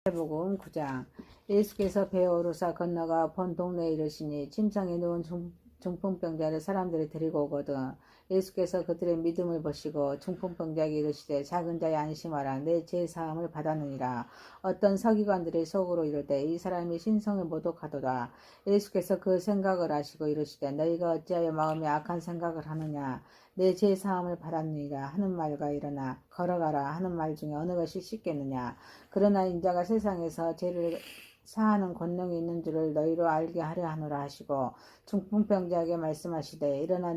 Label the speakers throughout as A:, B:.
A: 마태복음 9장. 예수께서 배에 오르사 건너가 본 동네에 이르시니 침상에 누운 중풍병자를 사람들이 데리고 오거든. 예수께서 그들의 믿음을 보시고 중풍병자에게 이르시되 작은 자여 안심하라, 내 죄 사함을 받았느니라. 어떤 서기관들이 속으로 이르되 이 사람이 신성에 모독하도다. 예수께서 그 생각을 아시고 이르시되 너희가 어찌하여 마음에 악한 생각을 하느냐. 내 죄 사함을 받았느니라 하는 말과 일어나 걸어가라 하는 말 중에 어느 것이 쉽겠느냐. 그러나 인자가 세상에서 죄를 사하는 권능이 있는 줄을 너희로 알게 하려 하노라 하시고 중풍병자에게 말씀하시되 일어나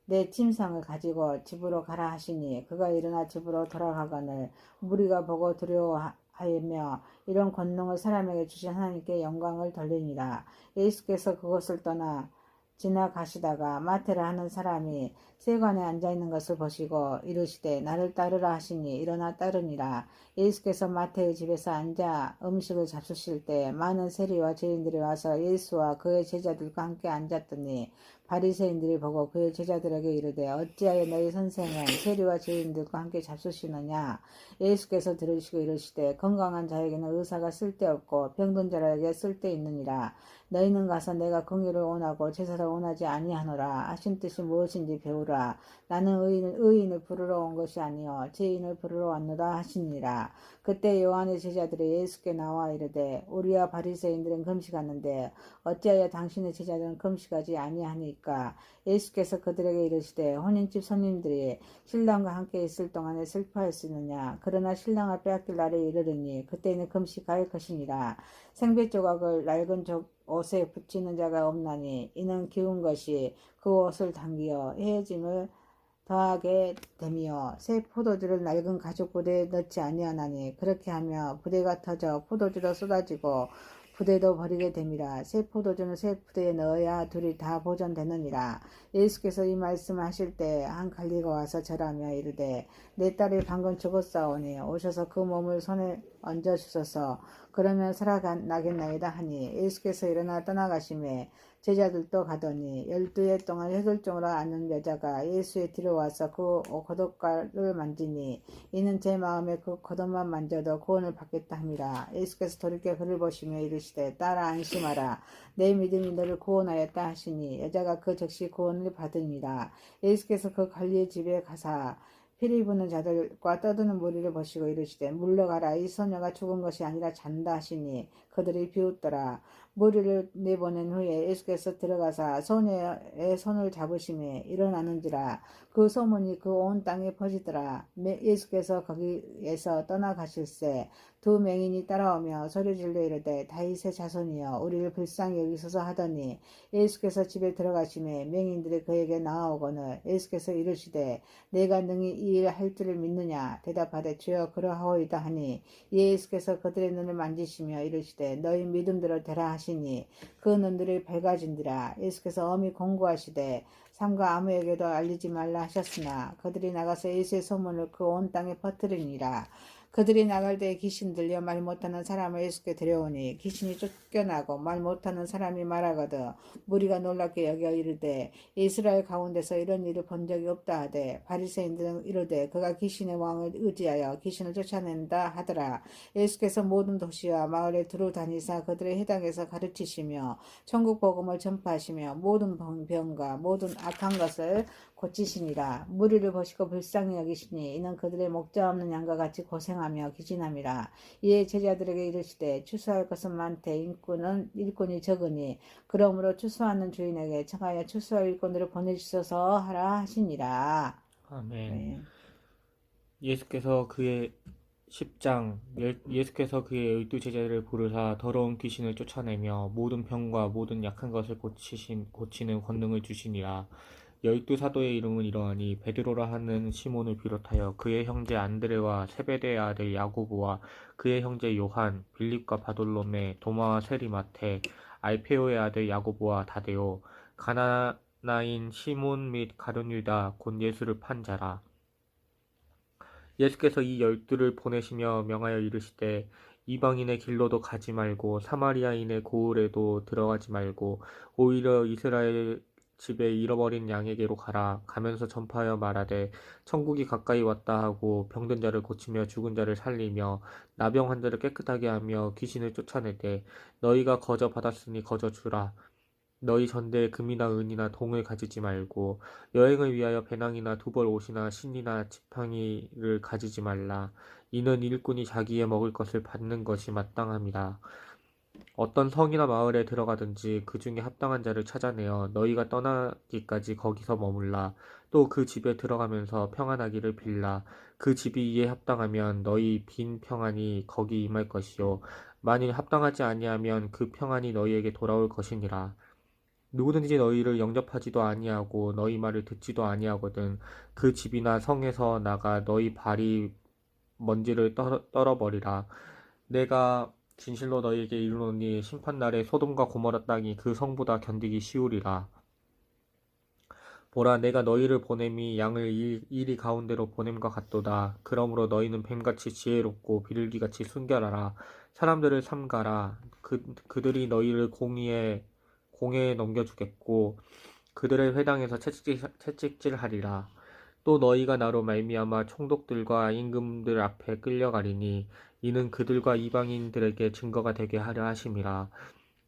A: 내 침상을 가지고 집으로 가라 하시니 그가 일어나 집으로 돌아가거늘 무리가 보고 두려워하며 이런 권능을 사람에게 주신 하나님께 영광을 돌리니라. 예수께서 그곳을 떠나 지나가시다가 마태라 하는 사람이 세관에 앉아있는 것을 보시고 이르시되 나를 따르라 하시니 일어나 따르니라. 예수께서 마태의 집에서 앉아 음식을 잡수실 때 많은 세리와 죄인들이 와서 예수와 그의 제자들과 함께 앉았더니 바리새인들이 보고 그의 제자들에게 이르되 어찌하여 너희 선생은 세리와 죄인들과 함께 잡수시느냐. 예수께서 들으시고 이르시되 건강한 자에게는 의사가 쓸데없고 병든 자에게 쓸데있느니라. 너희는 가서 내가 긍휼을 원하고 제사를 원하지 아니하노라 하신 뜻이 무엇인지 배우라. 나는 의인을 부르러 온 것이 아니요 죄인을 부르러 왔노라 하시니라. 그때 요한의 제자들이 예수께 나와 이르되 우리와 바리새인들은 금식하는데 어찌하여 당신의 제자들은 금식하지 아니하니까. 예수께서 그들에게 이르시되 혼인집 손님들이 신랑과 함께 있을 동안에 슬퍼하였느냐. 그러나 신랑을 빼앗길 날에 이르르니 그때는 금식할 것이니라. 생배 조각을 낡은 옷에 붙이는 자가 없나니 이는 기운 것이 그 옷을 당기어 헤어짐을 더하게 되며 새 포도주를 낡은 가죽 부대에 넣지 아니하나니 그렇게 하며 부대가 터져 포도주로 쏟아지고 부대도 버리게 됨이라. 새 포도주는 새 부대에 넣어야 둘이 다 보존되느니라. 예수께서 이 말씀을 하실 때 한 관리가 와서 절하며 이르되 내 딸이 방금 죽었사오니 오셔서 그 몸을 손에 얹어 주소서. 그러면 살아나겠나이다 하니 예수께서 일어나 떠나가심에 제자들도 가더니 12해 동안 혈혈증으로 앓는 여자가 예수의 뒤로 와서 그 겉옷가를 만지니 이는 제 마음에 그 겉옷만 만져도 구원을 받겠다 함이라. 예수께서 돌이켜 그를 보시며 이르시되 딸아 안심하라, 내 믿음이 너를 구원하였다 하시니 여자가 그 즉시 구원을 받으니라. 예수께서 그 관리의 집에 가사 피리 부는 자들과 떠드는 무리를 보시고 이르시되 물러가라, 이 소녀가 죽은 것이 아니라 잔다 하시니 그들이 비웃더라. 무리를 내보낸 후에 예수께서 들어가사 소녀의 손을 잡으심에 일어나는지라. 그 소문이 그 온 땅에 퍼지더라. 예수께서 거기에서 떠나가실새 두 맹인이 따라오며 소리질러 이르되 다윗의 자손이여 우리를 불쌍히 여기소서 하더니 예수께서 집에 들어가심에 맹인들이 그에게 나아오거늘 예수께서 이르시되 내가 능히 이 일 할 줄을 믿느냐. 대답하되 주여 그러하오이다 하니 예수께서 그들의 눈을 만지시며 이르시되 너희 믿음대로 되라 하시니 그 눈들이 밝아진지라. 예수께서 엄히 공고하시되 삼가 아무에게도 알리지 말라 하셨으나 그들이 나가서 예수의 소문을 그 온 땅에 퍼뜨리니라. 그들이 나갈 때 귀신 들려 말 못하는 사람을 예수께 데려오니 귀신이 쫓겨나고 말 못하는 사람이 말하거든 무리가 놀랍게 여겨 이르되 이스라엘 가운데서 이런 일을 본 적이 없다 하되 바리새인들은 이르되 그가 귀신의 왕을 의지하여 귀신을 쫓아낸다 하더라. 예수께서 모든 도시와 마을에 두루 다니사 그들의 해당에서 가르치시며 천국 복음을 전파하시며 모든 병과 모든 악한 것을 고치시니라. 무리를 보시고 불쌍히 여기시니 이는 그들의 목자 없는 양과 같이 고생하며 기진함이라. 이에 제자들에게 이르시되 추수할 것은 많되 일꾼이 적으니 그러므로 추수하는 주인에게 청하여 추수할 일꾼들을 보내주소서 하라 하시니라.
B: 아멘.
A: 네.
B: 예수께서 그의 10장 예수께서 그의 12제자를 부르사 더러운 귀신을 쫓아내며 모든 병과 모든 약한 것을 고치는 권능을 주시니라. 12사도의 이름은 이러하니 베드로라 하는 시몬을 비롯하여 그의 형제 안드레와 세베대의 아들 야고보와 그의 형제 요한, 빌립과 바돌로메, 도마와 세리마테, 알페오의 아들 야고보와 다데오, 가나나인 시몬 및 가룟 유다 곧 예수를 판 자라. 예수께서 이 12를 보내시며 명하여 이르시되 이방인의 길로도 가지 말고 사마리아인의 고을에도 들어가지 말고 오히려 이스라엘 집에 잃어버린 양에게로 가라. 가면서 전파하여 말하되 천국이 가까이 왔다 하고 병든 자를 고치며 죽은 자를 살리며 나병 환자를 깨끗하게 하며 귀신을 쫓아내되 너희가 거저 받았으니 거저 주라. 너희 전대에 금이나 은이나 동을 가지지 말고 여행을 위하여 배낭이나 두벌 옷이나 신이나 지팡이를 가지지 말라. 이는 일꾼이 자기의 먹을 것을 받는 것이 마땅함이라. 어떤 성이나 마을에 들어가든지 그 중에 합당한 자를 찾아내어 너희가 떠나기까지 거기서 머물라. 또 그 집에 들어가면서 평안하기를 빌라. 그 집이 이에 합당하면 너희 빈 평안이 거기 임할 것이요 만일 합당하지 아니하면 그 평안이 너희에게 돌아올 것이니라. 누구든지 너희를 영접하지도 아니하고 너희 말을 듣지도 아니하거든 그 집이나 성에서 나가 너희 발이 먼지를 떨어버리라. 내가 진실로 너희에게 이르노니 심판날에 소돔과 고모라 땅이 그 성보다 견디기 쉬우리라. 보라, 내가 너희를 보냄이 양을 이리 가운데로 보냄과 같도다. 그러므로 너희는 뱀같이 지혜롭고 비둘기같이 순결하라. 사람들을 삼가라. 그들이 너희를 공회에 넘겨주겠고 그들의 회당에서 채찍질하리라. 또 너희가 나로 말미암아 총독들과 임금들 앞에 끌려가리니 이는 그들과 이방인들에게 증거가 되게 하려 하심이라.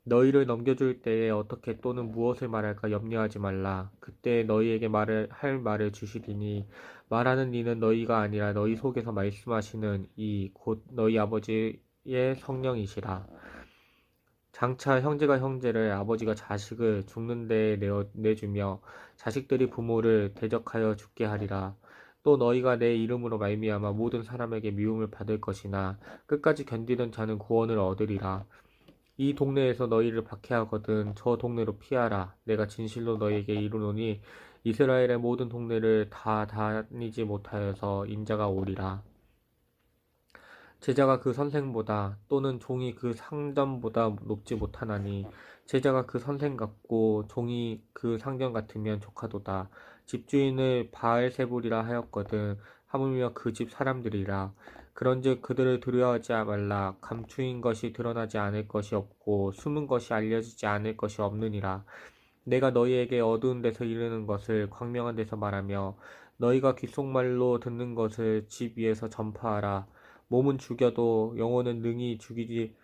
B: 너희를 넘겨줄 때에 어떻게 또는 무엇을 말할까 염려하지 말라. 그때 너희에게 할 말을 주시리니 말하는 이는 너희가 아니라 너희 속에서 말씀하시는 이 곧 너희 아버지의 성령이시라. 장차 형제가 형제를 아버지가 자식을 죽는 데에 내주며 자식들이 부모를 대적하여 죽게 하리라. 또 너희가 내 이름으로 말미암아 모든 사람에게 미움을 받을 것이나 끝까지 견디는 자는 구원을 얻으리라. 이 동네에서 너희를 박해하거든 저 동네로 피하라. 내가 진실로 너희에게 이르노니 이스라엘의 모든 동네를 다 다니지 못하여서 인자가 오리라. 제자가 그 선생보다 또는 종이 그 상전보다 높지 못하나니 제자가 그 선생 같고 종이 그 상전 같으면 조카도다. 집주인을 바알세불이라 하였거든 하물며 그 집 사람들이라. 그런즉 그들을 두려워하지 말라. 감추인 것이 드러나지 않을 것이 없고 숨은 것이 알려지지 않을 것이 없느니라. 내가 너희에게 어두운 데서 이르는 것을 광명한 데서 말하며 너희가 귓속말로 듣는 것을 집 위에서 전파하라. 몸은 죽여도 영혼은 능히 죽이지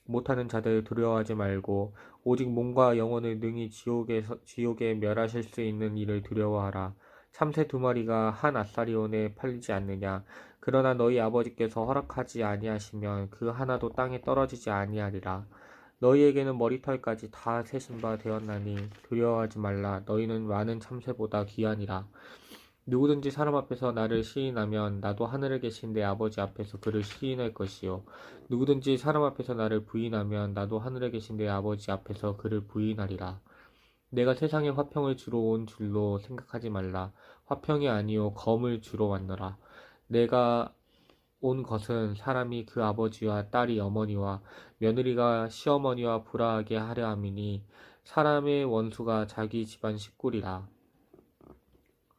B: 못하는 자들 두려워하지 말고 오직 몸과 영혼을 능히 지옥에 멸하실 수 있는 이를 두려워하라. 참새 2마리가 한 아사리온에 팔리지 않느냐. 그러나 너희 아버지께서 허락하지 아니하시면 그 하나도 땅에 떨어지지 아니하리라. 너희에게는 머리털까지 다 세신 바 되었나니 두려워하지 말라. 너희는 많은 참새보다 귀하니라. 누구든지 사람 앞에서 나를 시인하면 나도 하늘에 계신 내 아버지 앞에서 그를 시인할 것이요 누구든지 사람 앞에서 나를 부인하면 나도 하늘에 계신 내 아버지 앞에서 그를 부인하리라. 내가 세상에 화평을 주러 온 줄로 생각하지 말라. 화평이 아니요 검을 주러 왔노라. 내가 온 것은 사람이 그 아버지와 딸이 어머니와 며느리가 시어머니와 불화하게 하려 함이니 사람의 원수가 자기 집안 식구리라.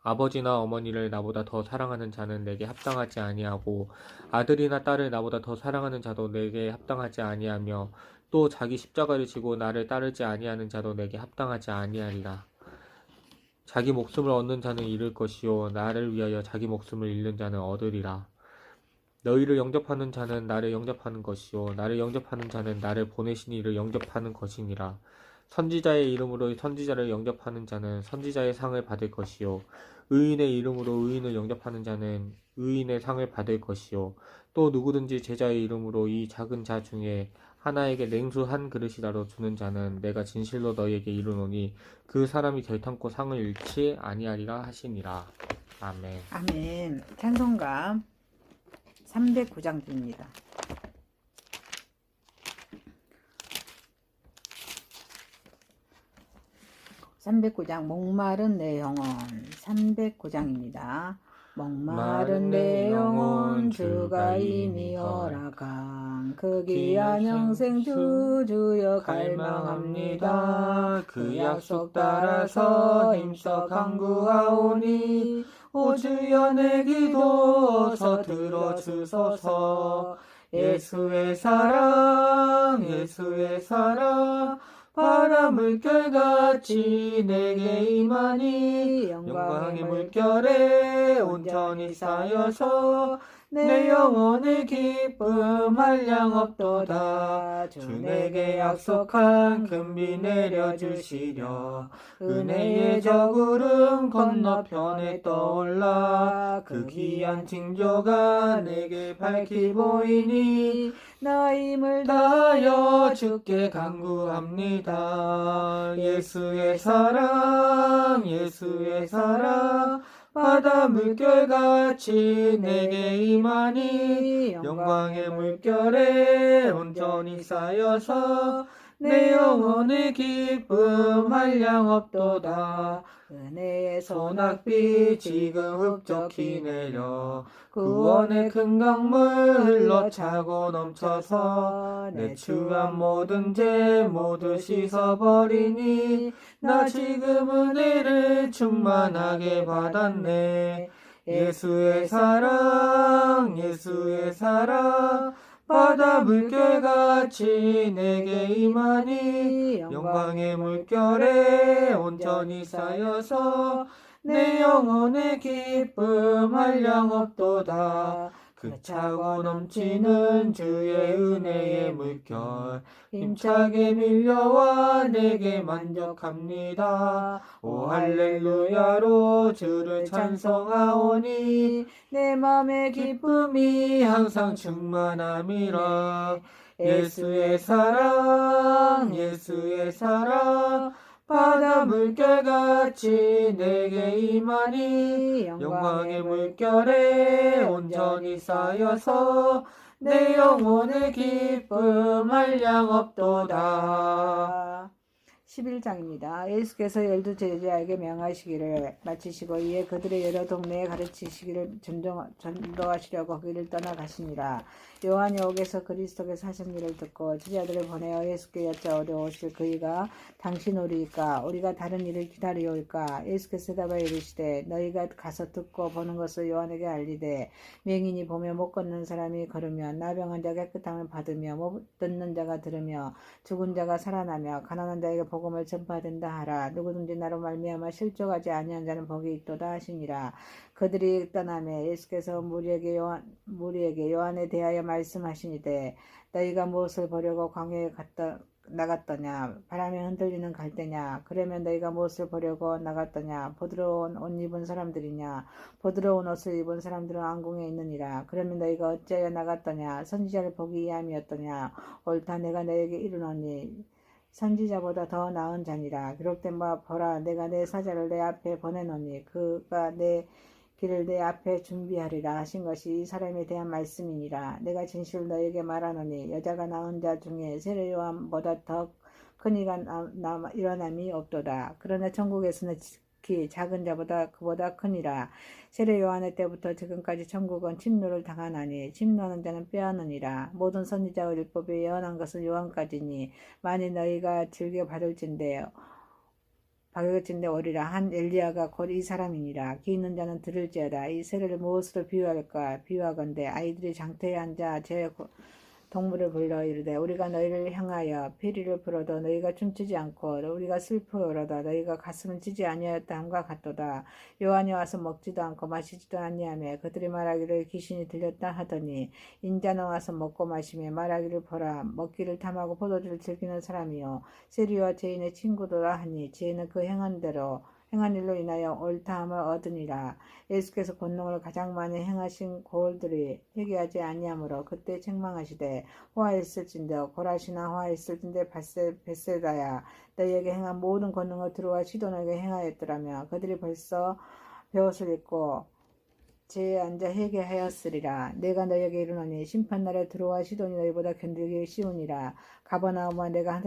B: 아버지나 어머니를 나보다 더 사랑하는 자는 내게 합당하지 아니하고 아들이나 딸을 나보다 더 사랑하는 자도 내게 합당하지 아니하며 또 자기 십자가를 지고 나를 따르지 아니하는 자도 내게 합당하지 아니하리라. 자기 목숨을 얻는 자는 잃을 것이요 나를 위하여 자기 목숨을 잃는 자는 얻으리라. 너희를 영접하는 자는 나를 영접하는 것이요 나를 영접하는 자는 나를 보내신 이를 영접하는 것이니라. 선지자의 이름으로 선지자를 영접하는 자는 선지자의 상을 받을 것이요 의인의 이름으로 의인을 영접하는 자는 의인의 상을 받을 것이요 또 누구든지 제자의 이름으로 이 작은 자 중에 하나에게 냉수 한 그릇이라도 주는 자는 내가 진실로 너희에게 이르노니 그 사람이 결탄코 상을 잃지 아니하리라 하시니라. 아멘.
A: 아멘. 찬송가 309장 드립니다. (309장) 목마른 내 영혼. 309장입니다. 목마른 내 영혼 주가 이미 허락한 그 귀한 영생 주여 갈망합니다. 그 약속 따라서 힘써 간구하오니 오 주여 내 기도 어서 들어주소서. 예수의 사랑 예수의 사랑
B: 바다 물결같이 내게 임하니 영광의 물결에 온전히 쌓여서 내 영혼의 기쁨 한량 없도다. 주 내게 약속한 금비 내려주시려 은혜의 저 구름 건너편에 떠올라 그 귀한 징조가 내게 밝히 보이니
A: 나 힘을
B: 다하여 주께 간구합니다. 예수의 사랑 예수의 사랑 바다 물결같이 내게 임하니 영광의 물결에 온전히 쌓여서 내 영혼의 기쁨 한량 없도다.
A: 은혜의
B: 소낙비 지금 흡족히 내려 구원의 큰 강물 흘러차고 넘쳐서 내 추한 모든 죄 모두 씻어버리니 나 지금 은혜를 충만하게 받았네. 예수의 사랑 예수의 사랑 바다 물결같이 내게 임하니 영광의 물결에 온전히 쌓여서 내 영혼의 기쁨 한량 없도다. 그 차고 넘치는 주의 은혜의 물결 힘차게 밀려와 내게 만족합니다. 오 할렐루야로 주를 찬송하오니
A: 내 맘의
B: 기쁨이 항상 충만함이라. 예수의 사랑 예수의 사랑 바다 물결같이 내게 임하니 영광의 물결에 온전히 쌓여서 내 영혼의 기쁨 한량 없도다.
A: 11장입니다. 예수께서 12제자에게 명하시기를 마치시고 이에 그들의 여러 동네에 가르치시기를 전도하시려고 거기를 떠나가시니라. 요한이 옥에서 그리스도께서 하신 일을 듣고 제자들을 보내어 예수께 여짜오되 오실 그이가 당신 오리이까 우리가 다른 일을 기다리올까. 예수께서 대답하여 이르시되 너희가 가서 듣고 보는 것을 요한에게 알리되 맹인이 보며 못 걷는 사람이 걸으며 나병한 자가 깨끗함을 받으며 못 듣는 자가 들으며 죽은 자가 살아나며 가난한 자에게 복음을 전파된다 하라. 누구든지 나로 말미암아 실족하지 아니한 자는 복이 있도다 하시니라. 그들이 떠나매 예수께서 무리에게 요한에 대하여 말씀하시니되 너희가 무엇을 보려고 광야에 나갔더냐. 바람에 흔들리는 갈대냐. 그러면 너희가 무엇을 보려고 나갔더냐. 부드러운 옷 입은 사람들이냐. 부드러운 옷을 입은 사람들은 왕궁에 있느니라. 그러면 너희가 어찌하여 나갔더냐. 선지자를 보기 위함이었더냐. 옳다 내가 너희에게 이르노니 선지자보다 더 나은 자니라. 기록된 바 보라 내가 내 사자를 내 앞에 보내노니 그가 내 길을 내 앞에 준비하리라 하신 것이 이 사람에 대한 말씀이니라. 내가 진실로 너에게 말하노니 여자가 낳은 자 중에 세례 요한보다 더 큰 이가 일어남이 없도다. 그러나 천국에서는 지극히 작은 자보다 그보다 크니라. 세례 요한의 때부터 지금까지 천국은 침노를 당하나니 침노하는 자는 빼앗느니라. 모든 선지자의 율법에 예언한 것은 요한까지니 만일 너희가 즐겨 받을진대 오리라 한 엘리야가 곧 이 사람이니라. 귀 있는 자는 들을지어다. 이 세례를 무엇으로 비유할까. 비유하건대 아이들이 장터에 앉아 제 동물을 불러 이르되 우리가 너희를 향하여 피리를 불어도 너희가 춤추지 않고 우리가 슬퍼하여도 너희가 가슴을 찌지 아니하였다 함과 같도다. 요한이 와서 먹지도 않고 마시지도 아니하며 그들이 말하기를 귀신이 들렸다 하더니 인자는 와서 먹고 마시며 말하기를 보라 먹기를 탐하고 포도주를 즐기는 사람이요 세리와 죄인의 친구도라 하니 죄인은 그 행한 일로 인하여 옳다함을 얻으니라. 예수께서 권능을 가장 많이 행하신 고을들이 회개하지 아니하므로 그때 책망하시되 화했을진대 고라시나 화했을진대 벳세다야 너희에게 행한 모든 권능을 두루와 시돈에게 행하였더라며 그들이 벌써 베옷을 입고 제에 앉아 회개하였으리라. 내가 너희에게 이르노니 심판날에 두루와 시돈이 너희보다 견디기 쉬우니라. 가버나움아 내가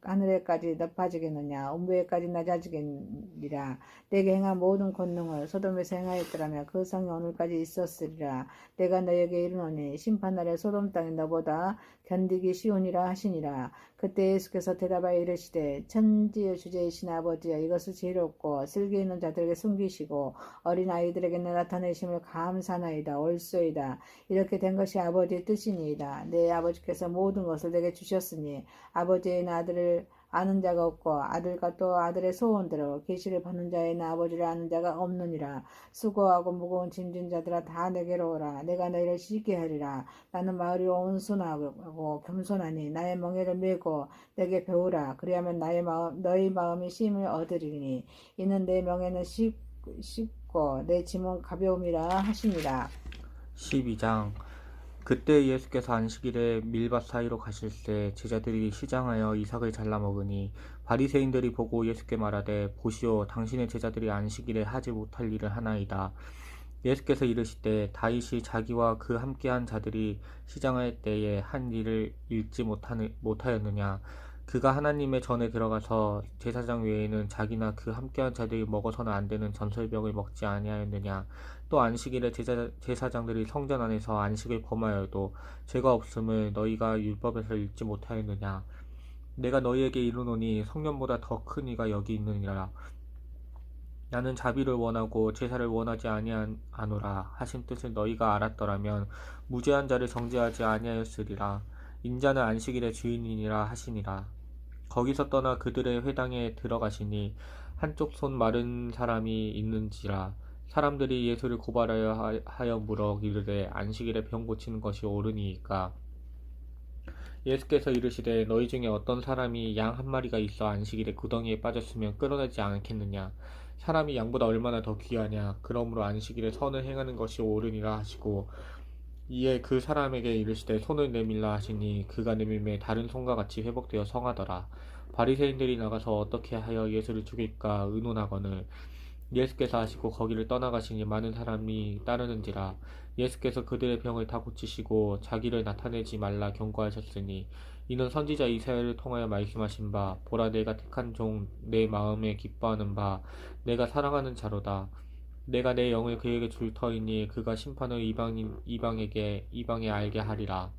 A: 하늘에까지 높아지겠느냐 음부에까지 낮아지겠니라. 내게 행한 모든 권능을 소돔에서 행하였더라며 그 성이 오늘까지 있었으리라. 내가 너희에게 이르노니 심판날에 소돔 땅이 너보다 견디기 쉬우니라 하시니라. 그때 예수께서 대답하여 이르시되 천지의 주제이신 아버지여 이것을 지혜롭고 슬기 있는 자들에게 숨기시고 어린 아이들에게 나타내심을 감사나이다 옳소이다. 이렇게 된 것이 아버지의 뜻이니이다. 내 아버지께서 모든 것을 내게 주셨으니 아버지의 아들을 아는 자가 없고 아들과 또 아들의 소원대로 계시를 받는 자에는 아버지를 아는 자가 없느니라. 수고하고 무거운 짐진 자들아 다 내게로 오라. 내가 너희를 쉬게 하리라. 나는 마을이 온순하고 겸손하니 나의 멍에를 메고 내게 배우라. 그리하면 너희 마음이 쉼을 얻으리니 이는 내 멍에는 쉽고 내 짐은 가벼움이라 하시니라.
B: 12장. 그때 예수께서 안식일에 밀밭 사이로 가실 때 제자들이 시장하여 이삭을 잘라 먹으니 바리새인들이 보고 예수께 말하되 보시오 당신의 제자들이 안식일에 하지 못할 일을 하나이다. 예수께서 이르시되 다윗이 자기와 그 함께한 자들이 시장할 때에 한 일을 읽지 못하였느냐. 그가 하나님의 전에 들어가서 제사장 외에는 자기나 그 함께한 자들이 먹어서는 안 되는 전설병을 먹지 아니하였느냐. 또 안식일에 제사장들이 성전 안에서 안식을 범하여도 죄가 없음을 너희가 율법에서 읽지 못하였느냐. 내가 너희에게 이르노니 성령보다 더 큰 이가 여기 있느니라. 나는 자비를 원하고 제사를 원하지 아니하노라 하신 뜻을 너희가 알았더라면 무죄한 자를 정죄하지 아니하였으리라. 인자는 안식일의 주인이니라 하시니라. 거기서 떠나 그들의 회당에 들어가시니 한쪽 손 마른 사람이 있는지라. 사람들이 예수를 고발하여 물어 이르되 안식일에 병 고치는 것이 옳으니이까. 예수께서 이르시되 너희 중에 어떤 사람이 양 한 마리가 있어 안식일에 구덩이에 빠졌으면 끌어내지 않겠느냐. 사람이 양보다 얼마나 더 귀하냐. 그러므로 안식일에 선을 행하는 것이 옳으니라 하시고 이에 그 사람에게 이르시되 손을 내밀라 하시니 그가 내밀매 다른 손과 같이 회복되어 성하더라. 바리새인들이 나가서 어떻게 하여 예수를 죽일까 의논하거늘 예수께서 하시고 거기를 떠나가시니 많은 사람이 따르는지라. 예수께서 그들의 병을 다 고치시고 자기를 나타내지 말라 경고하셨으니 이는 선지자 이사야를 통하여 말씀하신 바 보라 내가 택한 종 내 마음에 기뻐하는 바 내가 사랑하는 자로다. 내가 내 영을 그에게 줄 터이니 그가 심판을 이방에 알게 하리라.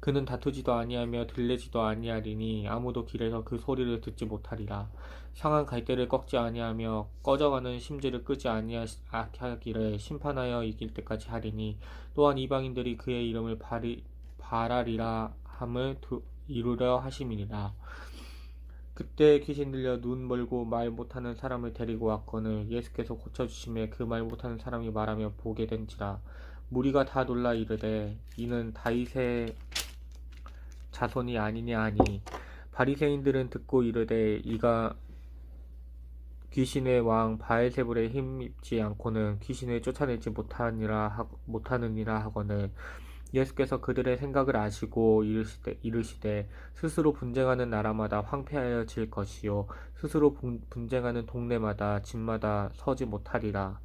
B: 그는 다투지도 아니하며 들레지도 아니하리니 아무도 길에서 그 소리를 듣지 못하리라. 상한 갈대를 꺾지 아니하며 꺼져가는 심지를 끄지 아니하기를 심판하여 이길 때까지 하리니 또한 이방인들이 그의 이름을 바라리라 함을 이루려 하심이니라. 그때 귀신 들려 눈 멀고 말 못하는 사람을 데리고 왔거늘 예수께서 고쳐주심에 그 말 못하는 사람이 말하며 보게 된지라. 무리가 다 놀라 이르되 이는 다윗의 자손이 아니냐 하니 바리새인들은 듣고 이르되 이가 귀신의 왕 바엘세불에 힘입지 않고는 귀신을 쫓아내지 못하느니라 하거늘 예수께서 그들의 생각을 아시고 이르시되 스스로 분쟁하는 나라마다 황폐하여질 것이요 스스로 분쟁하는 동네마다 집마다 서지 못하리라.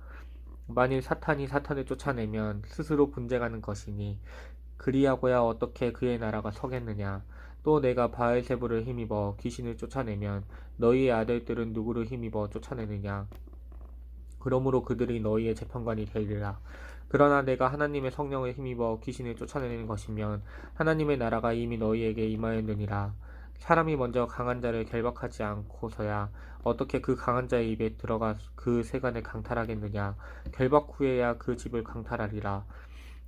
B: 만일 사탄이 사탄을 쫓아내면 스스로 분쟁하는 것이니 그리하고야 어떻게 그의 나라가 서겠느냐. 또 내가 바알세불을 힘입어 귀신을 쫓아내면 너희의 아들들은 누구를 힘입어 쫓아내느냐. 그러므로 그들이 너희의 재판관이 되리라. 그러나 내가 하나님의 성령을 힘입어 귀신을 쫓아내는 것이면 하나님의 나라가 이미 너희에게 임하였느니라. 사람이 먼저 강한 자를 결박하지 않고서야 어떻게 그 강한 자의 입에 들어가 그 세간을 강탈하겠느냐. 결박 후에야 그 집을 강탈하리라.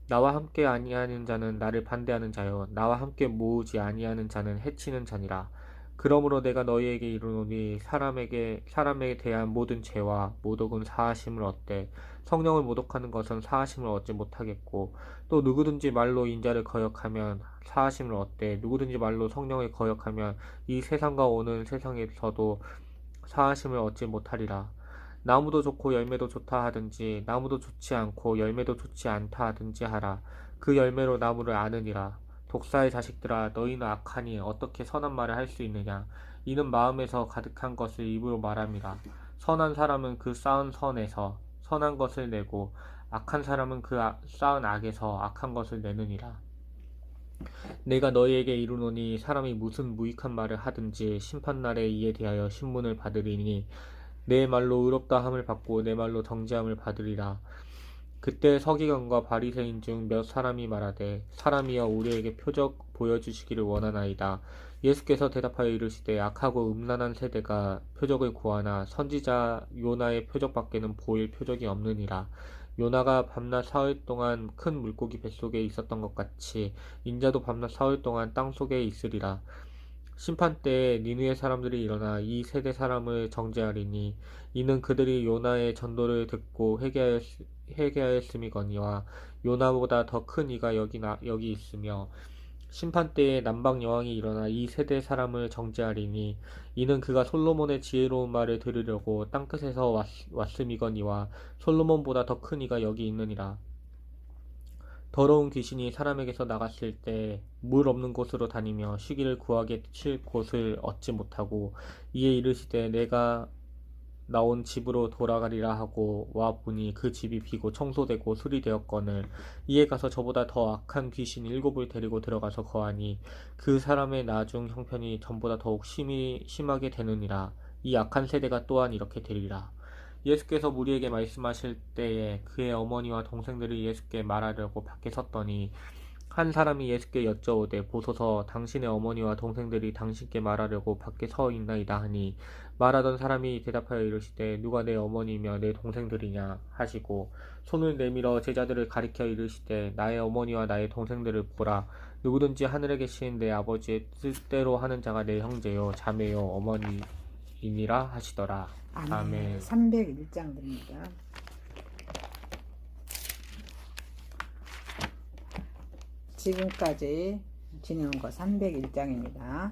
B: 나와 함께 아니하는 자는 나를 반대하는 자요 나와 함께 모으지 아니하는 자는 해치는 자니라. 그러므로 내가 너희에게 이르노니 사람에게 대한 모든 죄와 모독은 사하심을 얻되 성령을 모독하는 것은 사하심을 얻지 못하겠고 또 누구든지 말로 인자를 거역하면 사하심을 얻되 누구든지 말로 성령을 거역하면 이 세상과 오는 세상에서도 사하심을 얻지 못하리라. 나무도 좋고 열매도 좋다 하든지 나무도 좋지 않고 열매도 좋지 않다 하든지 하라. 그 열매로 나무를 아느니라. 독사의 자식들아 너희는 악하니 어떻게 선한 말을 할 수 있느냐. 이는 마음에서 가득한 것을 입으로 말함이라. 선한 사람은 그 쌓은 선에서 선한 것을 내고 악한 사람은 그 쌓은 악에서 악한 것을 내느니라. 내가 너희에게 이르노니 사람이 무슨 무익한 말을 하든지 심판날에 이에 대하여 신문을 받으리니 내 말로 의롭다 함을 받고 내 말로 정죄함을 받으리라. 그때 서기관과 바리새인 중 몇 사람이 말하되 사람이여 우리에게 표적 보여주시기를 원하나이다. 예수께서 대답하여 이르시되 악하고 음란한 세대가 표적을 구하나 선지자 요나의 표적밖에는 보일 표적이 없느니라. 요나가 밤낮 사흘 동안 큰 물고기 뱃속에 있었던 것 같이 인자도 밤낮 사흘 동안 땅 속에 있으리라. 심판 때에 니느웨 사람들이 일어나 이 세대 사람을 정죄하리니 이는 그들이 요나의 전도를 듣고 회개하였음이거니와 요나보다 더 큰 이가 여기 있으며 심판 때에 남방 여왕이 일어나 이 세대 사람을 정죄하리니 이는 그가 솔로몬의 지혜로운 말을 들으려고 땅끝에서 왔음이거니와 솔로몬보다 더 큰 이가 여기 있느니라. 더러운 귀신이 사람에게서 나갔을 때 물 없는 곳으로 다니며 쉬기를 구하게 칠 곳을 얻지 못하고 이에 이르시되 내가 나온 집으로 돌아가리라 하고 와 보니 그 집이 비고 청소되고 수리되었거늘 이에 가서 저보다 더 악한 귀신 7을 데리고 들어가서 거하니 그 사람의 나중 형편이 전보다 더욱 심하게 되느니라. 이 악한 세대가 또한 이렇게 되리라. 예수께서 무리에게 말씀하실 때에 그의 어머니와 동생들이 예수께 말하려고 밖에 섰더니 한 사람이 예수께 여쭤오되 보소서 당신의 어머니와 동생들이 당신께 말하려고 밖에 서 있나이다 하니 말하던 사람이 대답하여 이르시되 누가 내 어머니며 내 동생들이냐 하시고 손을 내밀어 제자들을 가리켜 이르시되 나의 어머니와 나의 동생들을 보라. 누구든지 하늘에 계신 내 아버지의 뜻대로 하는 자가 내 형제요 자매요 어머니이니라 하시더라. 아멘.
A: 301장 됩니다. 지금까지 지내온 거 301장입니다.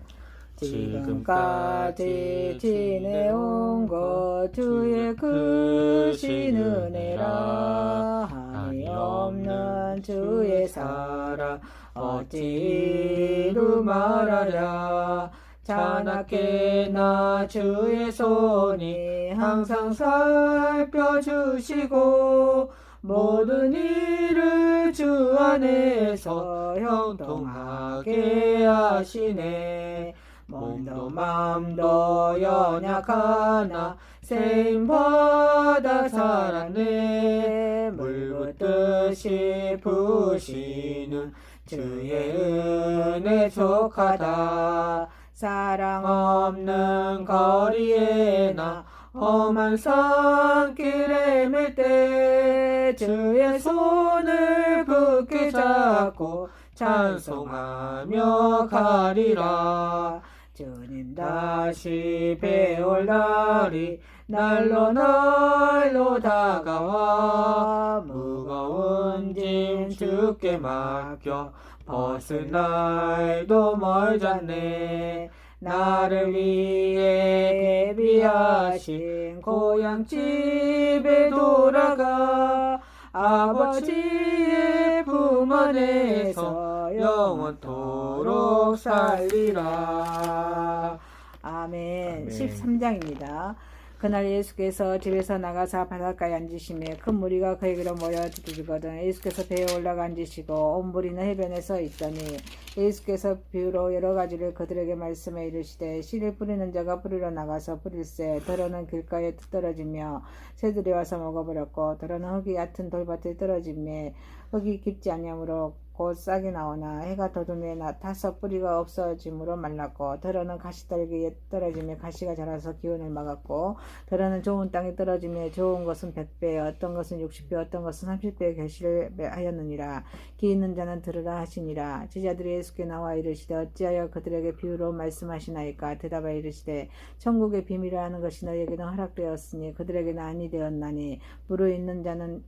A: 지금까지 지내온 것 주의 크신 은혜라. 한이 없는 주의 사랑 어찌로 말하랴. 자나깨나 주의 손이 항상 살펴주시고 모든 일을 주 안에서 형통하게 하시네. 몸도 맘도 연약하나 세임받아 살았네. 물붓듯이 부으시는 주의 은혜 족하다. 사랑 없는 거리에나 험한 산길에 밀 때 주의 손을 굳게 잡고 찬송하며 가리라. 주님 다시 배울 날이 날로 다가와 무거운 짐 주께 맡겨 벗을 날도 멀잖네. 나를 위해 예비하신 고향집에 돌아가 아버지의 품 안에서 영원토록 살리라. 아멘. 13장입니다. 그날 예수께서 집에서 나가사 바닷가에 앉으시며 큰 무리가 그에게로 모여들거든 예수께서 배에 올라가 앉으시고 온 무리는 해변에 서 있더니 예수께서 비유로 여러 가지를 그들에게 말씀해 이르시되 씨를 뿌리는 자가 뿌리러 나가서 뿌릴새 더러는 길가에 떨어지며 새들이 와서 먹어버렸고 더러는 흙이 얕은 돌밭에 떨어지며 흙이 깊지 아니하므로 곧 싹이 나오나 해가 돋음에 타서 뿌리가 없어짐으로 말랐고 더러는 가시떨기에 떨어지며 가시가 자라서 기운을 막았고 더러는 좋은 땅에 떨어지며 좋은 것은 100배 어떤 것은 60배 어떤 것은 30배 결실을 하였느니라. 기 있는 자는 들으라 하시니라. 제자들이 예수께 나와 이르시되 어찌하여 그들에게 비유로 말씀하시나이까. 대답하여 이르시되 천국의 비밀을 아는 것이 너희에게는 허락되었으니 그들에게는 아니 되었나니 무르 있는 자는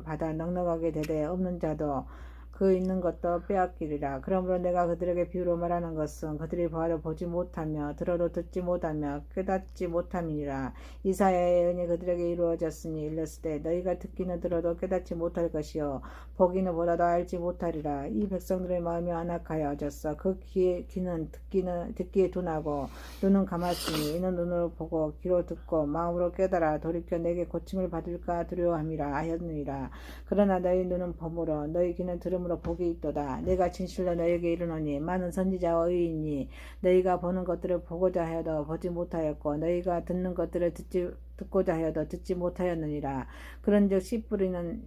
A: 받아 넉넉하게 되되 없는 자도 그 있는 것도 빼앗기리라. 그러므로 내가 그들에게 비유로 말하는 것은 그들이 보아도 보지 못하며 들어도 듣지 못하며 깨닫지 못함이니라. 이사야의 은이 그들에게 이루어졌으니 일렀으되 너희가 듣기는 들어도 깨닫지 못할 것이요 보기는 보다도 알지 못하리라. 이 백성들의 마음이 안악하여졌어. 그 귀는 듣기에 둔하고 눈은 감았으니 이는 눈으로 보고 귀로 듣고 마음으로 깨달아 돌이켜 내게 고침을 받을까 두려워함이라 하였느니라. 그러나 너희 눈은 봄으로 너희 귀는 들음으로 복이 있도다. 내가 진실로 너희에게 이르노니 많은 선지자와 의인이 너희가 보는 것들을 보고자 하여도 보지 못하였고 너희가 듣는 것들을 듣고자 하여도 듣지 못하였느니라. 그런즉 씨 뿌리는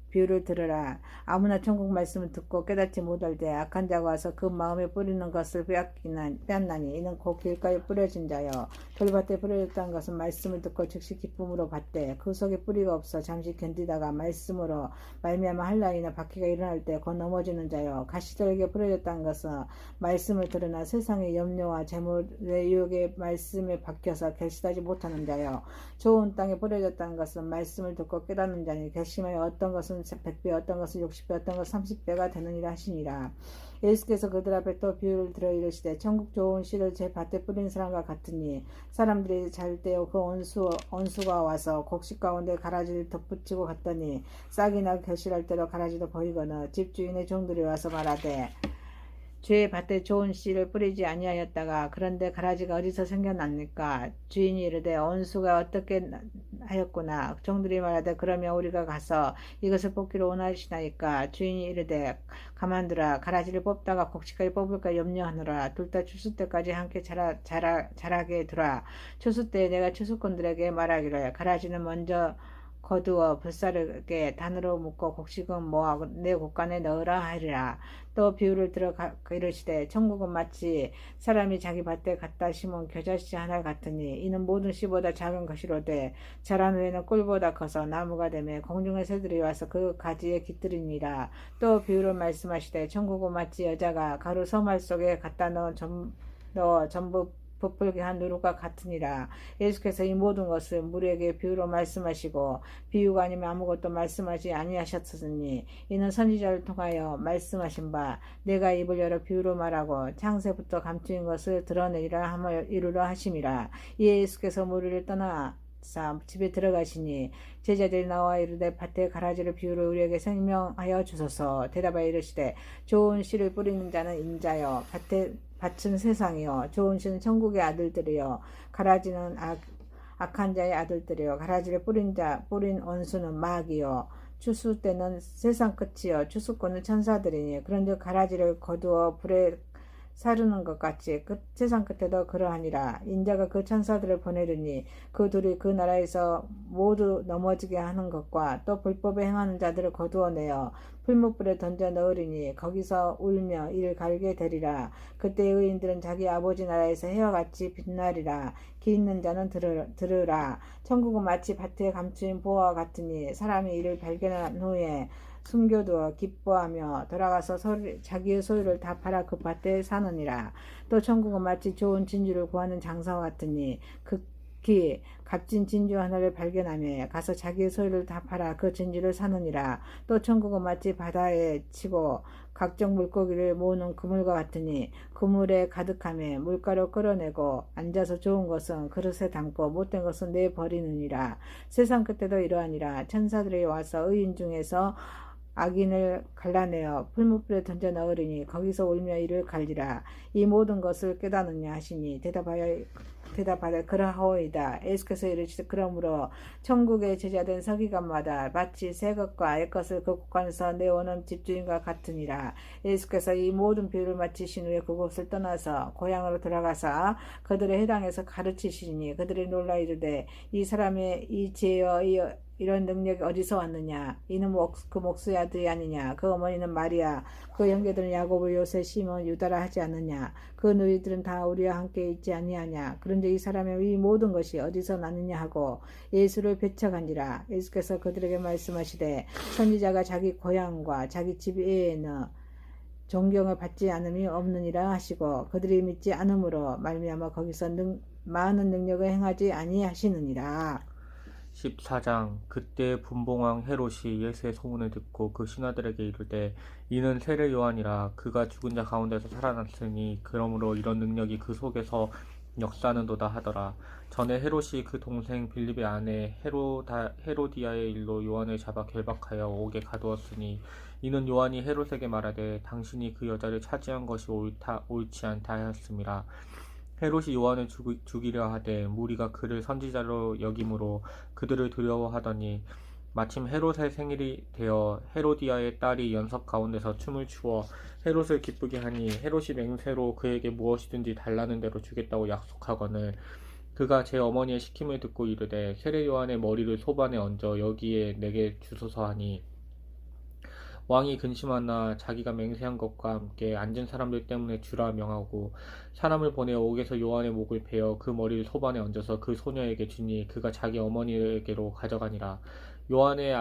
A: 비유를 들으라. 아무나 천국 말씀을 듣고 깨닫지 못할 때 악한 자가 와서 그 마음에 뿌리는 것을 빼앗나니 이는 곧 길가에 뿌려진 자여 돌밭에 뿌려졌다는 것은 말씀을 듣고 즉시 기쁨으로 받되 그 속에 뿌리가 없어 잠시 견디다가 말씀으로 말미암아 한란이나 박해가 일어날 때 곧 넘어지는 자여 가시들에게 뿌려졌다는 것은 말씀을 들으나 세상의 염려와 재물의 유혹의 말씀에 박혀서 결실하지 못하는 자여 좋은 땅에 뿌려졌다는 것은 말씀을 듣고 깨닫는 자니 결심하여 어떤 것은 100배 어떤 것은 60배 어떤 것은 30배가 되느니라 하시니라. 예수께서 그들 앞에 또 비유를 들어 이르시되 천국 좋은 씨를 제 밭에 뿌린 사람과 같으니 사람들이 잘 때어 그 원수가 와서 곡식 가운데 가라지를 덧붙이고 갔더니 싹이 나고 결실할 대로 가라지도 보이거늘 집주인의 종들이 와서 말하되 주의 밭에 좋은 씨를 뿌리지 아니하였다가 그런데 가라지가 어디서 생겨납니까? 주인이 이르되 원수가 어떻게 하였구나. 종들이 말하되 그러면 우리가 가서 이것을 뽑기로 원하시나이까? 주인이 이르되 가만두라. 가라지를 뽑다가 곡식까지 뽑을까 염려하노라. 둘 다 추수 때까지 함께 자라게 두라. 추수 때에 내가 추수꾼들에게 말하기를 가라지는 먼저 거두어 불사르게 단으로 묶고 곡식은 모아 내 곳간에 넣으라 하리라. 또 비유를 들어 이르시되 천국은 마치 사람이 자기 밭에 갖다 심은 겨자씨 하나 같으니 이는 모든 씨보다 작은 것이로되 자란 후에는 꿀보다 커서 나무가 되매 공중의 새들이 와서 그 가지에 깃들이니라. 또 비유를 말씀하시되 천국은 마치 여자가 가루 서말 속에 갖다 넣어 전부 부풀게 한 누룩과 같으니라. 예수께서 이 모든 것을 무리에게 비유로 말씀하시고 비유가 아니면 아무것도 말씀하지 아니하셨으니 이는 선지자를 통하여 말씀하신 바 내가 입을 열어 비유로 말하고 창세부터 감추인 것을 드러내리라 함을 이루려 하심이라. 이에 예수께서 무리를 떠나 집에 들어가시니 제자들이 나와 이르되 밭에 가라지를 비유로 우리에게 설명하여 주소서. 대답하여 이르시되 좋은 씨를 뿌리는 자는 인자여 밭은 세상이요 좋은 씨는 천국의 아들들이요 가라지는 악한 자의 아들들이요 가라지를 뿌린 원수는 마귀요 추수 때는 세상 끝이요 추수꾼은 천사들이니 그런데 가라지를 거두어 불에 사르는 것 같이 세상 끝에도 그러하니라. 인자가 그 천사들을 보내리니 그 둘이 그 나라에서 모두 넘어지게 하는 것과 또 불법에 행하는 자들을 거두어내어 풀무불에 던져 넣으리니 거기서 울며 이를 갈게 되리라. 그때 의인들은 자기 아버지 나라에서 해와 같이 빛나리라. 귀 있는 자는 들으라. 천국은 마치 밭에 감추인 보화와 같으니 사람이 이를 발견한 후에 숨겨두어 기뻐하며 돌아가서 자기의 소유를 다 팔아 그 밭에 사느니라. 또 천국은 마치 좋은 진주를 구하는 장사와 같으니 극히 값진 진주 하나를 발견하며 가서 자기의 소유를 다 팔아 그 진주를 사느니라. 또 천국은 마치 바다에 치고 각종 물고기를 모으는 그물과 같으니 그물에 가득하며 물가로 끌어내고 앉아서 좋은 것은 그릇에 담고 못된 것은 내버리느니라. 세상 끝에도 이러하니라. 천사들이 와서 의인 중에서 악인을 갈라내어 풀무불에 던져 넣으리니 거기서 울며 이를 갈리라. 이 모든 것을 깨닫느냐 하시니 대답하되 그러하오이다. 예수께서 이르시되 그러므로 천국의 제자된 서기관마다 마치 새 것과 알 것을 그 곳간에서 내오는 집주인과 같으니라. 예수께서 이 모든 비유를 마치신 후에 그곳을 떠나서 고향으로 돌아가사 그들의 회당에서 가르치시니 그들이 놀라 이르되 이 사람의 이 지혜와 이런 능력이 어디서 왔느냐? 이는 그 목수의 아들이 아니냐? 그 어머니는 마리아, 그 형제들은 야고보, 요새, 시몬, 유다라 하지 않느냐? 그 너희들은 다 우리와 함께 있지 아니하냐? 그런데 이 사람의 이 모든 것이 어디서 났느냐 하고 예수를 배척하니라. 예수께서 그들에게 말씀하시되 선지자가 자기 고향과 자기 집 외에는 존경을 받지 않음이 없느니라 하시고 그들이 믿지 않음으로 말미암아 거기서 많은 능력을 행하지 아니하시느니라.
B: 14장 그때 분봉왕 헤롯이 예수의 소문을 듣고 그 신하들에게 이르되 이는 세례 요한이라 그가 죽은 자 가운데서 살아났으니 그러므로 이런 능력이 그 속에서 역사하는도다 하더라. 전에 헤롯이 그 동생 빌립의 아내 헤로디아의 일로 요한을 잡아 결박하여 옥에 가두었으니 이는 요한이 헤롯에게 말하되 당신이 그 여자를 차지한 것이 옳지 않다 하였음이라. 헤롯이 요한을 죽이려 하되 무리가 그를 선지자로 여김으로 그들을 두려워하더니 마침 헤롯의 생일이 되어 헤로디아의 딸이 연석 가운데서 춤을 추어 헤롯을 기쁘게 하니 헤롯이 맹세로 그에게 무엇이든지 달라는 대로 주겠다고 약속하거늘 그가 제 어머니의 시킴을 듣고 이르되 세례 요한의 머리를 소반에 얹어 여기에 내게 주소서 하니 왕이 근심하나 자기가 맹세한 것과 함께 앉은 사람들 때문에 주라 명하고 사람을 보내어 옥에서 요한의 목을 베어 그 머리를 소반에 얹어서 그 소녀에게 주니 그가 자기 어머니에게로 가져가니라. 요한의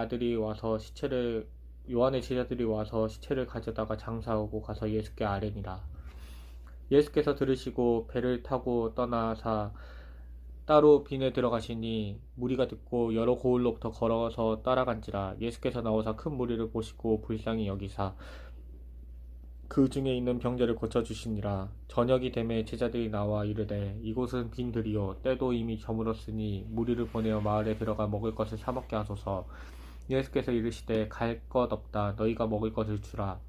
B: 제자들이 와서 시체를 가져다가 장사하고 가서 예수께 아뢰니라. 예수께서 들으시고 배를 타고 떠나사 따로 빈에 들어가시니 무리가 듣고 여러 고을로부터 걸어서 따라간지라. 예수께서 나오사 큰 무리를 보시고 불쌍히 여기사 그 중에 있는 병자를 고쳐주시니라. 저녁이 되매 제자들이 나와 이르되 이곳은 빈 들이요 때도 이미 저물었으니 무리를 보내어 마을에 들어가 먹을 것을 사 먹게 하소서. 예수께서 이르시되 갈 것 없다. 너희가 먹을 것을 주라.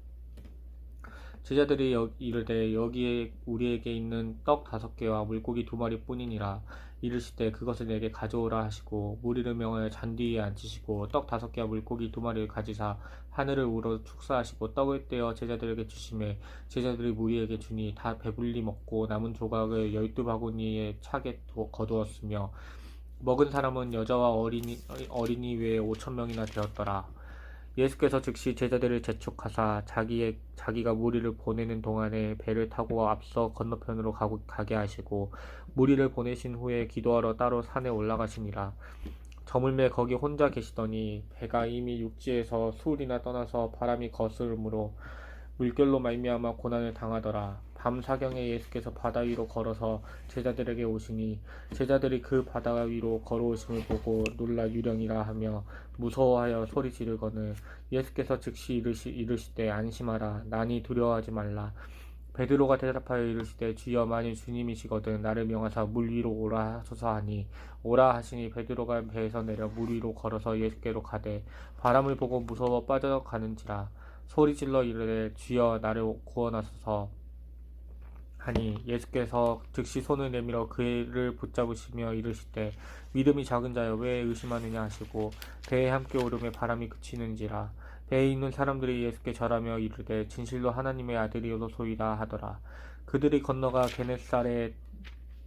B: 제자들이 이르되 여기에 우리에게 있는 떡 5개와 물고기 2마리 뿐이니라. 이르시되 그것을 내게 가져오라 하시고 무리를 명하여 잔디 위에 앉히시고 떡 5개와 물고기 2마리를 가지사 하늘을 우러 축사하시고 떡을 떼어 제자들에게 주시매 제자들이 무리에게 주니 다 배불리 먹고 남은 조각을 12바구니에 차게 거두었으며 먹은 사람은 여자와 어린이 외에 5,000명이나 되었더라. 예수께서 즉시 제자들을 재촉하사 자기가 무리를 보내는 동안에 배를 타고 앞서 건너편으로 가게 하시고 무리를 보내신 후에 기도하러 따로 산에 올라가시니라. 저물매 거기 혼자 계시더니 배가 이미 육지에서 수울이나 떠나서 바람이 거스름으로 물결로 말미암아 고난을 당하더라. 밤 사경에 예수께서 바다 위로 걸어서 제자들에게 오시니 제자들이 그 바다 위로 걸어오심을 보고 놀라 유령이라 하며 무서워하여 소리 지르거늘 예수께서 즉시 이르시되 안심하라 나니 두려워하지 말라. 베드로가 대답하여 이르시되 주여 만일 주님이시거든 나를 명하사 물 위로 오라 하소서 하니 오라 하시니 베드로가 배에서 내려 물 위로 걸어서 예수께로 가되 바람을 보고 무서워 빠져가는지라. 소리질러 이르되 주여 나를 구원하소서 하니 예수께서 즉시 손을 내밀어 그를 붙잡으시며 이르시되 믿음이 작은 자여 왜 의심하느냐 하시고 배에 함께 오르매 바람이 그치는지라. 배에 있는 사람들이 예수께 절하며 이르되 진실로 하나님의 아들이로소이다 하더라. 그들이 건너가 게네사렛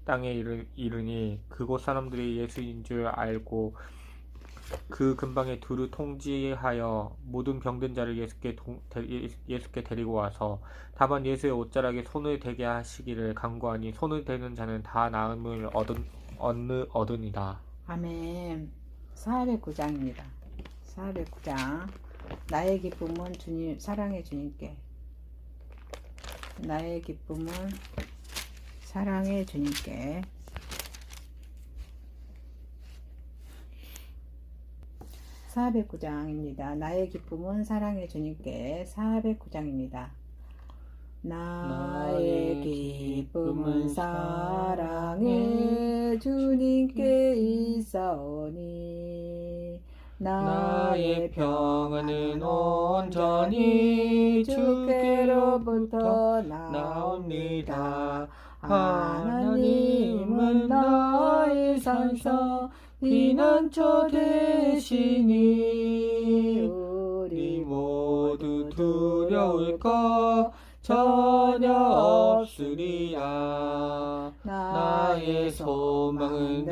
B: 땅에 이르니 그곳 사람들이 예수인 줄 알고 그 근방에 두루 통지하여 모든 병든 자를 예수께 데리고 와서 다만 예수의 옷자락에 손을 대게 하시기를 간구하니 손을 대는 자는 다 나음을 얻으니라.
A: 아멘. 409장입니다. 409장. 나의 기쁨은 주님, 사랑의 주님께. 나의 기쁨은 사랑의 주님께. 409장입니다. 나의 기쁨은 사랑의 주님께. 409장입니다. 나의 기쁨은 사랑의 주님께 있사오니 나의 평안은 온전히 주께로부터 나옵니다. 하나님은 나의 산성 피난처 되시니 우리 모두 두려울 것 전혀 없으리라. 나의 소망은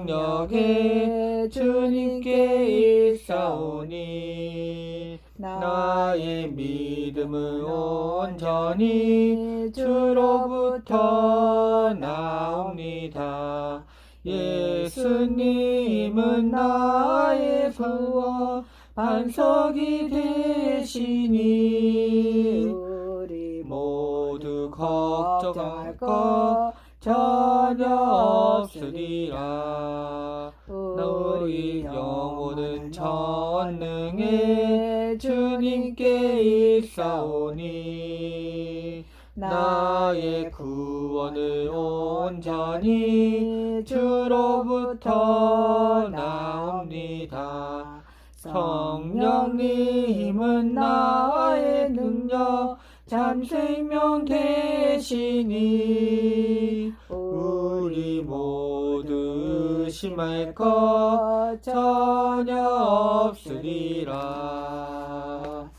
A: 능력에 주님께 있사오니 나의 믿음은 온전히 주로부터 나옵니다. 예수님은 나의 구원 반석이 되시니 우리 모두 걱정할 것 전혀 없으리라. 우리 영혼은 전능의 주님께 있사오니 나의 구원을 온전히 주로부터 나옵니다. 성령님은 나의 능력 참 생명 되시니 우리 모두 의심할 것 전혀 없으리라.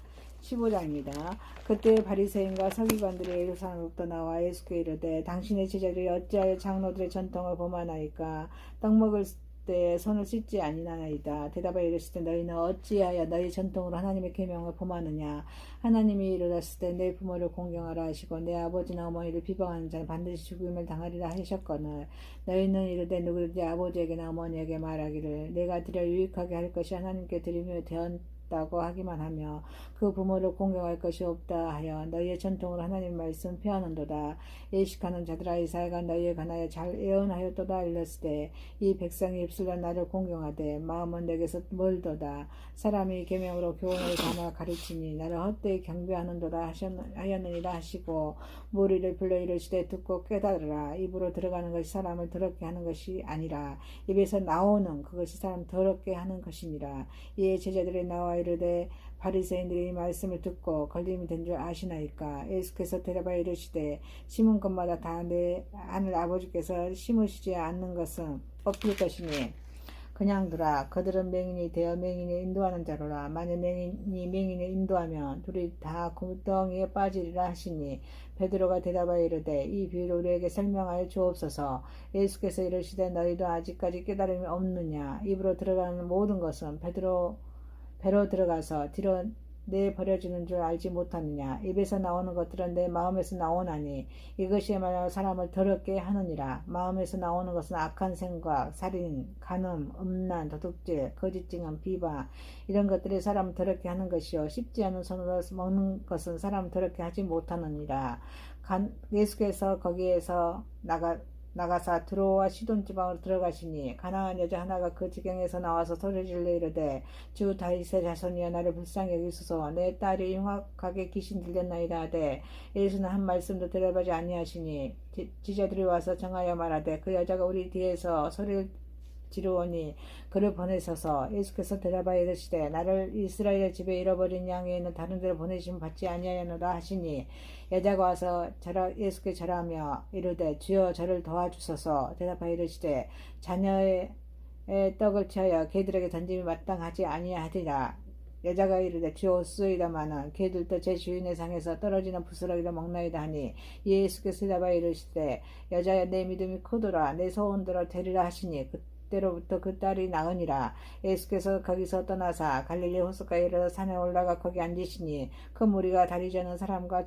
A: 15장입니다. 그때 바리새인과 서기관들이 예루살렘으로부터 나와 예수께 이르되 당신의 제자들이 어찌하여 장로들의 전통을 범하나이까 떡 먹을 때에 손을 씻지 아니하나이다. 대답하여 이르시되 너희는 어찌하여 너희 전통으로 하나님의 계명을 범하느냐. 하나님이 이르렀을 때 내 부모를 공경하라 하시고 내 아버지나 어머니를 비방하는 자는 반드시 죽임을 당하리라 하셨거늘 너희는 이르되 누구든지 아버지에게나 어머니에게 말하기를 내가 드려 유익하게 할 것이 하나님께 드리며 되었다고 하기만 하며 그 부모를 공경할 것이 없다 하여 너희의 전통으로 하나님 말씀 피하는도다. 예식하는 자들아 이사야가 너희에 관하여 잘 예언하였도다. 일렀을 때 이 백성이 입술로 나를 공경하되 마음은 내게서 멀도다. 사람이 계명으로 교훈을 담아 가르치니 나를 헛되이 경배하는도다 하였느니라 하시고 무리를 불러 이르시되 듣고 깨달으라. 입으로 들어가는 것이 사람을 더럽게 하는 것이 아니라 입에서 나오는 그것이 사람 더럽게 하는 것이니라. 이에 제자들이 나와 이르되 바리새인들이 이 말씀을 듣고 걸림이 된 줄 아시나이까. 예수께서 대답하여 이르시되 심은 것마다 다 내 하늘 아버지께서 심으시지 않는 것은 엎을 것이니 그냥 두라. 그들은 맹인이 되어 맹인을 인도하는 자로라. 만일 맹인이 맹인을 인도하면 둘이 다 구덩이에 빠지리라 하시니 베드로가 대답하여 이르되 이 비유를 우리에게 설명하여 주옵소서. 예수께서 이르시되 너희도 아직까지 깨달음이 없느냐. 입으로 들어가는 모든 것은 배로 들어가서 뒤로 내버려지는 줄 알지 못하느냐. 입에서 나오는 것들은 내 마음에서 나오나니 이것이야말로 사람을 더럽게 하느니라. 마음에서 나오는 것은 악한 생각, 살인, 간음, 음란, 도둑질, 거짓 증언, 비방 이런 것들이 사람을 더럽게 하는 것이요 씹지 않은 손으로 먹는 것은 사람을 더럽게 하지 못하느니라. 예수께서 거기에서 나가사 드로와 시돈 지방으로 들어가시니 가나안 여자 하나가 그 지경에서 나와서 소리질러 이르되 주 다윗의 자손이여 나를 불쌍히 여기소서. 내 딸이 흉악하게 귀신 들렸나이다 하되 예수는 한 말씀도 대답하지 아니하시니 지자들이 와서 정하여 말하되 그 여자가 우리 뒤에서 소리를 지르오니 그를 보내소서. 예수께서 대답하여 이르시되 나를 이스라엘 집에 잃어버린 양에 있는 다른 데로 보내심을 받지 아니하였노라 하시니 여자가 와서 예수께 절하며 이르되 주여 저를 도와주소서. 대답하여 이르시되 자녀의 떡을 취하여 개들에게 던짐이 마땅하지 아니하리라. 여자가 이르되 주옵소이다마는 개들도 제 주인의 상에서 떨어지는 부스러기를 먹나이다 하니 예수께서 대답하여 이르시되 여자여 내 믿음이 크도다. 내 소원대로 되리라 하시니 그때로부터 그 딸이 나으니라. 예수께서 거기서 떠나사 갈릴리 호숫가에 이르러 산에 올라가 거기 앉으시니 그 무리가 다리 저는 사람과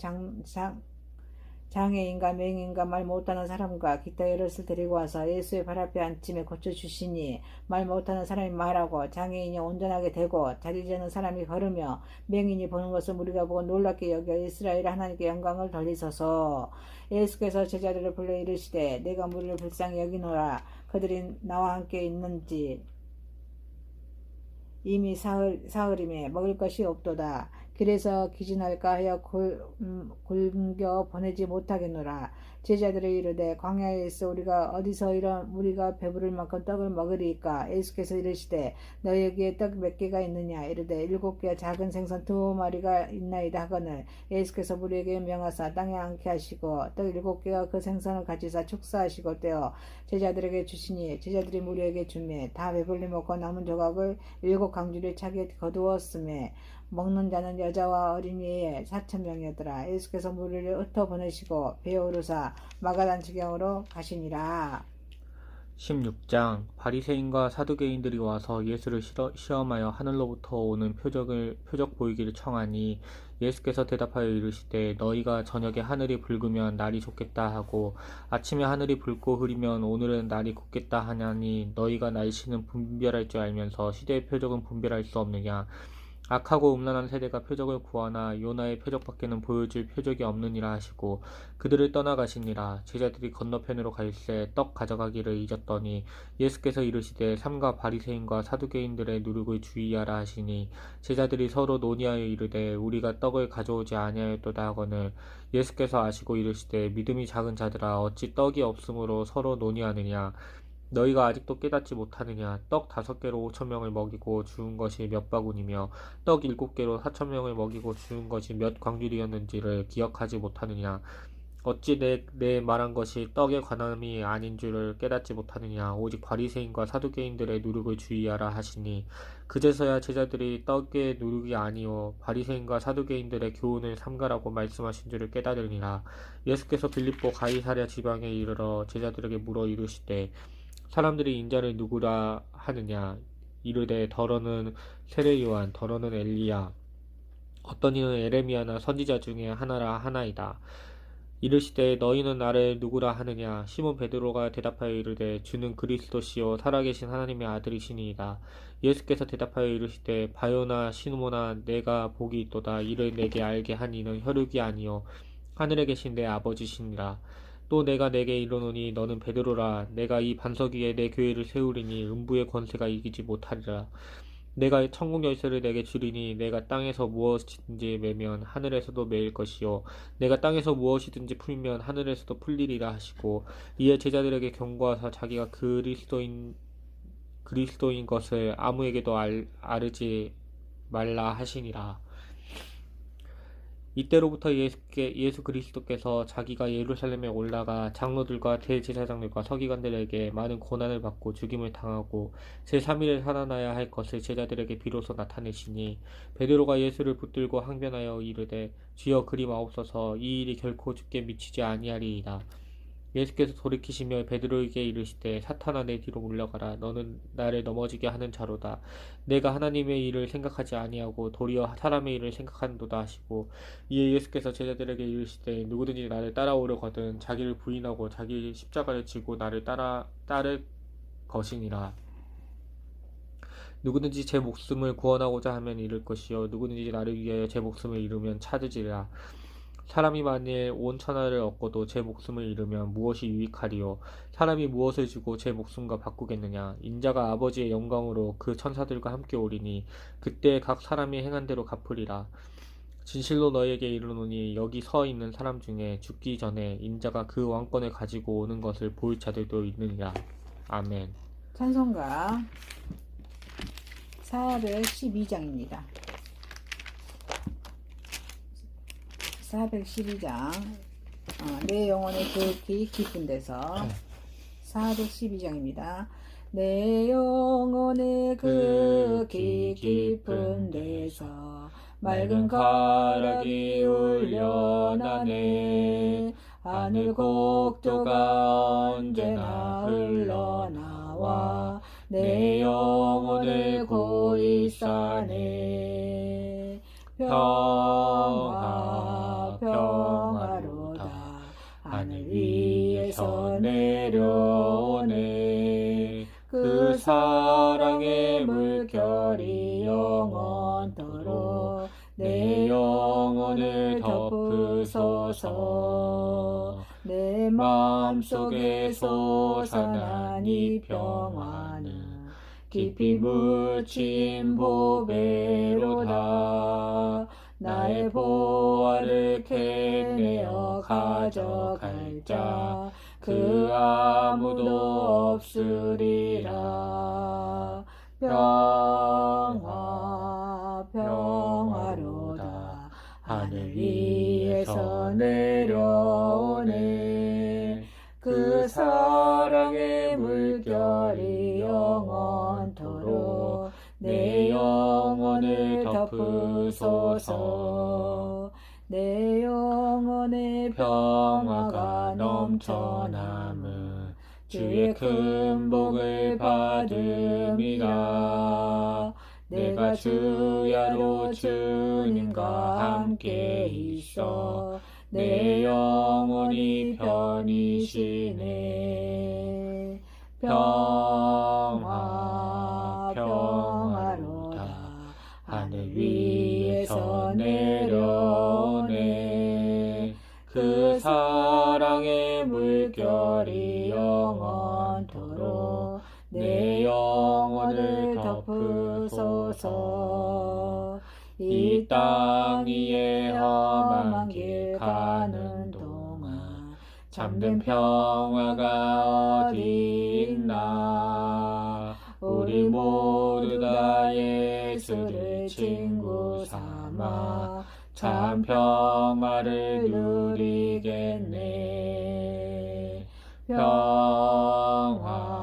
A: 장애인과 맹인과 말 못하는 사람과 기타 여럿을 데리고 와서 예수의 발 앞에 앉힘에 고쳐주시니 말 못하는 사람이 말하고 장애인이 온전하게 되고 다리 저는 사람이 걸으며 맹인이 보는 것을 우리가 보고 놀랍게 여겨 이스라엘 하나님께 영광을 돌리소서. 예수께서 제자들을 불러 이르시되 내가 무리를 불쌍히 여기노라. 그들이 나와 함께 있는지 이미 사흘임에 먹을 것이 없도다. 길에서 기진할까 하여 굶겨 보내지 못하겠노라. 제자들이 이르되 광야에 있어 우리가 어디서 우리가 배부를 만큼 떡을 먹으리이까. 예수께서 이르시되 너희에게 떡 몇 개가 있느냐. 이르되 7개와 작은 생선 2마리가 있나이다 하거늘 예수께서 무리에게 명하사 땅에 앉게 하시고 떡 7개와 그 생선을 가지사 축사하시고 떼어 제자들에게 주시니 제자들이 무리에게 주매 다 배불리 먹고 남은 조각을 7강줄에 차게 거두었음에 먹는 자는 여자와 어린이에 4,000명이었더라. 예수께서 무리를 흩어 보내시고 배에 오르사 마가단 지경으로 가시니라.
B: 16장 바리새인과 사두개인들이 와서 예수를 시험하여 하늘로부터 오는 표적 보이기를 청하니 예수께서 대답하여 이르시되 너희가 저녁에 하늘이 붉으면 날이 좋겠다 하고 아침에 하늘이 붉고 흐리면 오늘은 날이 굳겠다 하냐니 너희가 날씨는 분별할 줄 알면서 시대의 표적은 분별할 수 없느냐. 악하고 음란한 세대가 표적을 구하나 요나의 표적밖에는 보여줄 표적이 없느니라 하시고 그들을 떠나가시니라. 제자들이 건너편으로 갈새 떡 가져가기를 잊었더니 예수께서 이르시되 삼가 바리새인과 사두개인들의 누룩을 주의하라 하시니 제자들이 서로 논의하여 이르되 우리가 떡을 가져오지 아니하였도다 하거늘 예수께서 아시고 이르시되 믿음이 작은 자들아 어찌 떡이 없으므로 서로 논의하느냐. 너희가 아직도 깨닫지 못하느냐. 떡 5개로 5,000명을 먹이고 주운 것이 몇 바구니며 떡 7개로 4,000명을 먹이고 주운 것이 몇 광줄이었는지를 기억하지 못하느냐. 어찌 내 말한 것이 떡의 관함이 아닌 줄을 깨닫지 못하느냐. 오직 바리새인과 사두개인들의 누룩을 주의하라 하시니 그제서야 제자들이 떡의 누룩이 아니요 바리새인과 사두개인들의 교훈을 삼가라고 말씀하신 줄을 깨달으니라. 예수께서 빌립보 가이사랴 지방에 이르러 제자들에게 물어 이르시되 사람들이 인자를 누구라 하느냐 이르되 더러는 세례 요한 더러는 엘리야 어떤 이는 에레미야나 선지자 중에 하나라 하나이다. 이르시되 너희는 나를 누구라 하느냐 시몬 베드로가 대답하여 이르되 주는 그리스도시요 살아계신 하나님의 아들이시니이다. 예수께서 대답하여 이르시되 바요나 시몬아 내가 복이 있도다. 이를 내게 알게 한 이는 혈육이 아니요 하늘에 계신 내 아버지시니라. 또 내가 내게 이르노니 너는 베드로라. 내가 이 반석 위에 내 교회를 세우리니 음부의 권세가 이기지 못하리라. 내가 천국 열쇠를 내게 주리니 내가 땅에서 무엇이든지 매면 하늘에서도 매일 것이요 내가 땅에서 무엇이든지 풀면 하늘에서도 풀리리라 하시고 이에 제자들에게 경고하사 자기가 그리스도인 것을 아무에게도 아르지 말라 하시니라. 이때로부터 예수 그리스도께서 자기가 예루살렘에 올라가 장로들과 대제사장들과 서기관들에게 많은 고난을 받고 죽임을 당하고 제3일에 살아나야 할 것을 제자들에게 비로소 나타내시니 베드로가 예수를 붙들고 항변하여 이르되 주여 그리 마옵소서 이 일이 결코 주께 미치지 아니하리이다. 예수께서 돌이키시며 베드로에게 이르시되 사탄아 내 뒤로 물러가라. 너는 나를 넘어지게 하는 자로다. 내가 하나님의 일을 생각하지 아니하고 도리어 사람의 일을 생각하는도다 하시고 이에 예수께서 제자들에게 이르시되 누구든지 나를 따라오려거든 자기를 부인하고 자기 십자가를 지고 나를 따를 것이니라. 누구든지 제 목숨을 구원하고자 하면 잃을 것이요 누구든지 나를 위하여 제 목숨을 잃으면 찾으리라. 사람이 만일 온 천하를 얻고도 제 목숨을 잃으면 무엇이 유익하리요? 사람이 무엇을 주고 제 목숨과 바꾸겠느냐? 인자가 아버지의 영광으로 그 천사들과 함께 오리니 그때 각 사람이 행한 대로 갚으리라. 진실로 너희에게 이르노니 여기 서 있는 사람 중에 죽기 전에 인자가 그 왕권을 가지고 오는 것을 볼 자들도 있느니라. 아멘.
A: 찬송가 412장입니다. 412장 내 영혼의 극히 깊은 데서 412장입니다. 내 영혼의 극히 깊은 데서 맑은 가락이 울려나네. 하늘 곡조가 언제나 흘러나와 내 영혼을 고이 싸네. 평화로다 하늘 위에서 내려오네. 그 사랑의 물결이 영원토록 내 영혼을 덮으소서. 내 마음속에 솟아난 이 평화는 깊이 묻힌 보배로다. 나의 보화를 캐내어 가져갈 자 그 아무도 없으리라. 평화로다 하늘 위에서 내려오네. 그 사랑의 물결이 영원토록 내 영혼을 덮으소서. 내 영혼의 평화가 넘쳐남은 주의 큰 복을 받음이라. 내가 주야로 주님과 함께 있어 내 영혼이 편이시네. 평화로다 하늘 위에서 내려오네. 그 사랑의 물결이 영원토록 내 영혼을 덮으소서. 이 땅 위에 험한 길 가는 동안 참된 평화가 어디 있나. 우리 모두 다 예수를 친구 삼아 참 평화를 누리겠네. 평화로다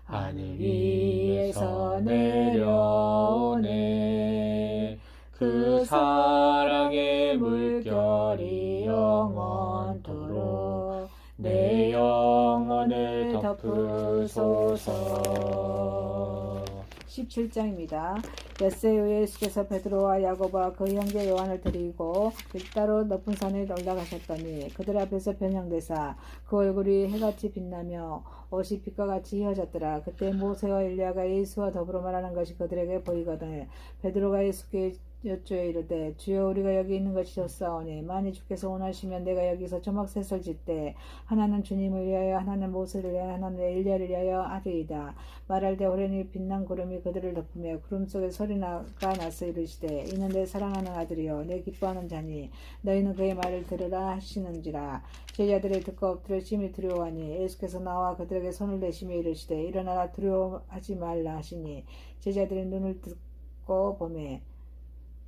A: 하늘 위에서 내려오네. 그 사랑의 물결이 영원토록 내 덮으소서. 17장입니다. 엿새에 예수께서 베드로와 야고보와 그 형제 요한을 데리고 따로 높은 산에 올라가셨더니 그들 앞에서 변형되사 그 얼굴이 해같이 빛나며 옷이 빛과 같이 휘어졌더라. 그때 모세와 엘리야가 예수와 더불어 말하는 것이 그들에게 보이거든. 베드로가 예수께 여쭈어 이르되 주여 우리가 여기 있는 것이 좋사오니 만일 주께서 원하시면 내가 여기서 초막셋을 짓되 하나는 주님을 위하여 하나는 모세를 위하여 하나는 엘리야를 위하여 하리이다. 말할 때 호련히 빛난 구름이 그들을 덮으며 구름 속에 소리가 나서 이르시되 이는 내 사랑하는 아들이요 내 기뻐하는 자니 너희는 그의 말을 들으라 하시는지라. 제자들이 듣고 엎드려 심히 두려워하니 예수께서 나와 그들에게 손을 내시며 이르시되 일어나라 두려워하지 말라 하시니 제자들이 눈을 뜨고 보매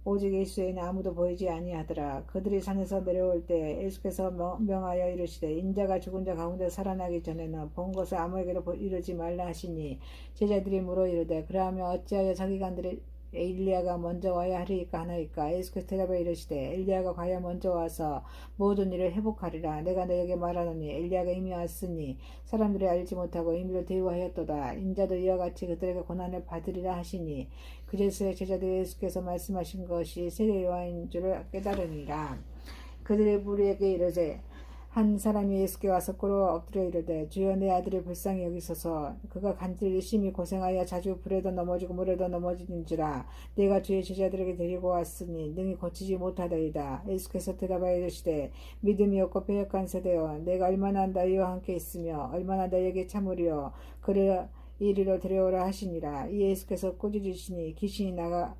A: 오직 예수 외에는 아무도 보이지 아니하더라. 그들이 산에서 내려올 때 예수께서 명하여 이르시되 인자가 죽은 자 가운데 살아나기 전에는 본 것을 아무에게도 이르지 말라 하시니 제자들이 물어 이르되 그러하면 어찌하여 자기간들이 엘리야가 먼저 와야 하리이까 하나이까. 예수께서 대답하여 이르시되 엘리야가 과연 먼저 와서 모든 일을 회복하리라. 내가 너에게 말하노니 엘리야가 이미 왔으니 사람들이 알지 못하고 임의로 대우하였도다. 인자도 이와 같이 그들에게 고난을 받으리라 하시니 그제서야 제자들이 예수께서 말씀하신 것이 세례 요한인 줄을 깨달으니라. 그들이 무리에게 이르되 한 사람이 예수께 와서 꿇어 엎드려 이르되 주여 내 아들이 불쌍히 여기소서. 그가 간질이 심히 고생하여 자주 불에도 넘어지고 물에도 넘어지는지라. 내가 주의 제자들에게 데리고 왔으니 능히 고치지 못하더이다. 예수께서 대답하여 이르시되 믿음이 없고 패역한 세대여 내가 얼마나 너희와 함께 있으며 얼마나 너희에게 참으리요. 그래 이리로 데려오라 하시니라. 이 예수께서 꾸짖으시니 귀신이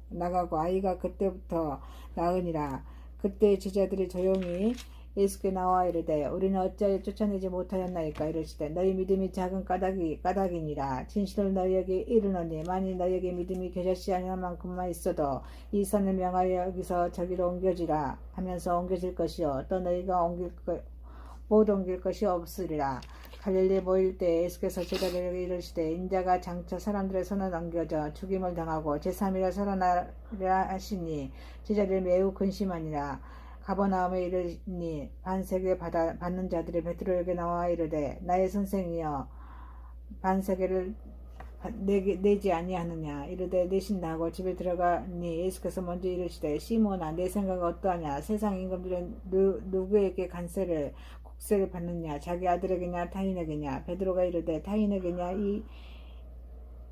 A: 나가고 아이가 그때부터 나으니라. 그때 제자들이 조용히 예수께 나와 이르되 우리는 어찌하여 쫓아내지 못하였나이까. 이르시되 너희 믿음이 작은 까닭이니라. 진실로 너희에게 이르노니 만일 너희에게 믿음이 겨자씨 하나만큼만 있어도 이 산을 명하여 여기서 저기로 옮겨지라 하면서 옮겨질 것이요 또 너희가 못 옮길 것이 없으리라. 갈릴리에 모일 때 예수께서 제자들에게 이르시되 인자가 장차 사람들의 손에 넘겨져 죽임을 당하고 제3일에 살아나리라 하시니 제자들이 매우 근심하니라. 가버나움에 이르니 반세계 받는 자들이 베드로에게 나와 이르되 나의 선생이여 반세계를 내지 아니하느냐. 이르되 내신다 하고 집에 들어가니 예수께서 먼저 이르시되 시몬아 내 생각은 어떠하냐. 세상 임금들은 누구에게 국세를 받느냐. 자기 아들에게냐 타인에게냐. 베드로가 이르되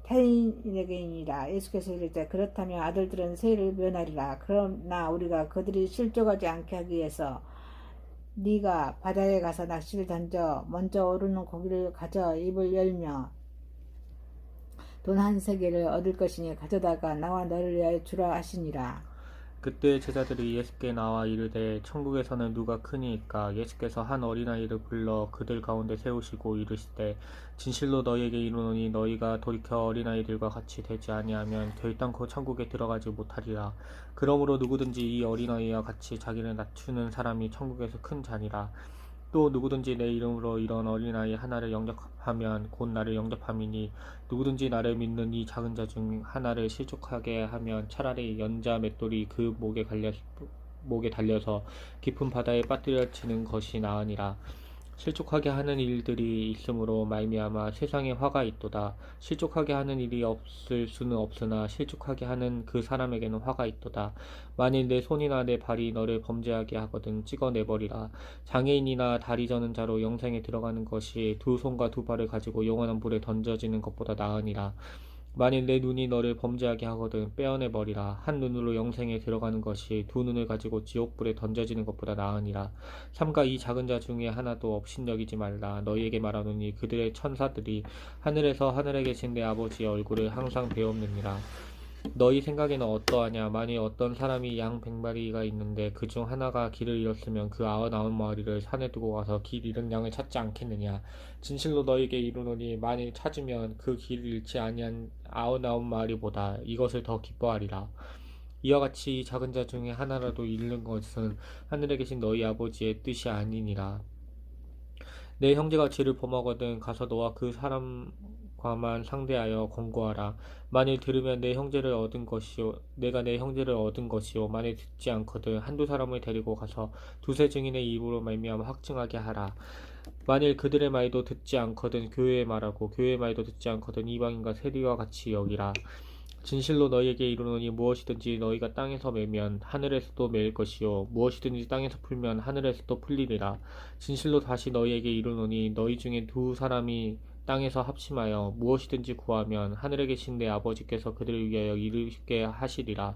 A: 타인에게니라. 예수께서 이르되 그렇다면 아들들은 세를 면하리라. 그러나 우리가 그들이 실족하지 않게 하기 위해서 네가 바다에 가서 낚시를 던져 먼저 오르는 고기를 가져 입을 열며 돈 1세겔을 얻을 것이니 가져다가 나와 너를 위하여 주라 하시니라.
B: 그때 제자들이 예수께 나와 이르되 천국에서는 누가 크니이까. 예수께서 한 어린아이를 불러 그들 가운데 세우시고 이르시되 진실로 너희에게 이르노니 너희가 돌이켜 어린아이들과 같이 되지 아니하면 결단코 천국에 들어가지 못하리라. 그러므로 누구든지 이 어린아이와 같이 자기를 낮추는 사람이 천국에서 큰 자니라. 또 누구든지 내 이름으로 이런 어린아이 하나를 영접하면 곧 나를 영접함이니 누구든지 나를 믿는 이 작은 자 중 하나를 실족하게 하면 차라리 연자 맷돌이 그 목에 달려서 깊은 바다에 빠뜨려지는 것이 나으니라. 실족하게 하는 일들이 있으므로 말미암아 세상에 화가 있도다. 실족하게 하는 일이 없을 수는 없으나 실족하게 하는 그 사람에게는 화가 있도다. 만일 내 손이나 내 발이 너를 범죄하게 하거든 찍어내버리라. 장애인이나 다리 저는 자로 영생에 들어가는 것이 두 손과 두 발을 가지고 영원한 불에 던져지는 것보다 나으니라. 만일 내 눈이 너를 범죄하게 하거든 빼어내버리라. 한 눈으로 영생에 들어가는 것이 두 눈을 가지고 지옥불에 던져지는 것보다 나으니라. 삼가 이 작은 자 중에 하나도 업신여기지 말라. 너희에게 말하노니 그들의 천사들이 하늘에서 하늘에 계신 내 아버지의 얼굴을 항상 배옵느니라. 너희 생각에는 어떠하냐. 만일 어떤 사람이 양 100마리가 있는데 그 중 하나가 길을 잃었으면 그 99마리를 산에 두고 가서 길 잃은 양을 찾지 않겠느냐. 진실로 너희에게 이르노니 만일 찾으면 그 길을 잃지 아니한 99마리보다 이것을 더 기뻐하리라. 이와 같이 작은 자 중에 하나라도 잃는 것은 하늘에 계신 너희 아버지의 뜻이 아니니라. 내 형제가 죄를 범하거든 가서 너와 그 사람과 과만 상대하여 권고하라. 만일 들으면 내 형제를 얻은 것이요 내가 내 형제를 얻은 것이요 만일 듣지 않거든 한두 사람을 데리고 가서 두세 증인의 입으로 말미암아 확증하게 하라. 만일 그들의 말도 듣지 않거든 교회의 말하고 교회의 말도 듣지 않거든 이방인과 세리와 같이 여기라. 진실로 너희에게 이르노니 무엇이든지 너희가 땅에서 매면 하늘에서도 매일 것이요 무엇이든지 땅에서 풀면 하늘에서도 풀리리라. 진실로 다시 너희에게 이르노니 너희 중에 두 사람이 땅에서 합심하여 무엇이든지 구하면 하늘에 계신 내 아버지께서 그들을 위하여 이루게 하시리라.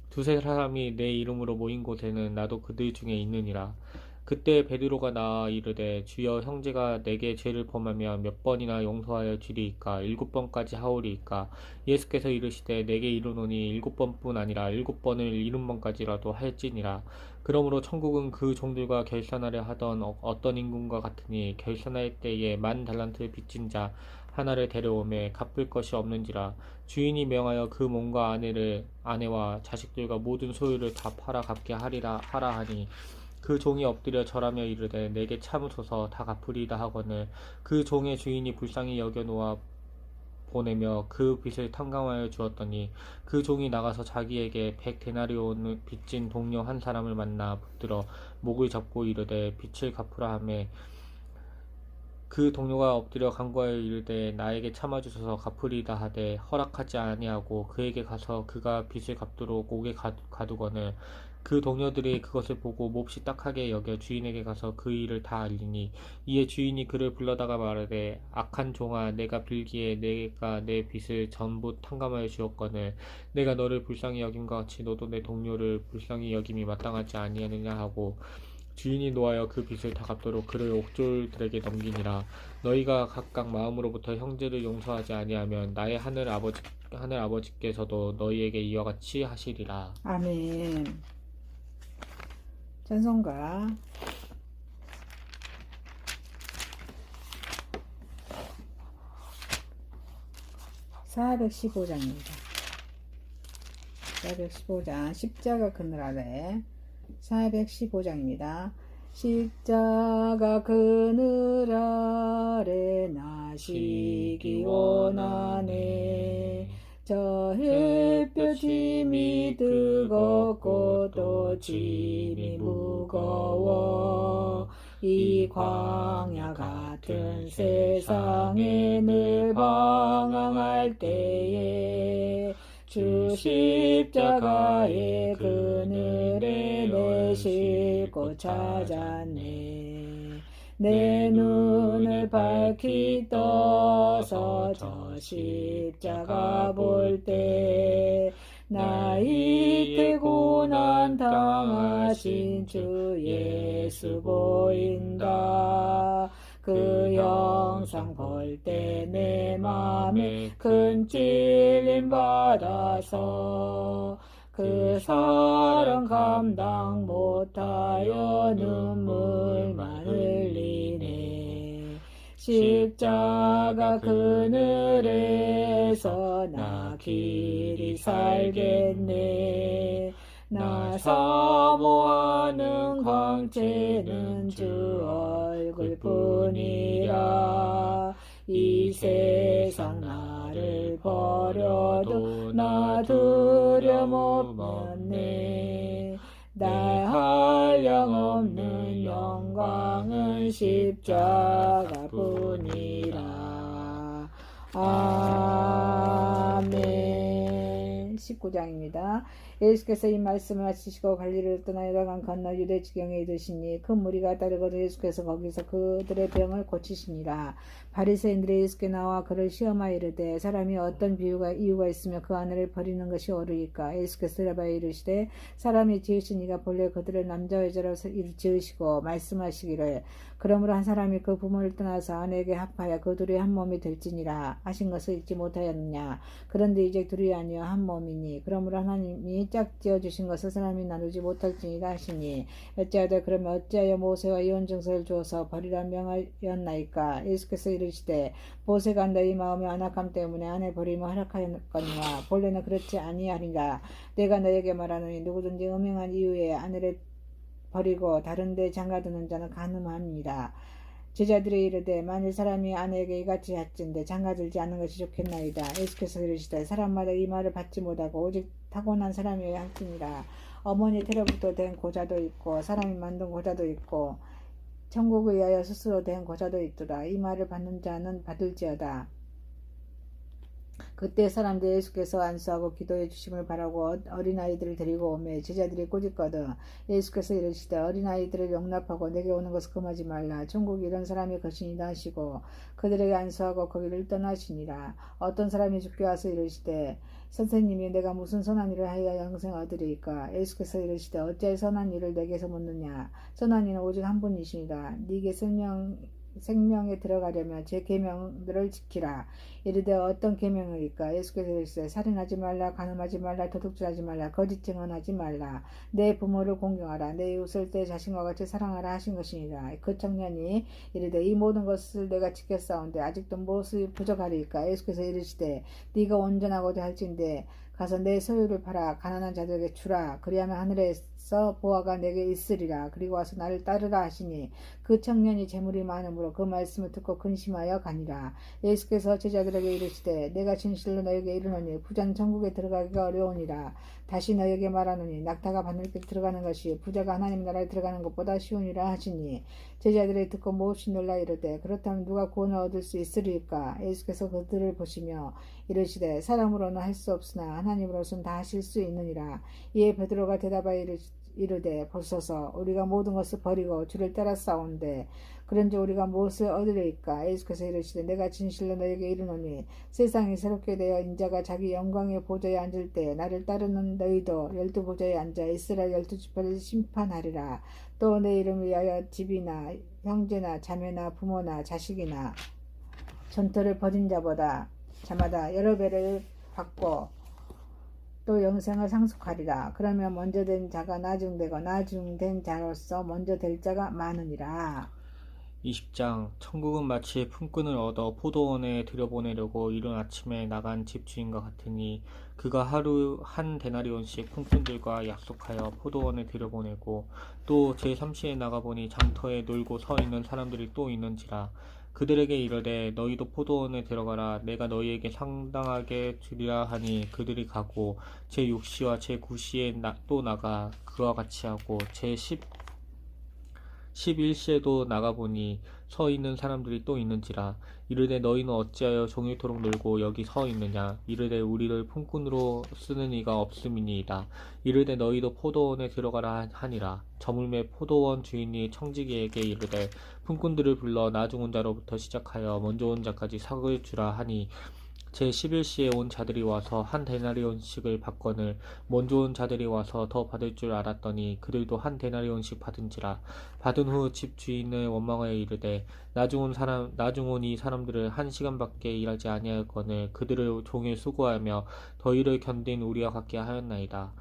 B: 두세 사람이 내 이름으로 모인 곳에는 나도 그들 중에 있느니라. 그때 베드로가 나아 이르되 주여 형제가 내게 죄를 범하면 몇 번이나 용서하여 주리이까? 7번까지 하오리이까? 예수께서 이르시되 내게 이르노니 7번뿐 아니라 7번을 70번까지라도 할지니라. 그러므로 천국은 그 종들과 결산하려 하던 어떤 임금과 같으니 결산할 때에 10,000달란트를 빚진 자 하나를 데려오매 갚을 것이 없는지라. 주인이 명하여 그 몸과 아내와 자식들과 모든 소유를 다 팔아 갚게 하라 하니 그 종이 엎드려 절하며 이르되 내게 참으소서 다 갚으리이다 하거늘 그 종의 주인이 불쌍히 여겨 놓아 보내며 그 빚을 탕감하여 주었더니 그 종이 나가서 자기에게 100데나리온을 빚진 동료 한 사람을 만나 붙들어 목을 잡고 이르되 빚을 갚으라 하매 그 동료가 엎드려 간구하여 이르되 나에게 참아주소서 갚으리이다 하되 허락하지 아니하고 그에게 가서 그가 빚을 갚도록 옥에 가두거늘 그 동료들이 그것을 보고 몹시 딱하게 여겨 주인에게 가서 그 일을 다 알리니 이에 주인이 그를 불러다가 말하되 악한 종아 내가 빌기에 내가 내 빚을 전부 탕감하여 주었거늘 내가 너를 불쌍히 여김과 같이 너도 내 동료를 불쌍히 여김이 마땅하지 아니하느냐 하고 주인이 노하여 그 빚을 다 갚도록 그를 옥졸들에게 넘기니라. 너희가 각각 마음으로부터 형제를 용서하지 아니하면 나의 하늘 아버지께서도 너희에게 이와 같이 하시리라.
A: 아멘. 찬송가 415장입니다. 415장 십자가 그늘 아래 415장입니다. 십자가 그늘 아래 나시기 원하네. 저 햇볕 짐이 뜨겁고 또 짐이 무거워 이 광야 같은 세상에 늘 방황할 때에 주 십자가의 그늘에 내 싣고 찾았네. 내 눈을 밝히 떠서 저 십자가 볼 때 나이 때 고난 당하신 주 예수 보인다. 그 영상 볼 때 내 맘에 큰 찔림 받아서 그 사랑 감당 못하여 눈물만 흘리네. 십자가 그늘에서 나 길이 살겠네. 나 사모하는 광채는 주 얼굴뿐이라. 이 세상 나를 버려도 나 두려움 없네. 나 한량없는 영광은 십자가뿐이라. 아멘. 19장입니다. 예수께서 이 말씀을 마치시고 갈릴리를 떠나 요단강 건너 유대 지경에 이르시니 큰 무리가 따르거든 예수께서 거기서 그들의 병을 고치시니라. 바리새인들이 예수께 나와 그를 시험하여 이르되 사람이 어떤 이유가 있으며 그 아내를 버리는 것이 옳으리까? 예수께서 대답하여 이르시되 사람이 지으신 이가 본래 그들을 남자와 여자로 지으시고 말씀하시기를 그러므로 한 사람이 그 부모를 떠나서 아내에게 합하여 그 둘이 한 몸이 될지니라 하신 것을 잊지 못하였느냐? 그런데 이제 둘이 아니여 한 몸이니 그러므로 하나님이 짝지어 주신 것을 사람이 나누지 못할지니라 하시니 어찌하되 그러면 어찌하여 모세와 이혼 증서를 주어서 버리라 명하였나이까? 예수께서 이르시되 모세가 너희 마음의 안악함 때문에 아내 버림을 허락하였거니와 본래는 그렇지 아니하리라. 내가 너에게 말하노니 누구든지 음행한 이후에 아내를 버리고 다른 데 장가드는 자는 간음합니다. 제자들이 이르되 만일 사람이 아내에게 이같이 할진대 장가들지 않는 것이 좋겠나이다. 예수께서 이르시되 사람마다 이 말을 받지 못하고 오직 타고난 사람이어야 할지니라. 어머니 태로부터 된 고자도 있고 사람이 만든 고자도 있고 천국을 위하여 스스로 된 고자도 있더라. 이 말을 받는 자는 받을지어다. 그때 사람들이 예수께서 안수하고 기도해 주심을 바라고 어린아이들을 데리고 오매 제자들이 꾸짖거든 예수께서 이르시되 어린아이들을 용납하고 내게 오는 것을 금하지 말라. 천국이 이런 사람의 것이니라 하시고 그들에게 안수하고 거기를 떠나시니라. 어떤 사람이 주께 와서 이르시되 선생님이 내가 무슨 선한 일을 하여야 영생을 얻으리이까. 예수께서 이르시되 어찌하여 선한 일을 내게서 묻느냐. 선한 이는 오직 한 분이시니라. 네게 생명에 들어가려면 제 계명들을 지키라. 이르되 어떤 계명을일까. 예수께서 이르시되 살인하지 말라, 간음하지 말라, 도둑질하지 말라, 거짓 증언하지 말라, 내 부모를 공경하라, 내 이웃을 내 자신과 같이 사랑하라 하신 것이니라. 그 청년이 이르되 이 모든 것을 내가 지켰사온데 아직도 무엇이 부족하리이까. 예수께서 이르시되 네가 온전하고자 할진대 가서 내 소유를 팔아 가난한 자들에게 주라. 그리하면 하늘에서 보화가 내게 있으리라. 그리고 와서 나를 따르라 하시니 그 청년이 재물이 많으므로 그 말씀을 듣고 근심하여 가니라. 예수께서 제자들에게 이르시되 내가 진실로 너에게 이르노니 부자는 천국에 들어가기가 어려우니라. 다시 너에게 말하노니 낙타가 바늘길 들어가는 것이 부자가 하나님 나라에 들어가는 것보다 쉬우니라 하시니 제자들이 듣고 몹시 놀라 이르되 그렇다면 누가 구원을 얻을 수 있으리까. 예수께서 그들을 보시며 이르시되 사람으로는 할 수 없으나 하나님으로서는 다 하실 수 있느니라. 이에 베드로가 대답하여 이르되 보소서 우리가 모든 것을 버리고 주를 따라 싸운데 그런즉 우리가 무엇을 얻으리이까. 예수께서 이르시되 내가 진실로 너에게 이르노니 세상이 새롭게 되어 인자가 자기 영광의 보좌에 앉을 때 나를 따르는 너희도 12보좌에 앉아 이스라엘 12지파를 심판하리라. 또 내 이름을 위하여 집이나 형제나 자매나 부모나 자식이나 전토를 벌인 자마다 여러 배를 받고 또 영생을 상속하리라. 그러면 먼저 된 자가 나중되고 나중된 자로서 먼저 될 자가 많으니라.
B: 20장 천국은 마치 품꾼을 얻어 포도원에 들여보내려고 이른 아침에 나간 집주인과 같으니 그가 하루 한 데나리온씩 품꾼들과 약속하여 포도원에 들여보내고 또 제3시에 나가보니 장터에 놀고 서 있는 사람들이 또 있는지라. 그들에게 이르되 너희도 포도원에 들어가라. 내가 너희에게 상당하게 주리라 하니 그들이 가고 제6시와 제9시에 또 나가 그와 같이 하고 제11시에도 나가보니 서 있는 사람들이 또 있는지라. 이르되 너희는 어찌하여 종일토록 놀고 여기 서 있느냐. 이르되 우리를 품꾼으로 쓰는 이가 없음이니이다. 이르되 너희도 포도원에 들어가라 하니라. 저물매 포도원 주인이 청지기에게 이르되 품꾼들을 불러 나중 온 자로부터 시작하여 먼저 온 자까지 삭을 주라 하니 제11시에 온 자들이 와서 한 데나리온씩을 받거늘 먼저 온 자들이 와서 더 받을 줄 알았더니 그들도 한 데나리온씩 받은지라. 받은 후 집 주인을 원망하여 이르되 나중 온 이 사람들을 1시간밖에 일하지 아니하였거늘 그들을 종일 수고하며 더위를 견딘 우리와 같게 하였나이다.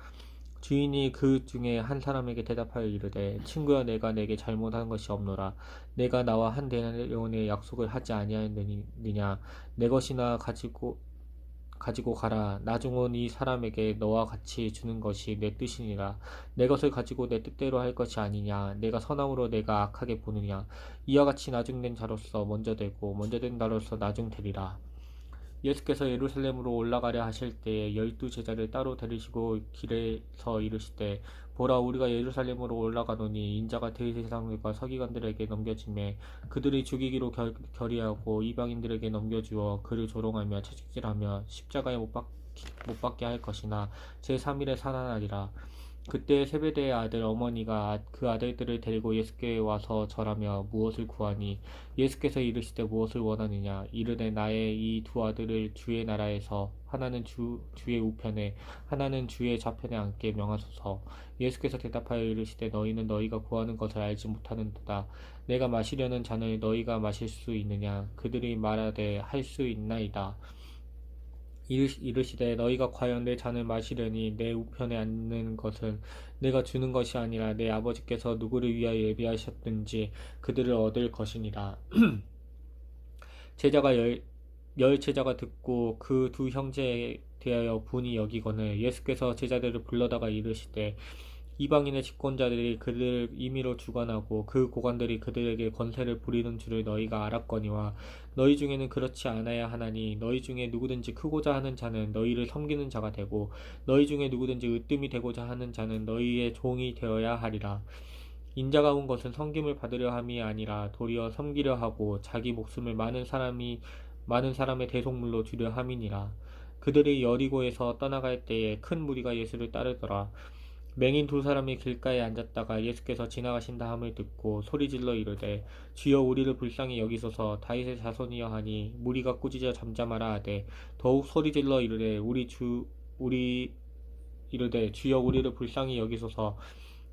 B: 주인이 그 중에 한 사람에게 대답하여 이르되 친구야 내가 내게 잘못한 것이 없노라. 내가 나와 한 데나리온의 약속을 하지 아니하였느냐. 내 것이나 가지고 가라. 나중 온 이 사람에게 너와 같이 주는 것이 내 뜻이니라. 내 것을 가지고 내 뜻대로 할 것이 아니냐. 내가 선함으로 내가 악하게 보느냐. 이와 같이 나중된 자로서 먼저 되고 먼저 된 자로서 나중 되리라. 예수께서 예루살렘으로 올라가려 하실 때에 12제자를 따로 데리시고 길에서 이르시되 보라 우리가 예루살렘으로 올라가노니 인자가 대제사장들과 서기관들에게 넘겨지매 그들이 죽이기로 결의하고 이방인들에게 넘겨주어 그를 조롱하며 채찍질하며 십자가에 못 박게 할 것이나 제3일에 살아나리라. 그때 세베대의 아들 어머니가 그 아들들을 데리고 예수께 와서 절하며 무엇을 구하니 예수께서 이르시되 무엇을 원하느냐. 이르되 나의 이 두 아들을 주의 나라에서 하나는 주의 우편에 하나는 주의 좌편에 앉게 명하소서. 예수께서 대답하여 이르시되 너희는 너희가 구하는 것을 알지 못하는도다. 내가 마시려는 잔을 너희가 마실 수 있느냐. 그들이 말하되 할 수 있나이다. 이르시되 너희가 과연 내 잔을 마시려니 내 우편에 앉는 것은 내가 주는 것이 아니라 내 아버지께서 누구를 위하여 예비하셨든지 그들을 얻을 것이니라. 열 제자가 듣고 그 두 형제에 대하여 분이 여기거늘 예수께서 제자들을 불러다가 이르시되 이방인의 집권자들이 그들을 임의로 주관하고 그 고관들이 그들에게 권세를 부리는 줄을 너희가 알았거니와 너희 중에는 그렇지 않아야 하나니 너희 중에 누구든지 크고자 하는 자는 너희를 섬기는 자가 되고 너희 중에 누구든지 으뜸이 되고자 하는 자는 너희의 종이 되어야 하리라. 인자가 온 것은 섬김을 받으려 함이 아니라 도리어 섬기려 하고 자기 목숨을 많은 사람의 대속물로 주려 함이니라. 그들이 여리고에서 떠나갈 때에 큰 무리가 예수를 따르더라. 맹인 두 사람이 길가에 앉았다가 예수께서 지나가신다 함을 듣고 소리질러 이르되 주여 우리를 불쌍히 여기소서. 다윗의 자손이여 하니 무리가 꾸짖어 잠잠하라 하되 더욱 소리질러 이르되 주여 우리를 불쌍히 여기소서.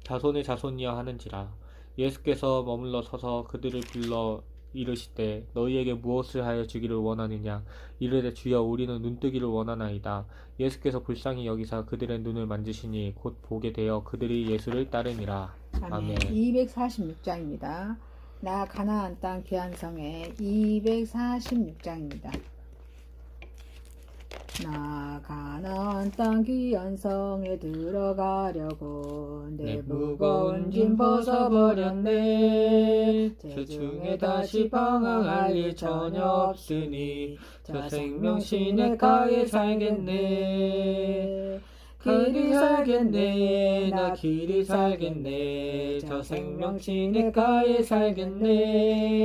B: 자손의 자손이여 하는지라. 예수께서 머물러 서서 그들을 불러 이르시되 너희에게 무엇을 하여 주기를 원하느냐. 이르되 주여 우리는 눈뜨기를 원하나이다. 예수께서 불쌍히 여기사 그들의 눈을 만지시니 곧 보게 되어 그들이 예수를 따르니라.
A: 아멘.
B: 아멘.
A: 246장입니다. 나 가나안 땅 귀한 성에 246장입니다. 나 가나안 땅 귀한 성에 들어가려고 내 무거운 짐 벗어버렸네. 제중에 다시 방황할 일 전혀 없으니 저 생명 시냇가에 살겠네. 길이 살겠네. 나 길이 살겠네. 저 생명 시냇가에 살겠네.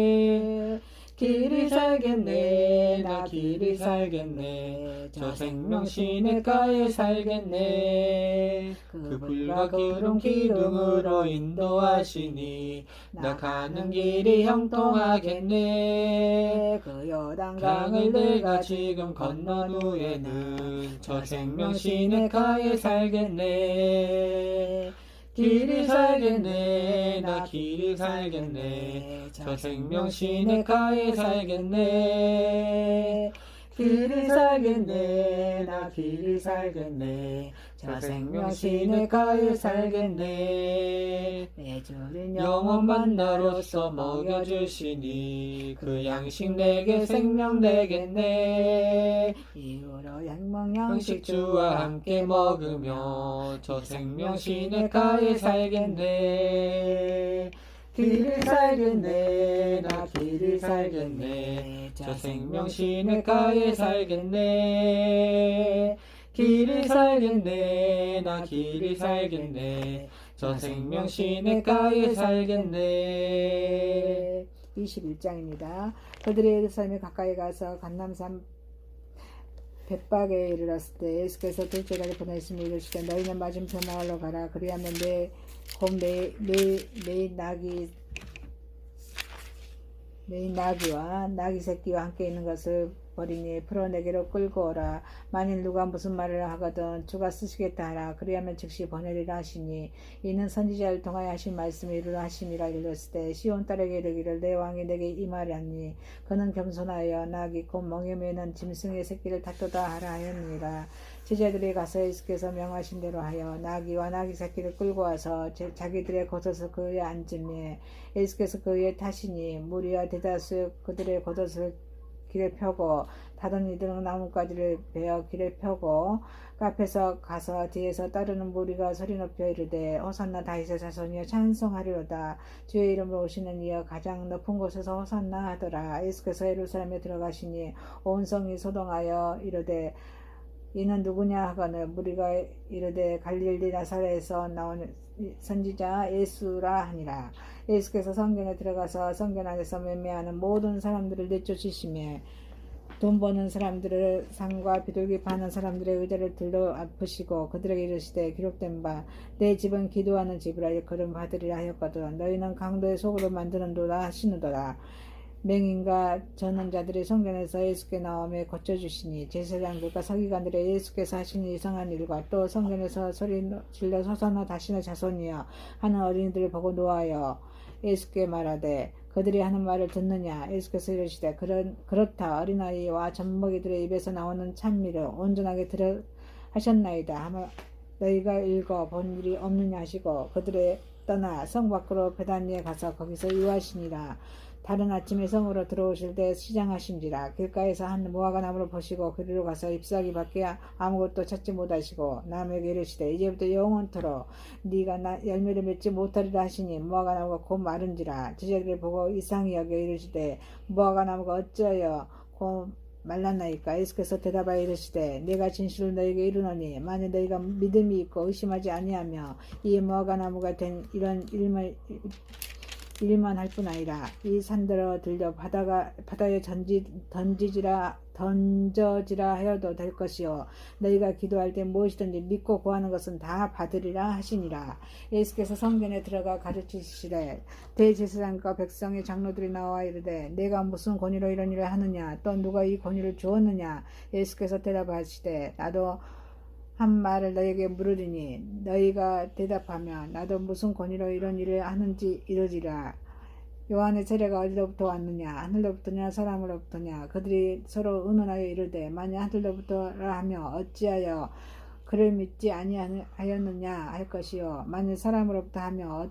A: 길이 살겠네. 나 길이 살겠네. 저 생명 시냇가에 살겠네. 그 불과 구름 기둥으로 인도하시니 나 가는 길이 형통하겠네. 그 요단강을 내가 지금 건넌 후에는 저 생명 시냇가에 살겠네. 길이 살겠네. 나 길이 살겠네. 저 생명 시냇가에 살겠네. 길이 살겠네. 나 길이 살겠네. 저 생명 시냇가에 살겠네. 내 주는 영원 만나로서 먹여주시니 그 양식 내게 생명 되겠네. 이후로 행복 양식 주와 함께 먹으며 저 생명 시냇가에 살겠네. 길이 살겠네. 나 길이 살겠네. 저 생명 시냇가에 살겠네. 길이 살겠네. 나 길이 살겠네. 저 생명 시냇가에 살겠네. 21장입니다. 그들의 예루살렘에 가까이 가서 간남산 벳박에 이르렀을 때 예수께서 둘째 날에 보내시니 이르시되 너희는 맞은편 마을로 가라. 그리하면 내 나귀와 나귀 새끼와 함께 있는 것을 버리니 풀어내게로 끌고 오라. 만일 누가 무슨 말을 하거든 주가 쓰시겠다 하라. 그리하면 즉시 보내리라 하시니 이는 선지자를 통하여 하신 말씀이 이루라 하심이라. 이르렀을 때 시온 딸에게 이르기를 내 왕이 내게 임하렸니. 그는 겸손하여 나귀 곧 멍에 매는 짐승의 새끼를 다투다 하라 하였느니라. 제자들이 가서 예수께서 명하신 대로 하여 나귀와 나귀 새끼를 끌고 와서 자기들의 겉옷을 그 위에 앉으며 예수께서 그 위에 타시니 무리와 대다수 그들의 겉옷을 길에 펴고 다른 이들은 나뭇가지를 베어 길에 펴고 앞에서 가서 뒤에서 따르는 무리가 소리 높여 이르되 호산나 다윗의 자손이여 찬송하리로다. 주의 이름으로 오시는 이여 가장 높은 곳에서 호산나 하더라. 예수께서 예루살렘에 들어가시니 온 성이 소동하여 이르되 이는 누구냐 하거늘 무리가 이르되 갈릴리 나사렛에서 나온 선지자 예수라 하니라. 예수께서 성전에 들어가서 성전 안에서 매매하는 모든 사람들을 내쫓으시며 돈 버는 사람들을 상과 비둘기 파는 사람들의 의자를 들러 아프시고 그들에게 이르시되 기록된 바 내 집은 기도하는 집이라 일컬음 받으리라 하였거든. 너희는 강도의 속으로 만드는도다 하시느더라. 맹인과 저는 자들이 성전에서 예수께 나오며 고쳐주시니 제사장들과 서기관들의 예수께서 하신 이상한 일과 또 성전에서 소리 질러 호산나 다시는 자손이여 하는 어린이들을 보고 노하여 예수께 말하되 그들이 하는 말을 듣느냐. 예수께서 이르시되 그렇다. 어린아이와 젖먹이들의 입에서 나오는 찬미를 온전하게 들어 하셨나이다. 아마 너희가 읽어 본 일이 없느냐 하시고 그들의 떠나 성 밖으로 베다니에 가서 거기서 유하시니라. 다른 아침에 성으로 들어오실 때 시장하신지라. 길가에서 한 무화과 나무를 보시고 그리로 가서 잎사귀 밖에 아무것도 찾지 못하시고 남에게 이르시되 이제부터 영원토록 네가 열매를 맺지 못하리라 하시니 무화과 나무가 곧 마른지라. 제자들이 보고 이상히 여겨 이르시되 무화과 나무가 어찌하여 곧 말랐나이까. 예수께서 대답하여 이르시되 내가 진실로 너희에게 이르노니 만일 너희가 믿음이 있고 의심하지 아니하며 이 무화과 나무가 된 이런 일만 할 뿐 아니라 이 산들어 들려 바다에 던져지라 하여도 될 것이요 너희가 기도할 때 무엇이든지 믿고 구하는 것은 다 받으리라 하시니라. 예수께서 성전에 들어가 가르치시되 대제사장과 백성의 장로들이 나와 이르되 내가 무슨 권위로 이런 일을 하느냐 또 누가 이 권위를 주었느냐. 예수께서 대답하시되 나도 한 말을 너희에게 물으리니 너희가 대답하면 나도 무슨 권위로 이런 일을 하는지 이르리라. 요한의 세례가 어디로부터 왔느냐 하늘로부터냐 사람으로부터냐. 그들이 서로 의논하여 이르되 만일 하늘로부터라 하며 어찌하여 그를 믿지 아니하였느냐 할 것이요 만일 사람으로부터 하며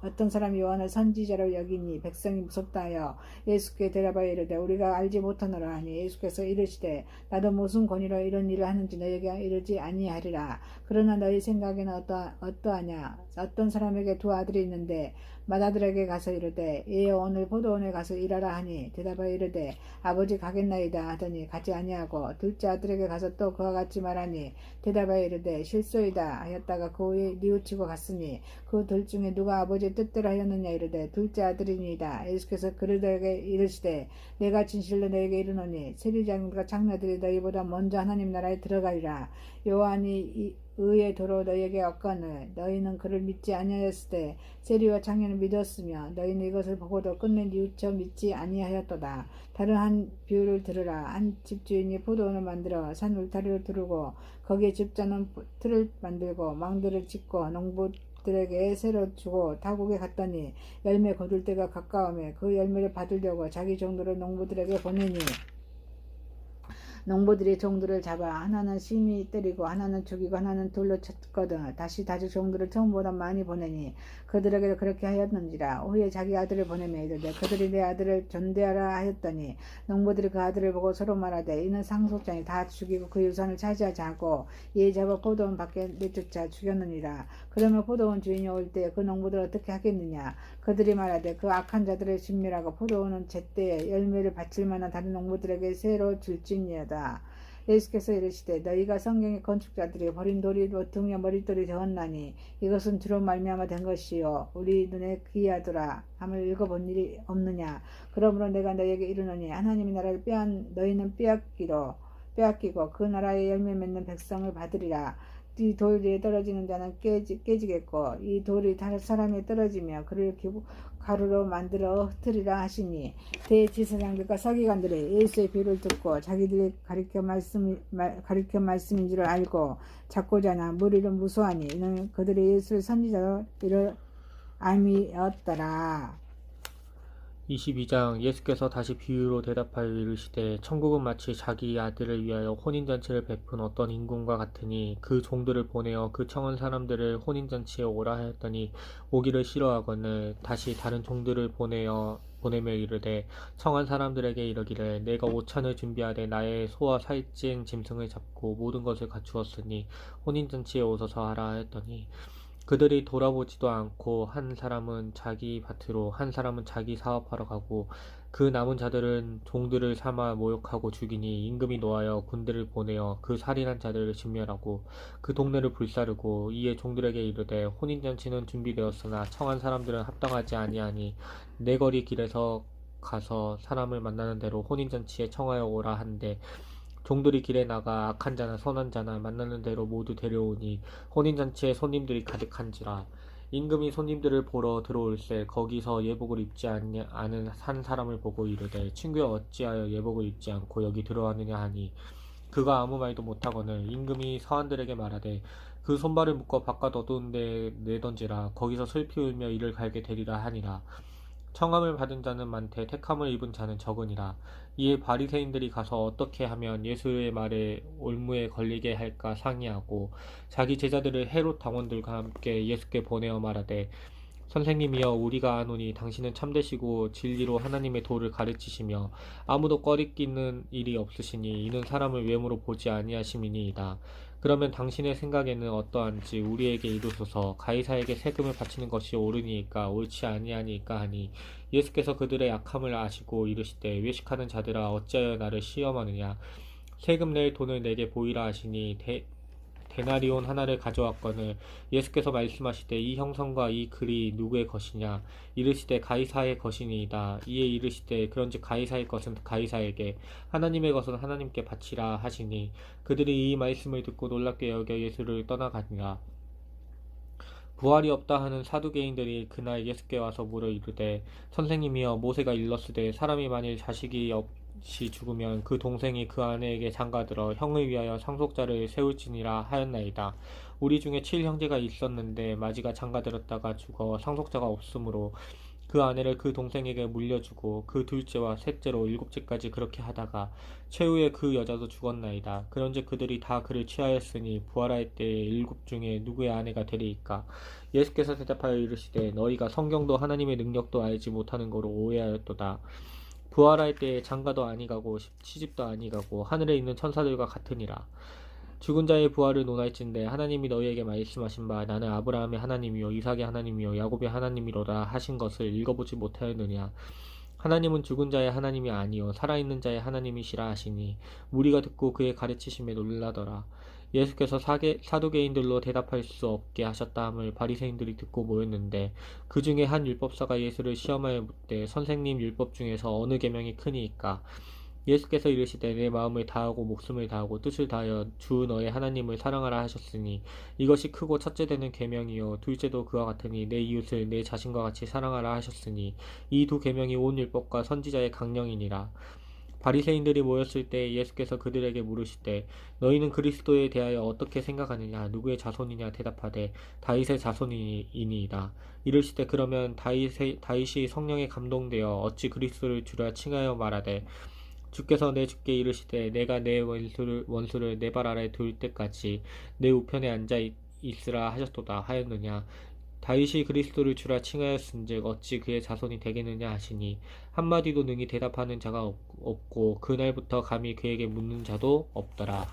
A: 어떤 사람이 요한을 선지자로 여기니 백성이 무섭다 하여 예수께 대답하여 이르되 우리가 알지 못하노라 하니 예수께서 이르시되 나도 무슨 권위로 이런 일을 하는지 너희에게 이르지 아니하리라. 그러나 너희 생각에는 어떠하냐. 어떤 사람에게 두 아들이 있는데 맏아들에게 가서 이르되 예 오늘 포도원에 가서 일하라 하니 대답하여 이르되 아버지 가겠나이다 하더니 가지 아니하고 둘째 아들에게 가서 또 그와 같이 말하니 대답하여 이르되 실소이다 하였다가 그 후에 뉘우치고 갔으니 그 둘 중에 누가 아버지의 뜻대로 하였느냐 이르되 둘째 아들이니이다. 예수께서 그들에게 이르시되 내가 진실로 너희에게 이르노니 세리장과 장로들이 너희보다 먼저 하나님 나라에 들어가리라. 요한이 의의 도로 너희에게 얻거늘 너희는 그를 믿지 아니하였을 때 세리와 장로는 믿었으며 너희는 이것을 보고도 끝내 뉘우쳐 믿지 아니하였도다. 다른 한 비유를 들으라. 한 집주인이 포도원을 만들어 산 울타리를 두르고 거기에 집자는 틀을 만들고 망들을 짓고 농부들에게 새로 주고 타국에 갔더니 열매 거둘 때가 가까우며 그 열매를 받으려고 자기 종들을 농부들에게 보내니 농부들이 종들을 잡아 하나는 심히 때리고 하나는 죽이고 하나는 돌로 쳤거든. 다시 종들을 처음보다 많이 보내니 그들에게도 그렇게 하였는지라. 후에 자기 아들을 보내며 이르되 그들이 내 아들을 존대하라 하였더니 농부들이 그 아들을 보고 서로 말하되 이는 상속자니 다 죽이고 그 유산을 차지하지 않고 이에 잡아 포도원 밖에 내쫓아 죽였느니라. 그러면 포도원 주인이 올 때 그 농부들 어떻게 하겠느냐. 그들이 말하되 그 악한 자들을 진멸하고 포도원은 제때에 열매를 바칠 만한 다른 농부들에게 새로 줄지니이다. 예수께서 이르시되 너희가 성경의 건축자들이 버린 돌이 등에 머릿돌이 되었나니 이것은 주로 말미암아 된 것이요 우리 눈에 귀하더라 함을 읽어본 일이 없느냐. 그러므로 내가 너희에게 이르노니 하나님의 나라를 너희는 빼앗기고 그 나라의 열매 맺는 백성을 받으리라. 이 돌 위에 떨어지는 자는 깨지겠고 이 돌이 사람에 떨어지며 그를 가루로 만들어 흩으리라 하시니 대제사장들과 서기관들이 예수의 비유를 듣고 자기들이 가리켜 말씀인 줄 알고 잡고자 무리를 무수하니 이는 그들이 예수를 선지자로 암이었더라.
B: 22장 예수께서 다시 비유로 대답하여 이르시되 천국은 마치 자기 아들을 위하여 혼인잔치를 베푼 어떤 임금과 같으니 그 종들을 보내어 그 청한 사람들을 혼인잔치에 오라 하였더니 오기를 싫어하거늘 다시 다른 종들을 보내며 이르되 청한 사람들에게 이르기를 내가 오찬을 준비하되 나의 소와 살찐 짐승을 잡고 모든 것을 갖추었으니 혼인잔치에 오소서 하라 하였더니 그들이 돌아보지도 않고 한 사람은 자기 밭으로 한 사람은 자기 사업하러 가고 그 남은 자들은 종들을 삼아 모욕하고 죽이니 임금이 노하여 군대를 보내어 그 살인한 자들을 진멸하고 그 동네를 불사르고 이에 종들에게 이르되 혼인잔치는 준비되었으나 청한 사람들은 합당하지 아니하니 내 거리 길에서 가서 사람을 만나는 대로 혼인잔치에 청하여 오라 한데 종들이 길에 나가 악한 자나 선한 자나 만나는 대로 모두 데려오니 혼인잔치에 손님들이 가득한지라. 임금이 손님들을 보러 들어올새 거기서 예복을 입지 않은 한 사람을 보고 이르되 친구야 어찌하여 예복을 입지 않고 여기 들어왔느냐 하니 그가 아무 말도 못하거늘 임금이 사환들에게 말하되 그 손발을 묶어 바깥 어두운 데에 내던지라. 거기서 슬피 울며 이를 갈게 되리라 하니라. 청함을 받은 자는 많되 택함을 입은 자는 적으니라. 이에 바리새인들이 가서 어떻게 하면 예수의 말에 올무에 걸리게 할까 상의하고 자기 제자들을 헤롯 당원들과 함께 예수께 보내어 말하되 선생님이여 우리가 아노니 당신은 참되시고 진리로 하나님의 도를 가르치시며 아무도 꺼리끼는 일이 없으시니 이는 사람을 외모로 보지 아니하심이니이다. 그러면 당신의 생각에는 어떠한지 우리에게 이루소서. 가이사에게 세금을 바치는 것이 옳으니까 옳지 아니하니까 하니 예수께서 그들의 약함을 아시고 이르시되 외식하는 자들아 어찌하여 나를 시험하느냐. 세금 낼 돈을 내게 보이라 하시니 데나리온 하나를 가져왔거늘 예수께서 말씀하시되 이 형성과 이 글이 누구의 것이냐. 이르시되 가이사의 것이니이다. 이에 이르시되 그런즉 가이사의 것은 가이사에게 하나님의 것은 하나님께 바치라 하시니 그들이 이 말씀을 듣고 놀랍게 여겨 예수를 떠나가니라. 부활이 없다 하는 사두개인들이 그날 예수께 와서 물어 이르되 선생님이여 모세가 일렀으되 사람이 만일 자식이 없이 죽으면 그 동생이 그 아내에게 장가들어 형을 위하여 상속자를 세울지니라 하였나이다. 우리 중에 7형제가 있었는데 마지가 장가들었다가 죽어 상속자가 없으므로 그 아내를 그 동생에게 물려주고 그 둘째와 셋째로 일곱째까지 그렇게 하다가 최후에 그 여자도 죽었나이다. 그런즉 그들이 다 그를 취하였으니 부활할 때에 일곱 중에 누구의 아내가 되리이까. 예수께서 대답하여 이르시되 너희가 성경도 하나님의 능력도 알지 못하는 거로 오해하였도다. 부활할 때에 장가도 아니가고 시집도 아니가고 하늘에 있는 천사들과 같으니라. 죽은 자의 부활을 논할진대 하나님이 너희에게 말씀하신 바 나는 아브라함의 하나님이요 이삭의 하나님이요 야곱의 하나님이로다 하신 것을 읽어보지 못하였느냐. 하나님은 죽은 자의 하나님이 아니요 살아있는 자의 하나님이시라 하시니 무리가 듣고 그의 가르치심에 놀라더라. 예수께서 사두개인들로 대답할 수 없게 하셨다 함을 바리새인들이 듣고 모였는데 그 중에 한 율법사가 예수를 시험하여 묻되 선생님 율법 중에서 어느 계명이 크니이까. 예수께서 이르시되 내 마음을 다하고 목숨을 다하고 뜻을 다하여 주 너의 하나님을 사랑하라 하셨으니 이것이 크고 첫째 되는 계명이요 둘째도 그와 같으니 내 이웃을 내 자신과 같이 사랑하라 하셨으니 이 두 계명이 온 율법과 선지자의 강령이니라. 바리새인들이 모였을 때 예수께서 그들에게 물으시되 너희는 그리스도에 대하여 어떻게 생각하느냐. 누구의 자손이냐. 대답하되 다윗의 자손이니이다. 이르시되 그러면 다윗이 성령에 감동되어 어찌 그리스도를 주라 칭하여 말하되 주께서 내 주께 이르시되 내가 내 원수를 내 발 아래 둘 때까지 내 우편에 앉아 있으라 하셨도다 하였느냐. 다윗이 그리스도를 주라 칭하였은즉 어찌 그의 자손이 되겠느냐 하시니 한마디도 능히 대답하는 자가 없고 그날부터 감히 그에게 묻는 자도 없더라.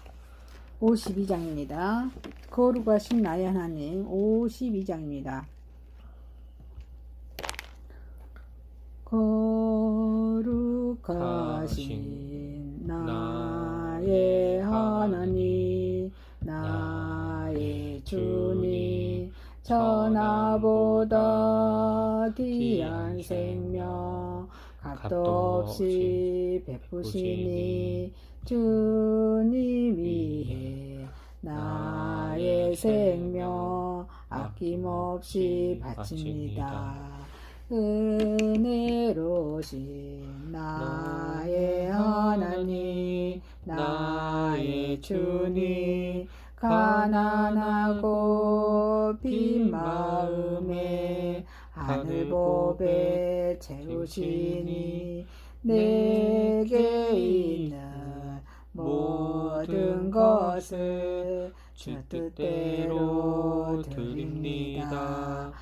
A: 52장입니다. 거룩하신 나의 하나님 52장입니다. 거룩하신 나의 하나님 나의 주님 천하보다 귀한 생명 값도 없이 베푸시니 주님 위해 나의 생명 아낌없이 바칩니다. 은혜로우신 나의 하나님 나의 주님 가난하고 빈 마음에 하늘보배 채우시니 내게 있는 모든 것을 주 뜻대로 드립니다.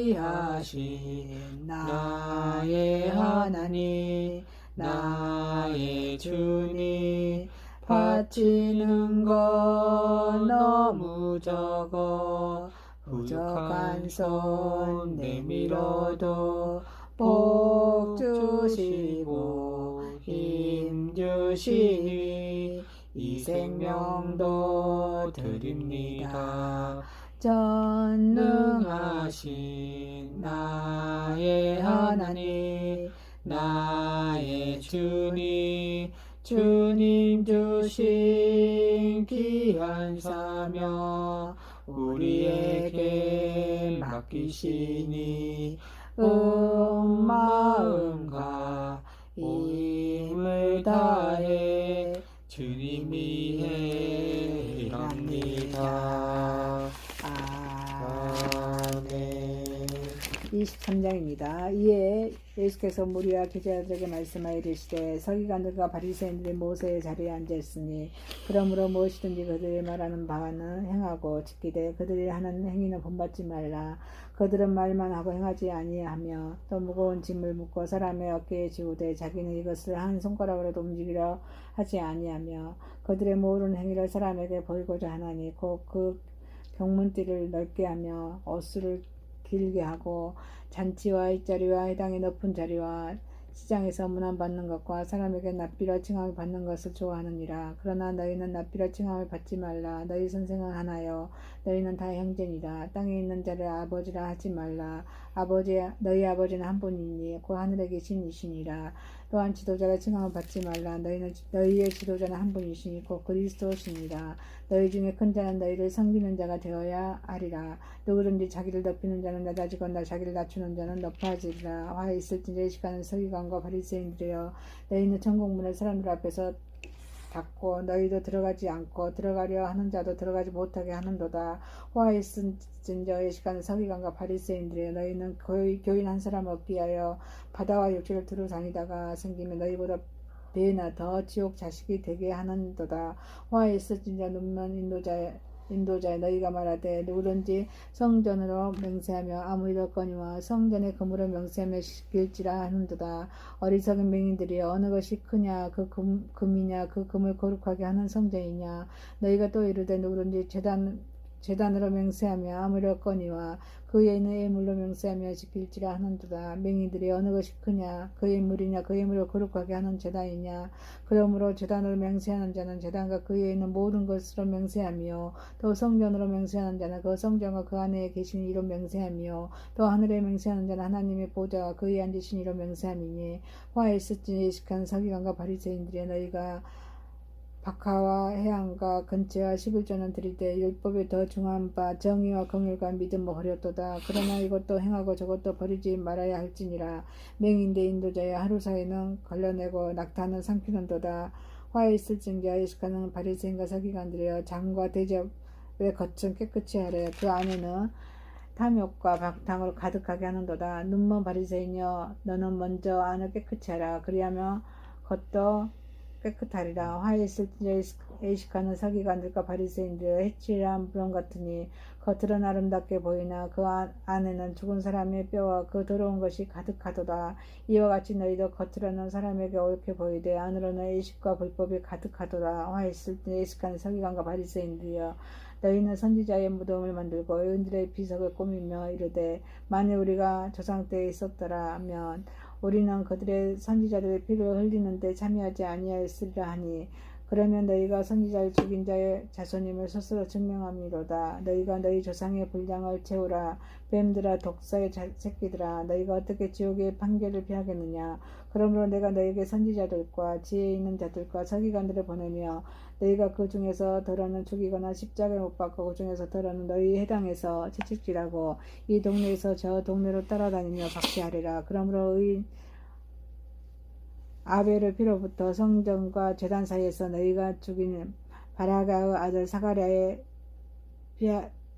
A: 자비하신 나의 하나님 나의 주님 바치는 건 너무 적어 부족한 손 내밀어도 복 주시고 힘 주시니 이 생명도 드립니다. 전능하신 나의 하나님 나의 주님 주님 주신 귀한 사명 우리에게 맡기시니 온 마음과 힘을 다해 주님 위해 일합니다. 아멘. 23장입니다. 이에 예수께서 무리와 제자들에게 말씀하여 이르시되 서기관들과 바리새인들이 모세의 자리에 앉았으니 그러므로 무엇이든지 그들이 말하는 바는 행하고 지키되 그들이 하는 행위는 본받지 말라. 그들은 말만 하고 행하지 아니하며 또 무거운 짐을 묶고 사람의 어깨에 지우되 자기는 이것을 한 손가락으로도 움직이려 하지 아니하며 그들의 모든 행위를 사람에게 보이고자 하나니 곧 그 경문띠를 넓게 하며 옷을 길게 하고 잔치와 일자리와 회당의 높은 자리와 시장에서 문안받는 것과 사람에게 납비라 칭함을 받는 것을 좋아하느니라. 그러나 너희는 납비라 칭함을 받지 말라. 너희 선생은 하나요 너희는 다 형제니라. 땅에 있는 자를 아버지라 하지 말라. 너희 아버지는 한 분이니 곧 하늘에 계신 이시니라. 또한 지도자라 칭함을 받지 말라. 너희의 지도자는 한 분이시니 곧 그리스도시니라. 너희 중에 큰 자는 너희를 섬기는 자가 되어야 하리라. 누구든지 자기를 높이는 자는 낮아지거나 자기를 낮추는 자는 높아지리라. 화에 있을진저 시간은 서기관과 바리새인들이여 너희는 천국문을 사람들 앞에서 닫고 너희도 들어가지 않고 들어가려 하는 자도 들어가지 못하게 하는도다. 화에 있을진저 시간은 서기관과 바리새인들이여 너희는 교인 한 사람 얻기 위하여 바다와 육지를 두루 다니다가 생기면 너희보다 배나 더 지옥 자식이 되게 하는도다. 화에 있을진저 눈먼 인도자에 너희가 말하되 누구든지 성전으로 맹세하며 아무 이렇거니와 성전의 그물을 맹세하며 시킬지라 하는도다. 어리석은 맹인들이여 어느 것이 크냐 그 금이냐 그 금을 거룩하게 하는 성전이냐. 너희가 또 이르되 누구든지 제단으로 맹세하며 아무렸거니와 그 예는 예물로 맹세하며 지킬지라 하는도다. 맹인들이 어느 것이 크냐 그 예물이냐 그 예물을 거룩하게 하는 제단이냐. 그러므로 제단으로 맹세하는 자는 제단과 그 예는 모든 것으로 맹세하며 또 성전으로 맹세하는 자는 그 성전과 그 안에 계신 이로 맹세하며 또 하늘에 맹세하는 자는 하나님의 보좌와 그 위에 앉으신 이로 맹세함이니. 화에 있을지 예식한 서기관과 바리새인들이 너희가 박하와 해안과 근처와 11조는 드릴 때 율법에 더 중한 바 정의와 긍휼과 믿음을 버렸도다. 그러나 이것도 행하고 저것도 버리지 말아야 할지니라. 맹인대 인도자의 하루 사이는 걸러내고 낙타는 삼키는도다. 화에 있을진저 예식하는 바리새인과 서기관들이여 장과 대접의 겉은 깨끗이 하래. 그 안에는 탐욕과 박탕으로 가득하게 하는도다. 눈먼 바리새인이여 너는 먼저 안을 깨끗이 하라. 그리하면 겉도 깨끗하리라. 화에 있을진저 예식하는 서기관들과 바리새인들 해칠한 무덤 같으니 겉으로는 아름답게 보이나 그 안에는 죽은 사람의 뼈와 그 더러운 것이 가득하도다. 이와 같이 너희도 겉으로는 사람에게 옳게 보이되 안으로는 예식과 불법이 가득하도다. 화에 있을진저 예식하는 서기관과 바리새인들이여 너희는 선지자의 무덤을 만들고 의인들의 비석을 꾸미며 이르되 만일 우리가 조상 때에 있었더라 하면 우리는 그들의 선지자들의 피를 흘리는데 참여하지 아니하였으리라 하니. 그러면 너희가 선지자를 죽인 자의 자손임을 스스로 증명함이로다. 너희가 너희 조상의 분량을 채우라. 뱀들아 독사의 새끼들아 너희가 어떻게 지옥의 판결을 피하겠느냐. 그러므로 내가 너희에게 선지자들과 지혜 있는 자들과 서기관들을 보내며 너희가 그 중에서 더러는 죽이거나 십자가에 못 박고 그 중에서 더러는 너희 해당에서 채찍질하고 이 동네에서 저 동네로 따라다니며 박해하리라. 그러므로 의인 아벨의 피로부터 성전과 제단 사이에서 너희가 죽인 바라가의 아들 사가랴의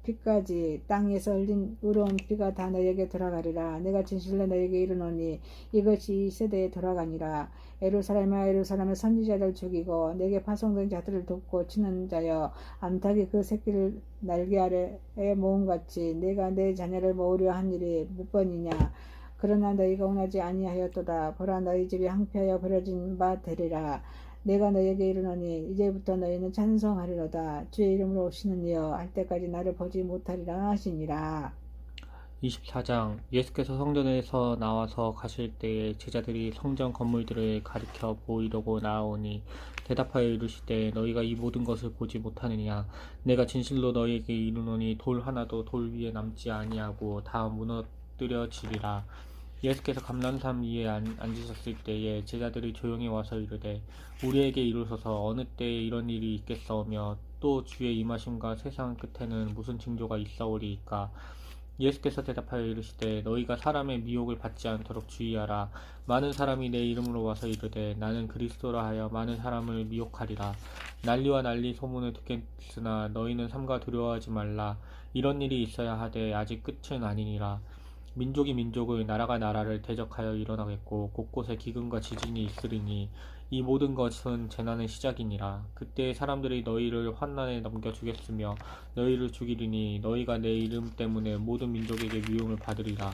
A: 피까지 땅에서 흘린 의로운 피가 다 너희에게 돌아가리라. 내가 진실로 너희에게 이르노니 이것이 이 세대에 돌아가니라. 예루살렘아 예루살렘의 선지자를 죽이고 내게 파송된 자들을 돕고 치는 자여 암탉이 그 새끼를 날개 아래에 모음같이 내가 내 자녀를 모으려 한 일이 몇 번이냐. 그러나 너희가 원하지 아니하였도다. 보라 너희 집이 항폐하여 버려진 바 되리라. 내가 너희에게 이르노니 이제부터 너희는 찬송하리로다. 주의 이름으로 오시는 이여 할 때까지 나를 보지 못하리라 하시니라.
B: 24장 예수께서 성전에서 나와서 가실 때에 제자들이 성전 건물들을 가리켜 보이려고 나아오니 대답하여 이르시되 너희가 이 모든 것을 보지 못하느냐. 내가 진실로 너희에게 이르노니 돌 하나도 돌 위에 남지 아니하고 다 무너뜨려지리라. 예수께서 감람산 위에 앉으셨을 때에 제자들이 조용히 와서 이르되 우리에게 이루소서 어느 때에 이런 일이 있겠사오며 또 주의 임하심과 세상 끝에는 무슨 징조가 있사오리이까. 예수께서 대답하여 이르시되 너희가 사람의 미혹을 받지 않도록 주의하라. 많은 사람이 내 이름으로 와서 이르되 나는 그리스도라 하여 많은 사람을 미혹하리라. 난리와 난리 소문을 듣겠으나 너희는 삼가 두려워하지 말라. 이런 일이 있어야 하되 아직 끝은 아니니라. 민족이 민족을 나라가 나라를 대적하여 일어나겠고 곳곳에 기근과 지진이 있으리니 이 모든 것은 재난의 시작이니라. 그때 사람들이 너희를 환난에 넘겨주겠으며 너희를 죽이리니 너희가 내 이름 때문에 모든 민족에게 미움을 받으리라.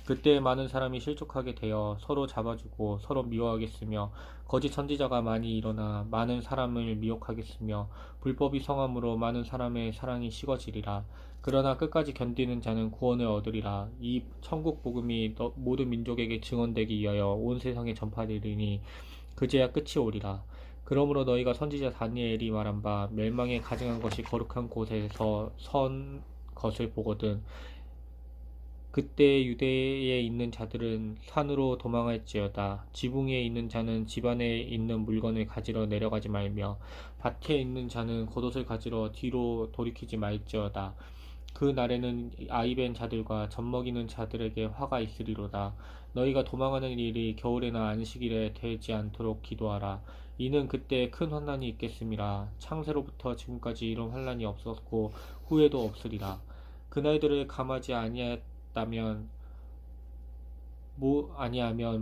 B: 그때 많은 사람이 실족하게 되어 서로 잡아주고 서로 미워하겠으며 거짓 선지자가 많이 일어나 많은 사람을 미혹하겠으며 불법이 성함으로 많은 사람의 사랑이 식어지리라. 그러나 끝까지 견디는 자는 구원을 얻으리라. 이 천국 복음이 모든 민족에게 증언되기 위하여 온 세상에 전파되리니 그제야 끝이 오리라. 그러므로 너희가 선지자 다니엘이 말한 바 멸망에 가증한 것이 거룩한 곳에서 선 것을 보거든 그때 유대에 있는 자들은 산으로 도망할지어다. 지붕 위에 있는 자는 집 안에 있는 물건을 가지러 내려가지 말며 밭에 있는 자는 겉옷을 가지러 뒤로 돌이키지 말지어다. 그 날에는 아이벤 자들과 젖먹이는 자들에게 화가 있으리로다. 너희가 도망하는 일이 겨울에나 안식일에 되지 않도록 기도하라. 이는 그때 큰 환난이 있겠음이라. 창세로부터 지금까지 이런 환난이 없었고 후에도 없으리라. 그날들을 감하지 아니하면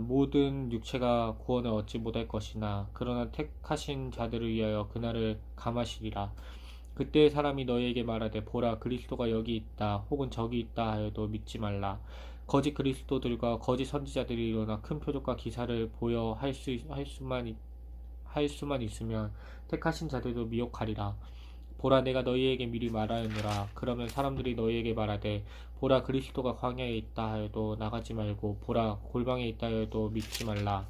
B: 모든 육체가 구원을 얻지 못할 것이나 그러나 택하신 자들을 위하여 그날을 감하시리라. 그때 사람이 너희에게 말하되 보라 그리스도가 여기 있다 혹은 저기 있다 하여도 믿지 말라. 거짓 그리스도들과 거짓 선지자들이 일어나 큰 표적과 기사를 보여 할 수만 있으면 택하신 자들도 미혹하리라. 보라 내가 너희에게 미리 말하였노라. 그러면 사람들이 너희에게 말하되 보라 그리스도가 광야에 있다 하여도 나가지 말고 보라 골방에 있다 하여도 믿지 말라.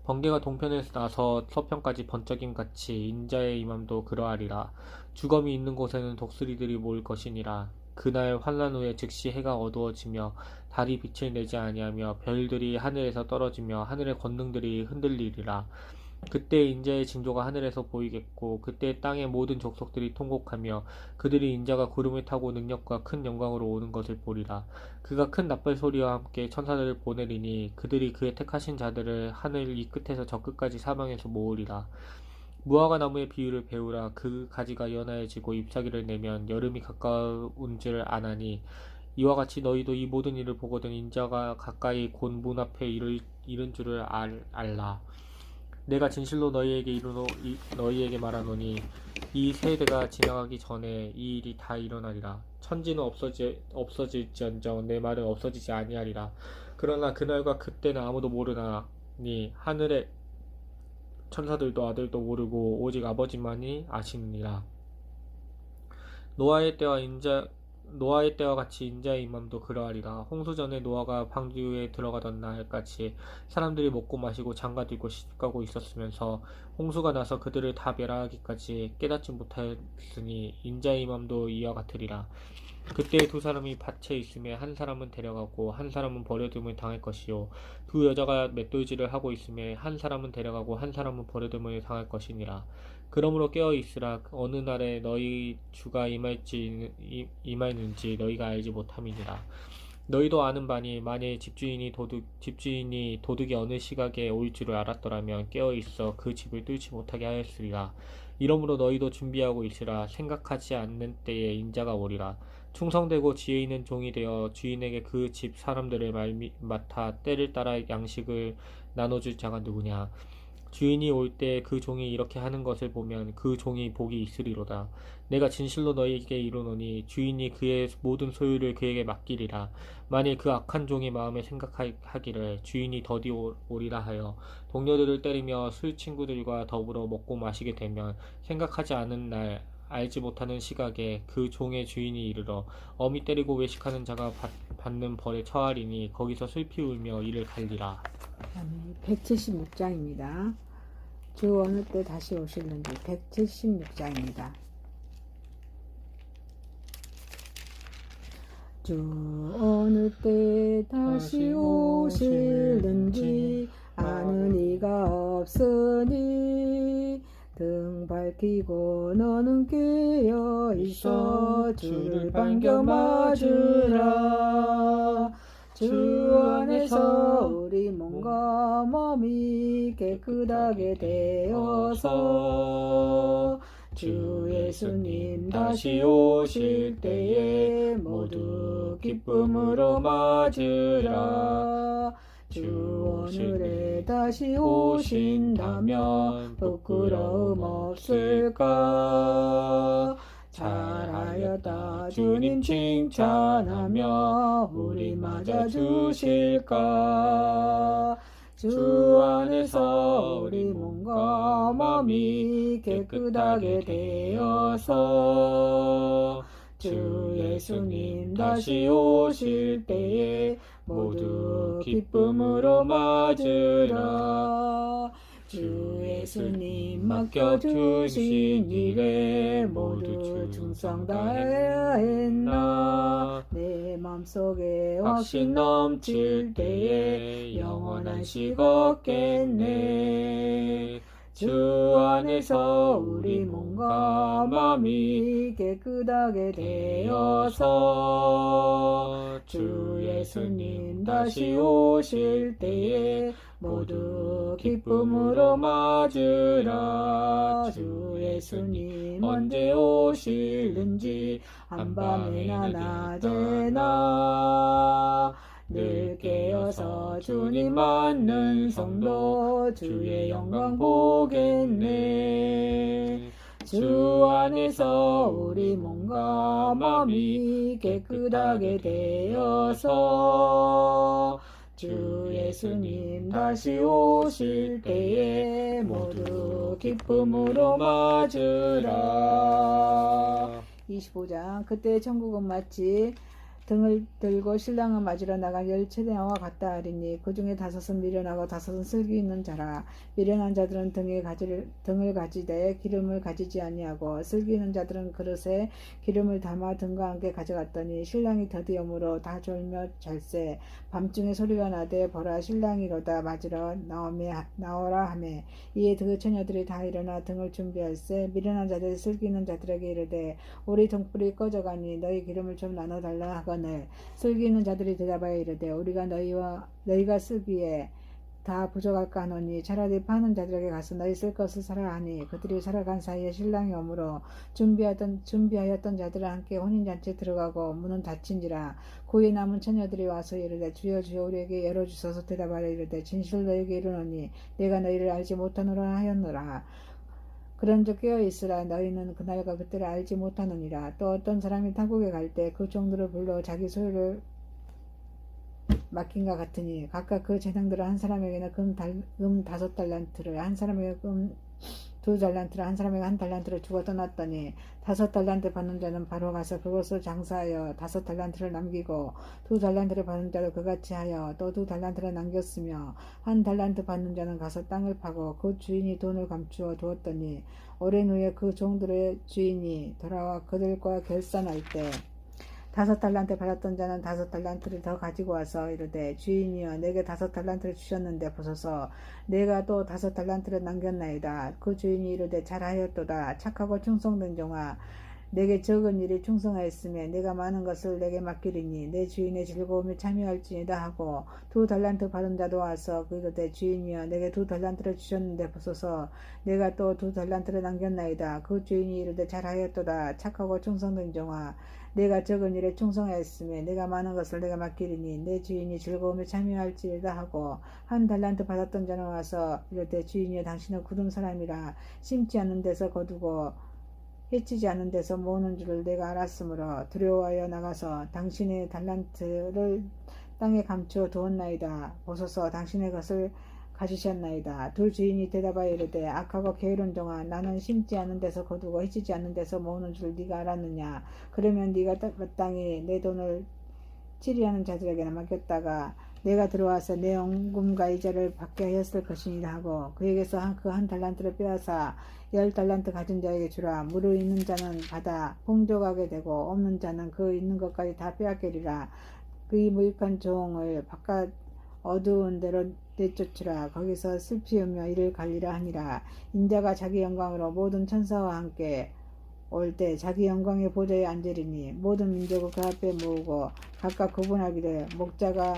B: 번개가 동편에서 나서 서편까지 번쩍임 같이 인자의 임함도 그러하리라. 주검이 있는 곳에는 독수리들이 모일 것이니라. 그날 환난 후에 즉시 해가 어두워지며 달이 빛을 내지 아니하며 별들이 하늘에서 떨어지며 하늘의 권능들이 흔들리리라. 그때 인자의 징조가 하늘에서 보이겠고 그때 땅의 모든 족속들이 통곡하며 그들이 인자가 구름을 타고 능력과 큰 영광으로 오는 것을 보리라. 그가 큰 나팔 소리와 함께 천사들을 보내리니 그들이 그의 택하신 자들을 하늘 이 끝에서 저 끝까지 사방에서 모으리라. 무화과 나무의 비유를 배우라. 그 가지가 연하여지고 잎사귀를 내면 여름이 가까운 줄 아나니 이와 같이 너희도 이 모든 일을 보거든 인자가 가까이 곧 문 앞에 이른 줄을 알라. 내가 진실로 너희에게 말하노니 이 세대가 지나가기 전에 이 일이 다 일어나리라. 천지는 없어질지언정 내 말은 없어지지 아니하리라. 그러나 그날과 그때는 아무도 모르나니 하늘의 천사들도 아들도 모르고 오직 아버지만이 아시느니라. 노아의 때와 같이 인자의 임함도 그러하리라. 홍수 전에 노아가 방주에 들어가던 날같이 사람들이 먹고 마시고 장가들고 시집가고 있었으면서 홍수가 나서 그들을 다 멸하기까지 깨닫지 못하였으니 인자의 임함도 이와 같으리라. 그때 두 사람이 밭에 있음에 한 사람은 데려가고 한 사람은 버려둠을 당할 것이요 두 여자가 맷돌질을 하고 있음에 한 사람은 데려가고 한 사람은 버려둠을 당할 것이니라. 그러므로 깨어 있으라. 어느 날에 너희 주가 임하는지 너희가 알지 못함이니라. 너희도 아는 바니 만일 집주인이 도둑이 어느 시각에 올 줄을 알았더라면 깨어 있어 그 집을 뚫지 못하게 하였으리라. 이러므로 너희도 준비하고 있으라. 생각하지 않는 때에 인자가 오리라. 충성되고 지혜 있는 종이 되어 주인에게 그 집 사람들을 맡아 때를 따라 양식을 나눠줄 자가 누구냐. 주인이 올 때 그 종이 이렇게 하는 것을 보면 그 종이 복이 있으리로다. 내가 진실로 너희에게 이르노니 주인이 그의 모든 소유를 그에게 맡기리라. 만일 그 악한 종이 마음에 생각하기를 주인이 더디 오리라 하여 동료들을 때리며 술 친구들과 더불어 먹고 마시게 되면 생각하지 않은 날 알지 못하는 시각에 그 종의 주인이 이르러 어미 때리고 외식하는 자가 받는 벌에 처하리니 거기서 슬피 울며 이를 갈리라.
A: 176장입니다. 주 어느 때 다시 오실는지 176장입니다. 주 어느 때 다시 오실는지 아는 이가 없으니 등 밝히고 너는 깨어 있어 주를 반겨 맞으라. 주 안에서 우리 몸과 몸이 깨끗하게 되어서
B: 주 예수님 다시 오실 때에 모두 기쁨으로 맞으라. 주 오늘에 다시 오신다면 부끄러움 없을까? 잘하였다 주님 칭찬하며 우리 맞아주실까? 주 안에서 우리 몸과 마음이 깨끗하게 되어서 주 예수님 다시 오실 때에 모두 기쁨으로 맞으라. 주 예수님 맡겨주신 일에 모두 충성 다해야 했나? 내 맘속에 확신 넘칠 때에 영원한 식 없겠네. 주 안에서 우리 몸과 마음이 깨끗하게 되어서 주 예수님 다시 오실 때에 모두 기쁨으로 맞으라. 주 예수님 언제 오실는지 한밤이나 낮에나 늘 깨어서 주님 맞는 성도 주의 영광 보겠네. 주 안에서 우리 몸과 마음이 깨끗하게 되어서 주 예수님 다시 오실 때에 모두 기쁨으로 맞으라. 25장. 그때 천국은 마치 등을 들고 신랑을 맞으러 나간 10처녀와 같다 하리니 그 중에 5은 미련하고 5은 슬기 있는 자라. 미련한 자들은 등을 가지되 기름을 가지지 아니하고 슬기 있는 자들은 그릇에 기름을 담아 등과 함께 가져갔더니 신랑이 더디음으로 다 졸며 잘세. 밤중에 소리가 나되 보라 신랑이로다 맞으러 나오라 하매 이에 그 처녀들이 다 일어나 등을 준비할세. 미련한 자들이 슬기 있는 자들에게 이르되 우리 등불이 꺼져가니 너희 기름을 좀 나눠달라 하거늘 슬기 있는 자들이 대답하여 이르되 우리가 너희가 쓰기에 다 부족할까 하노니 차라리 파는 자들에게 가서 너희 쓸 것을 사라 하니 그들이 살아간 사이에 신랑이 오므로 준비하였던 자들은 함께 혼인잔치에 들어가고 문은 닫힌지라. 그 후에 남은 처녀들이 와서 이르되 주여 주여 우리에게 열어주소서. 대답하여 이르되 진실로 너희에게 이르노니 내가 너희를 알지 못하노라 하였노라. 그런즉 깨어있으라. 너희는 그날과 그때를 알지 못하느니라. 또 어떤 사람이 타국에 갈 때 그 종들을 불러 자기 소유를 맡긴과 같으니 각각 그 재능들을 한 사람에게는 금 5달란트를 한 사람에게 금 2달란트를 한 사람에게 1달란트를 주고 떠났더니 5달란트 받는 자는 바로 가서 그것을 장사하여 5달란트를 남기고 2달란트를 받는 자도 그같이 하여 또 2달란트를 남겼으며 1달란트 받는 자는 가서 땅을 파고 그 주인이 돈을 감추어 두었더니 오랜 후에 그 종들의 주인이 돌아와 그들과 결산할 때 5달란트 받았던 자는 5달란트를 더 가지고 와서 이르되 주인이여 내게 5달란트를 주셨는데 보소서 내가 또 5달란트를 남겼나이다. 그 주인이 이르되 잘하였도다. 착하고 충성된 종아 내게 적은 일이 충성하였으며 내가 많은 것을 내게 맡기리니 내 주인의 즐거움에 참여할지니다 하고 2달란트 받은 자도 와서 이르되 주인이여 내게 2달란트를 주셨는데 보소서 내가 또 2달란트를 남겼나이다. 그 주인이 이르되 잘하였도다. 착하고 충성된 종아 내가 적은 일에 충성하였으며 내가 많은 것을 내가 맡기리니 내 주인이 즐거움에 참여할지니다 하고 1달란트 받았던 자는 와서 이르되 주인이여 당신은 굳은 사람이라 심지 않는 데서 거두고 해치지 않는 데서 모으는 줄을 내가 알았으므로 두려워하여 나가서 당신의 달란트를 땅에 감추어 두었나이다. 보소서 당신의 것을 가지셨나이다. 둘 주인이 대답하여 이르되 악하고 게으른 종아 나는 심지 않는 데서 거두고 해치지 않는 데서 모으는 줄 네가 알았느냐. 그러면 네가 마땅히 내 돈을 치리하는 자들에게나 맡겼다가 내가 들어와서 내 원금과 이자를 받게 하였을 것이니라 하고 그에게서 그 1달란트를 빼앗아 10달란트 가진 자에게 주라. 무르 있는 자는 받아 풍족하게 되고 없는 자는 그 있는 것까지 다 빼앗기리라. 그의 무익한 종을 바깥 어두운 데로 내쫓으라. 거기서 슬피우며 이를 갈리라 하니라. 인자가 자기 영광으로 모든 천사와 함께 올 때 자기 영광의 보좌에 앉으리니 모든 민족을 그 앞에 모으고 각각 구분하기를 목자가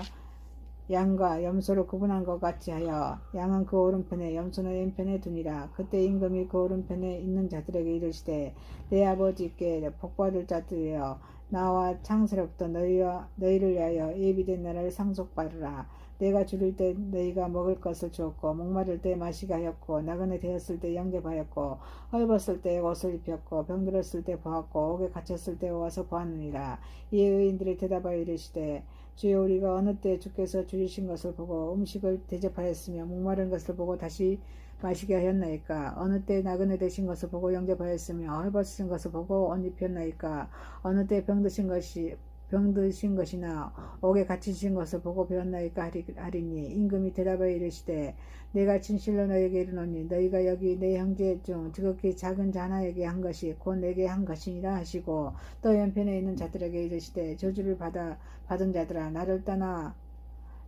A: 양과 염소를 구분한 것 같이 하여 양은 그 오른편에 염소는 왼편에 두니라. 그때 임금이 그 오른편에 있는 자들에게 이르시되 내 아버지께 복받을 자들이여 나와 창세로부터 너희를 위하여 예비된 나라를 상속받으라. 내가 줄일 때 너희가 먹을 것을 주었고 목마를 때 마시게 하였고 나그네 되었을 때 영접하였고 헐벗을 때 옷을 입혔고 병들었을 때 보았고 옥에 갇혔을 때 와서 보았느니라. 이에 의인들이 대답하여 이르시되 주여 우리가 어느 때 주께서 줄이신 것을 보고 음식을 대접하였으며 목마른 것을 보고 다시 마시게 하였나이까? 어느 때 나그네 되신 것을 보고 영접하였으며 헐벗으신 것을 보고 옷 입혔나이까? 어느 때 병드신 것이나 옥에 갇히신 것을 보고 배웠나이까 하리니 임금이 대답하여 이르시되 내가 진실로 너에게 이르노니 너희가 여기 내 형제 중 지극히 작은 자 하나에게 한 것이 곧 내게 한 것이니라 하시고 또 왼편에 있는 자들에게 이르시되 저주를 받은 자들아 나를 떠나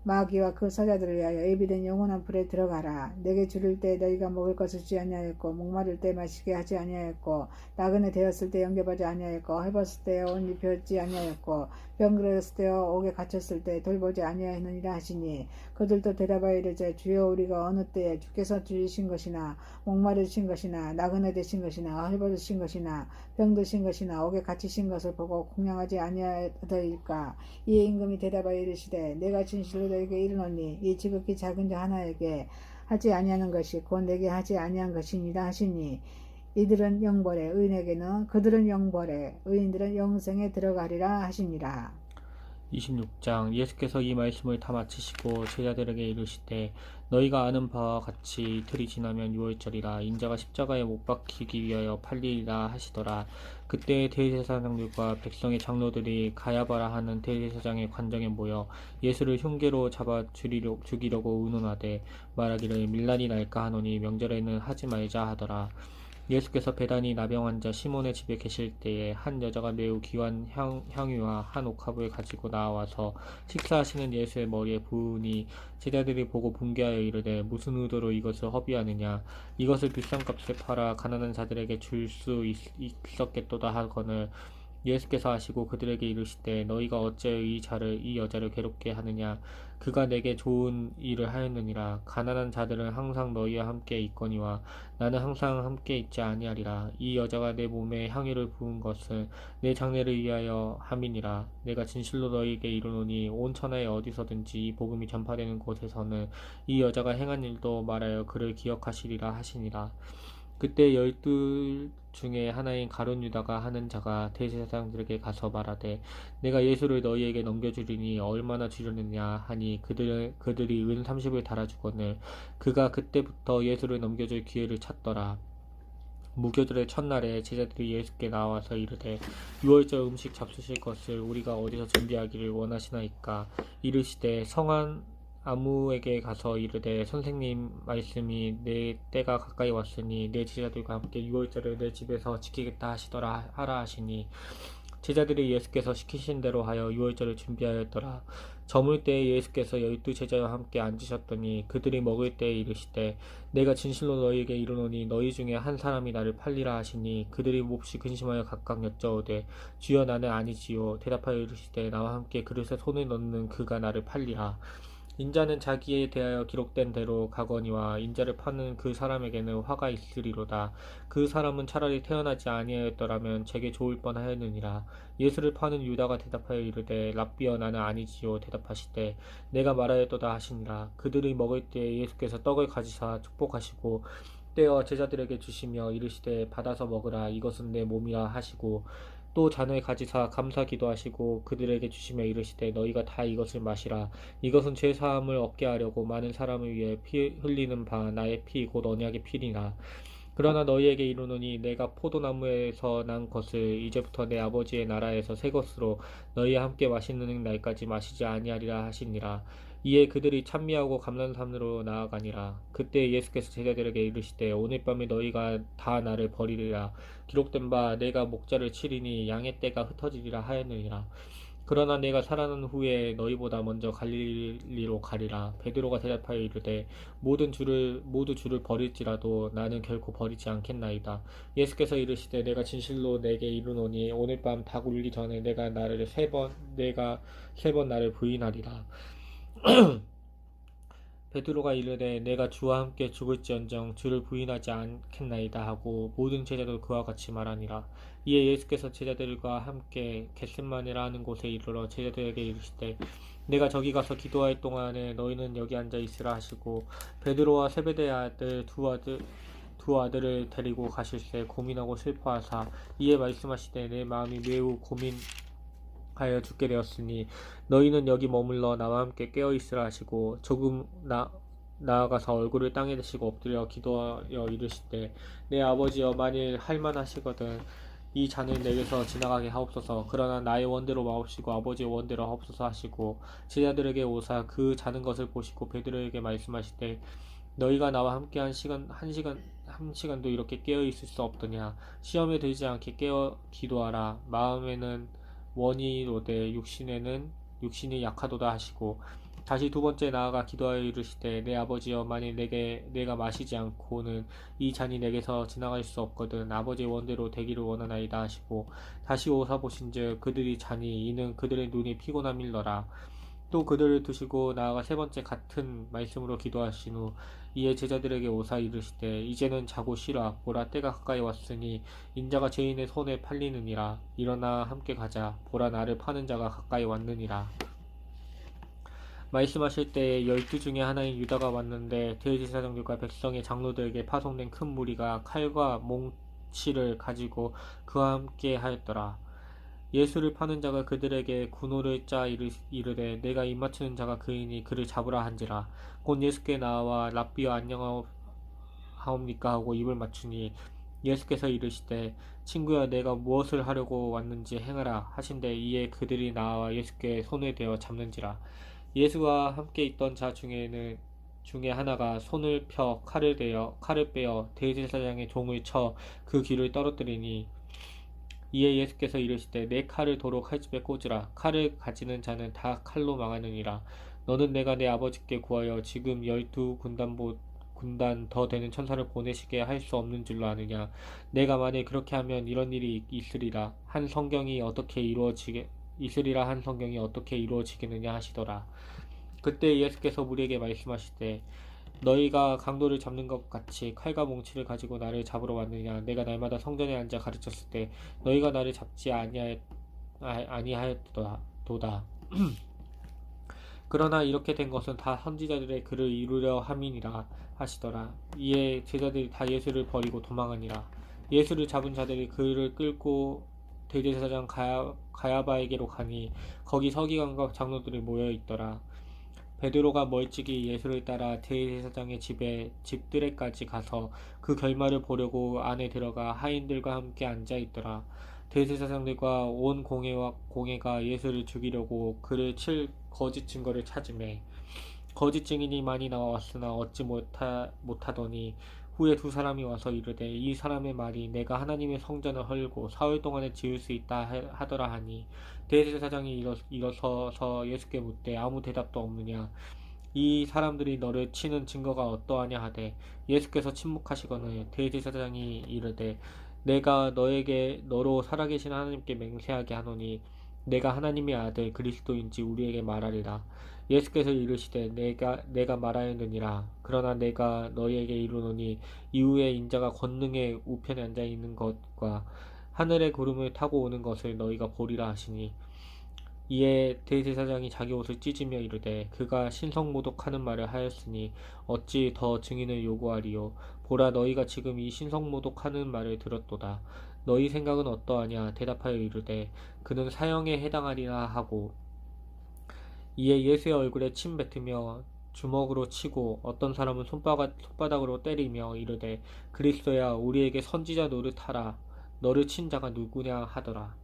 A: 마귀와 그 사자들을 위하여 예비된 영원한 불에 들어가라. 내게 줄일 때 너희가 먹을 것을 주지 아니하였고 목마를 때 마시게 하지 아니하였고 나그네 되었을 때 영접하지 아니하였고 헐벗을 때 옷 입혔지 아니하였고 병들었을 때와 옥에 갇혔을 때 돌보지 아니하였느니라 하시니 그들도 대답하여 이르되 주여 우리가 어느 때에 주께서 줄이신 것이나 목마르신 것이나 나그네 되신 것이나 헐벗으신 것이나 병드신 것이나 옥에 갇히신 것을 보고 공양하지 아니하더이까. 이에 임금이 대답하여 이르시되 내가 진실로 너에게 이르노니 이 지극히 작은 자 하나에게 하지 아니하는 것이 곧 내게 하지 아니한 것이니라 하시니 이들은 영벌에 그들은 영벌에 의인들은 영생에 들어가리라 하시니라.
B: 26장 예수께서 이 말씀을 다 마치시고 제자들에게 이르시되 너희가 아는 바와 같이 이틀이 지나면 유월절이라 인자가 십자가에 못 박히기 위하여 팔리리라 하시더라. 그때 대제사장들과 백성의 장로들이 가야바라 하는 대제사장의 관정에 모여 예수를 흉계로 잡아 죽이려고 의논하되 말하기를 밀란이 날까 하노니 명절에는 하지 말자 하더라. 예수께서 베다니 나병 환자 시몬의 집에 계실 때에 한 여자가 매우 귀한 향유와 한 옥합을 가지고 나와서 식사하시는 예수의 머리에 부으니 제자들이 보고 분개하여 이르되 무슨 의도로 이것을 허비하느냐 이것을 비싼 값에 팔아 가난한 자들에게 줄 수 있었겠도다 하거늘 예수께서 아시고 그들에게 이르시되 너희가 어찌하여 이 여자를 괴롭게 하느냐 그가 내게 좋은 일을 하였느니라. 가난한 자들은 항상 너희와 함께 있거니와 나는 항상 함께 있지 아니하리라. 이 여자가 내 몸에 향유를 부은 것은 내 장례를 위하여 함이니라. 내가 진실로 너희에게 이르노니 온 천하에 어디서든지 이 복음이 전파되는 곳에서는 이 여자가 행한 일도 말하여 그를 기억하시리라 하시니라. 그때 12 중에 하나인 가룟 유다가 하는 자가 대제사장들에게 가서 말하되 내가 예수를 너희에게 넘겨주리니 얼마나 주려느냐 하니 그들이 은 30을 달아주거늘 그가 그때부터 예수를 넘겨줄 기회를 찾더라. 무교절의 첫날에 제자들이 예수께 나와서 이르되 유월절 음식 잡수실 것을 우리가 어디서 준비하기를 원하시나이까 이르시되 성한 아무에게 가서 이르되 선생님 말씀이 내 때가 가까이 왔으니 내 제자들과 함께 유월절을 내 집에서 지키겠다 하라 하시니 제자들이 예수께서 시키신 대로 하여 유월절을 준비하였더라. 저물 때에 예수께서 12제자와 함께 앉으셨더니 그들이 먹을 때에 이르시되 내가 진실로 너희에게 이르노니 너희 중에 한 사람이 나를 팔리라 하시니 그들이 몹시 근심하여 각각 여짜오되 주여 나는 아니지요. 대답하여 이르시되 나와 함께 그릇에 손을 넣는 그가 나를 팔리라. 인자는 자기에 대하여 기록된 대로 가거니와 인자를 파는 그 사람에게는 화가 있으리로다. 그 사람은 차라리 태어나지 아니하였더라면 제게 좋을 뻔하였느니라. 예수를 파는 유다가 대답하여 이르되 랍비여 나는 아니지요. 대답하시되 내가 말하였도다 하시니라. 그들이 먹을 때에 예수께서 떡을 가지사 축복하시고 떼어 제자들에게 주시며 이르시되 받아서 먹으라 이것은 내 몸이라 하시고 또 잔을 가지사 감사 기도하시고 그들에게 주시며 이르시되 너희가 다 이것을 마시라 이것은 죄 사함을 얻게 하려고 많은 사람을 위해 피 흘리는 바 나의 피 곧 언약의 피니라. 그러나 너희에게 이르노니 내가 포도나무에서 난 것을 이제부터 내 아버지의 나라에서 새 것으로 너희와 함께 마시는 날까지 마시지 아니하리라 하시니라. 이에 그들이 찬미하고 감람산으로 나아가니라. 그때 예수께서 제자들에게 이르시되 오늘 밤에 너희가 다 나를 버리리라. 기록된 바 내가 목자를 치리니 양의 떼가 흩어지리라 하였느니라. 그러나 내가 살아난 후에 너희보다 먼저 갈릴리로 가리라. 베드로가 대답하여 이르되 모두 주를 버릴지라도 나는 결코 버리지 않겠나이다. 예수께서 이르시되 내가 진실로 내게 이르노니 오늘 밤 닭 울기 전에 내가 세 번 나를 부인하리라. 베드로가 이르되 내가 주와 함께 죽을지언정 주를 부인하지 않겠나이다 하고 모든 제자도 그와 같이 말하니라. 이에 예수께서 제자들과 함께 겟셋마네라 하는 곳에 이르러 제자들에게 이르시되 내가 저기 가서 기도할 동안에 너희는 여기 앉아 있으라 하시고 베드로와 세베대의 아들 두 아들을 데리고 가실새 고민하고 슬퍼하사 이에 말씀하시되 내 마음이 매우 고민하여 죽게 되었으니 너희는 여기 머물러 나와 함께 깨어 있으라 하시고 조금 나아가서 얼굴을 땅에 대시고 엎드려 기도하여 이르시되 내 아버지여 만일 할만하시거든 이 잔을 내게서 지나가게 하옵소서. 그러나 나의 원대로 마옵시고 아버지의 원대로 하옵소서 하시고 제자들에게 오사 그 자는 것을 보시고 베드로에게 말씀하시되 너희가 나와 함께 한 시간도 이렇게 깨어 있을 수 없더냐. 시험에 들지 않게 깨어 기도하라. 마음에는 원이로되 육신이 약하도다 하시고 다시 두 번째 나아가 기도하여 이르시되 내 아버지여 만일 내가 마시지 않고는 이 잔이 내게서 지나갈 수 없거든 아버지의 원대로 되기를 원하나이다 하시고 다시 오사 보신즉 그들이 자니 이는 그들의 눈이 피곤함일러라. 또 그들을 두시고 나아가 세 번째 같은 말씀으로 기도하신 후 이에 제자들에게 오사 이르시되 이제는 자고 쉬라. 보라 때가 가까이 왔으니 인자가 죄인의 손에 팔리느니라. 일어나 함께 가자. 보라 나를 파는 자가 가까이 왔느니라. 말씀하실 때에 12 중에 하나인 유다가 왔는데 대제사장들과 백성의 장로들에게 파송된 큰 무리가 칼과 몽치를 가지고 그와 함께 하였더라. 예수를 파는 자가 그들에게 군호를 짜 이르되 내가 입맞추는 자가 그이니 그를 잡으라 한지라. 곧 예수께 나와 랍비여 안녕하옵니까 하고 입을 맞추니 예수께서 이르시되 친구야 내가 무엇을 하려고 왔는지 행하라 하신대. 이에 그들이 나와 예수께 손을 대어 잡는지라. 예수와 함께 있던 자 중에 하나가 손을 펴 칼을 빼어 대제사장의 종을 쳐 그 귀를 떨어뜨리니 이에 예수께서 이르시되 내 칼을 도로 칼집에 꽂으라. 칼을 가지는 자는 다 칼로 망하느니라. 너는 내가 내 아버지께 구하여 지금 12군단 더 되는 천사를 보내시게 할 수 없는 줄로 아느냐. 내가 만일 그렇게 하면 이런 일이 있으리라 한 성경이 어떻게 이루어지겠느냐 하시더라. 그때 예수께서 무리에게 말씀하시되 너희가 강도를 잡는 것 같이 칼과 몽치를 가지고 나를 잡으러 왔느냐. 내가 날마다 성전에 앉아 가르쳤을 때 너희가 나를 잡지 아니하였도다. 그러나 이렇게 된 것은 다 선지자들의 글을 이루려 함이니라 하시더라. 이에 제자들이 다 예수를 버리고 도망하니라. 예수를 잡은 자들이 그를 끌고 대제사장 가야바에게로 가니 거기 서기관과 장로들이 모여 있더라. 베드로가 멀찍이 예수를 따라 대제사장의 집들에까지 가서 그 결말을 보려고 안에 들어가 하인들과 함께 앉아 있더라. 대제사장들과 온 공회가 예수를 죽이려고 그를 칠 거짓 증거를 찾으매 거짓 증인이 많이 나왔으나 얻지 못하더니 후에 두 사람이 와서 이르되 이 사람의 말이 내가 하나님의 성전을 헐고 사흘 동안에 지을 수 있다 하더라 하니 대제사장이 일어서서 예수께 묻되 아무 대답도 없느냐. 이 사람들이 너를 치는 증거가 어떠하냐 하되 예수께서 침묵하시거늘 대제사장이 이르되 내가 너에게 너로 살아계신 하나님께 맹세하게 하노니 내가 하나님의 아들 그리스도인지 우리에게 말하리라. 예수께서 이르시되 내가 말하였느니라. 그러나 내가 너희에게 이르노니 이후에 인자가 권능의 우편에 앉아 있는 것과 하늘의 구름을 타고 오는 것을 너희가 보리라 하시니 이에 대제사장이 자기 옷을 찢으며 이르되 그가 신성모독하는 말을 하였으니 어찌 더 증인을 요구하리요. 보라 너희가 지금 이 신성모독하는 말을 들었도다. 너희 생각은 어떠하냐. 대답하여 이르되 그는 사형에 해당하리라 하고 이에 예수의 얼굴에 침 뱉으며 주먹으로 치고 어떤 사람은 손바닥으로 때리며 이르되 그리스도야 우리에게 선지자 노릇하라. 너를 친 자가 누구냐 하더라.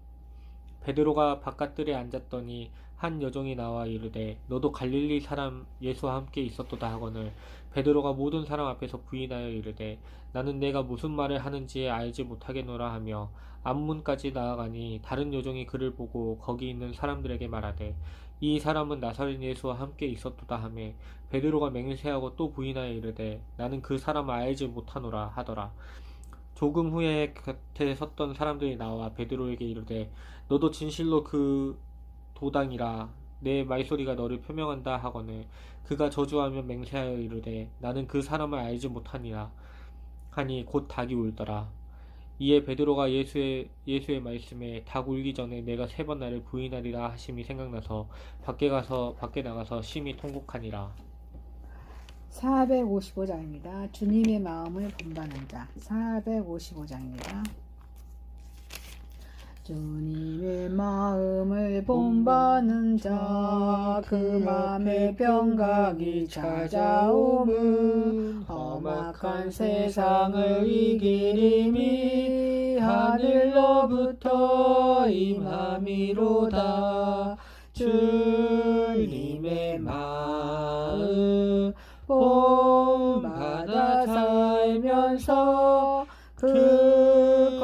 B: 베드로가 바깥들에 앉았더니 한 여종이 나와 이르되 너도 갈릴리 사람 예수와 함께 있었도다 하거늘 베드로가 모든 사람 앞에서 부인하여 이르되 나는 내가 무슨 말을 하는지 알지 못하겠노라 하며 앞문까지 나아가니 다른 여종이 그를 보고 거기 있는 사람들에게 말하되 이 사람은 나사렛 예수와 함께 있었도다 하매 베드로가 맹세하고 또 부인하여 이르되 나는 그 사람을 알지 못하노라 하더라. 조금 후에 곁에 섰던 사람들이 나와 베드로에게 이르되 너도 진실로 그 도당이라. 내 말소리가 너를 표명한다 하거늘 그가 저주하며 맹세하여 이르되 나는 그 사람을 알지 못하니라 하니 곧 닭이 울더라. 이에 베드로가 예수의 말씀에 닭 울기 전에 내가 3번 나를 부인하리라 하심이 생각나서 밖에 나가서 심히 통곡하니라.
A: 455장입니다. 주님의 마음을 본받는 자. 455장입니다. 주님의 마음을 본받는 자, 그 맘에 병각이 찾아오면 험악한 세상을 이기림이 하늘로부터 임함이로다. 주님의 마음 본받아 살면서 그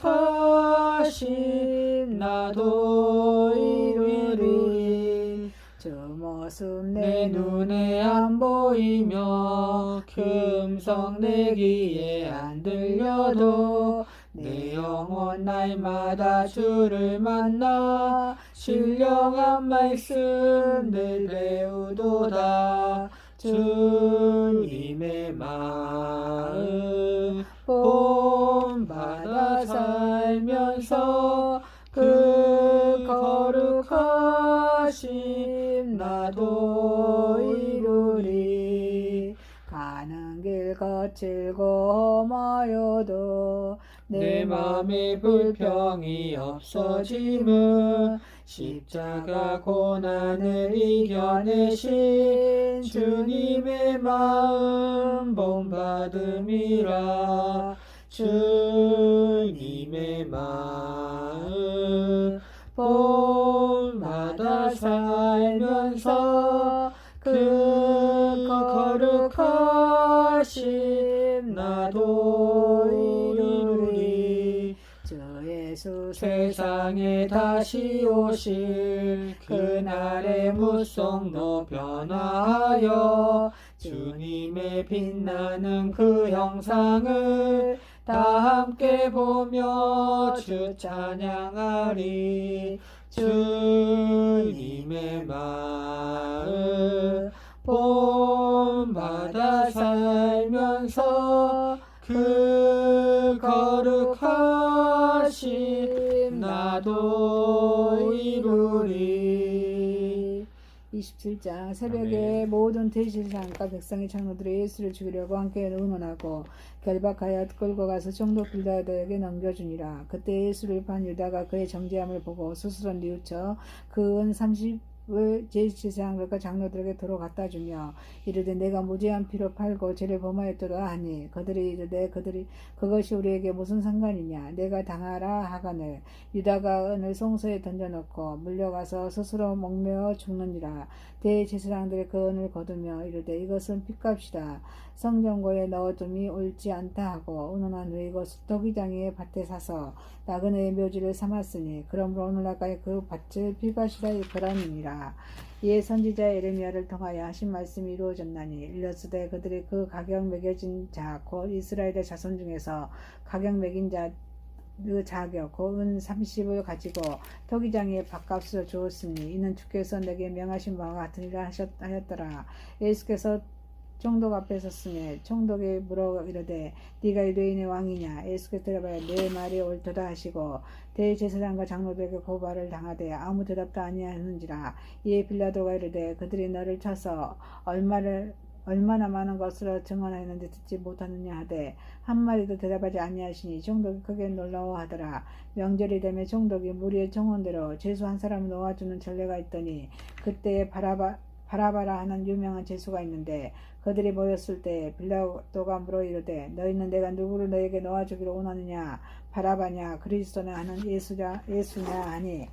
A: 거룩하심 나도 이루리. 저 모습 내 눈에 안 보이며 그 음성 내 귀에 안 들려도 내 영혼 날마다 주를 만나 신령한 말씀 늘 배우도다. 주님의 마음 본받아 살면서 그 거룩하심 나도 이루리. 가는 길 거칠고 험하여도 내 맘에 불평이 없어짐은 십자가 고난을 이겨내신 주님의 마음 본받음이라. 주님의 마음 본받아 살면서 그 거룩하심 나도 이루리. 저 예수 세상에 다시 오실 그날의 무성도 변화하여 주님의 빛나는 그 형상을 다 함께 보며 주 찬양하리. 주님의 마음 본받아 살면서 그 거룩하심 나도 이루리. 27장 새벽에
B: 아멘.
A: 모든 대제사장과 백성의 장로들이 예수를 죽이려고 함께 의논하고 결박하여 끌고 가서 총독 빌라도에게 넘겨주니라. 그때 예수를 판 유다가 그의 정죄함을 보고 스스로 뉘우쳐 그 은 30을 대제사장들과 장로들에게 도로 갖다 주며 이르되 내가 무죄한 피로 팔고 죄를 범하였도다 하니 그들이 이르되 그것이 우리에게 무슨 상관이냐. 내가 당하라 하거늘 유다가 은을 송소에 던져놓고 물려가서 스스로 목매어 죽느니라. 대제사장들이 그 은을 거두며 이르되 이것은 핏값이다. 성전고에 넣어둠이 옳지 않다 하고 의논한 후에 이것을 토기장의 밭에 사서 나그네의 묘지를 삼았으니 그러므로 오늘날까지 그 밭을 피값이라 일컬었느니라. 이에 선지자 예레미야를 통하여 하신 말씀이 이루어졌나니 일러스되 그들이 그 가격 매겨진 자 곧 이스라엘의 자손 중에서 가격 매긴 자 그 자격 곧 은 30을 가지고 토기장의 밭값을 주었으니 이는 주께서 내게 명하신 바와 같으니라 하였더라. 예수께서 총독 앞에 섰으니 총독이 물어 이르되 네가 유대인의 왕이냐. 예수께서 대답하여 내 말이 옳도다 하시고 대제사장과 장로들에게 고발을 당하되 아무 대답도 아니하는지라. 이에 빌라도가 이르되 그들이 너를 쳐서 얼마나 많은 것으로 증언하였는데 듣지 못하느냐 하되 한 마디도 대답하지 아니하시니 총독이 크게 놀라워하더라. 명절이 되면 총독이 무리의 청혼대로 죄수 한 사람을 놓아주는 전례가 있더니 그때에 바라바라 하는 유명한 죄수가 있는데 그들이 모였을 때 빌라도가 물어 이르되 너희는 내가 누구를 너에게 놓아주기로 원하느냐. 바라바냐 그리스도냐 하는 예수냐 하니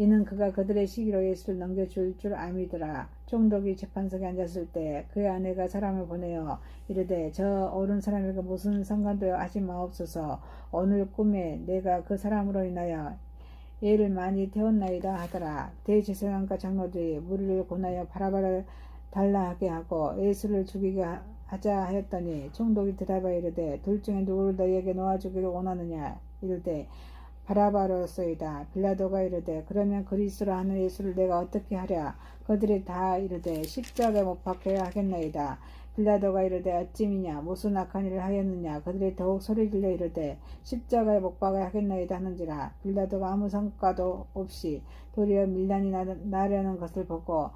A: 이는 그가 그들의 시기로 예수를 넘겨줄 줄 암이더라. 총독이 재판석에 앉았을 때 그의 아내가 사람을 보내어 이르되 저 옳은 사람에게 무슨 상관도 하지 마옵소서. 오늘 꿈에 내가 그 사람으로 인하여 애를 많이 태웠나이다 하더라. 대제사장과 장로들이 무리를 권하여 바라바를 달라 하게 하고 예수를 죽이게 하자 하였더니 총독이 대답하여 이르되 둘 중에 누구를 너희에게 놓아주기를 원하느냐. 이르되 바라바로소이다. 빌라도가 이르되 그러면 그리스도라 하는 예수를 내가 어떻게 하랴. 그들이 다 이르되 십자가에 못 박혀야 하겠나이다. 빌라도가 이르되 어찌미냐 무슨 악한 일을 하였느냐. 그들이 더욱 소리질러 이르되 십자가에 못 박아야 하겠나이다 하는지라. 빌라도가 아무 성과도 없이 도리어 밀란이 나려는 것을 보고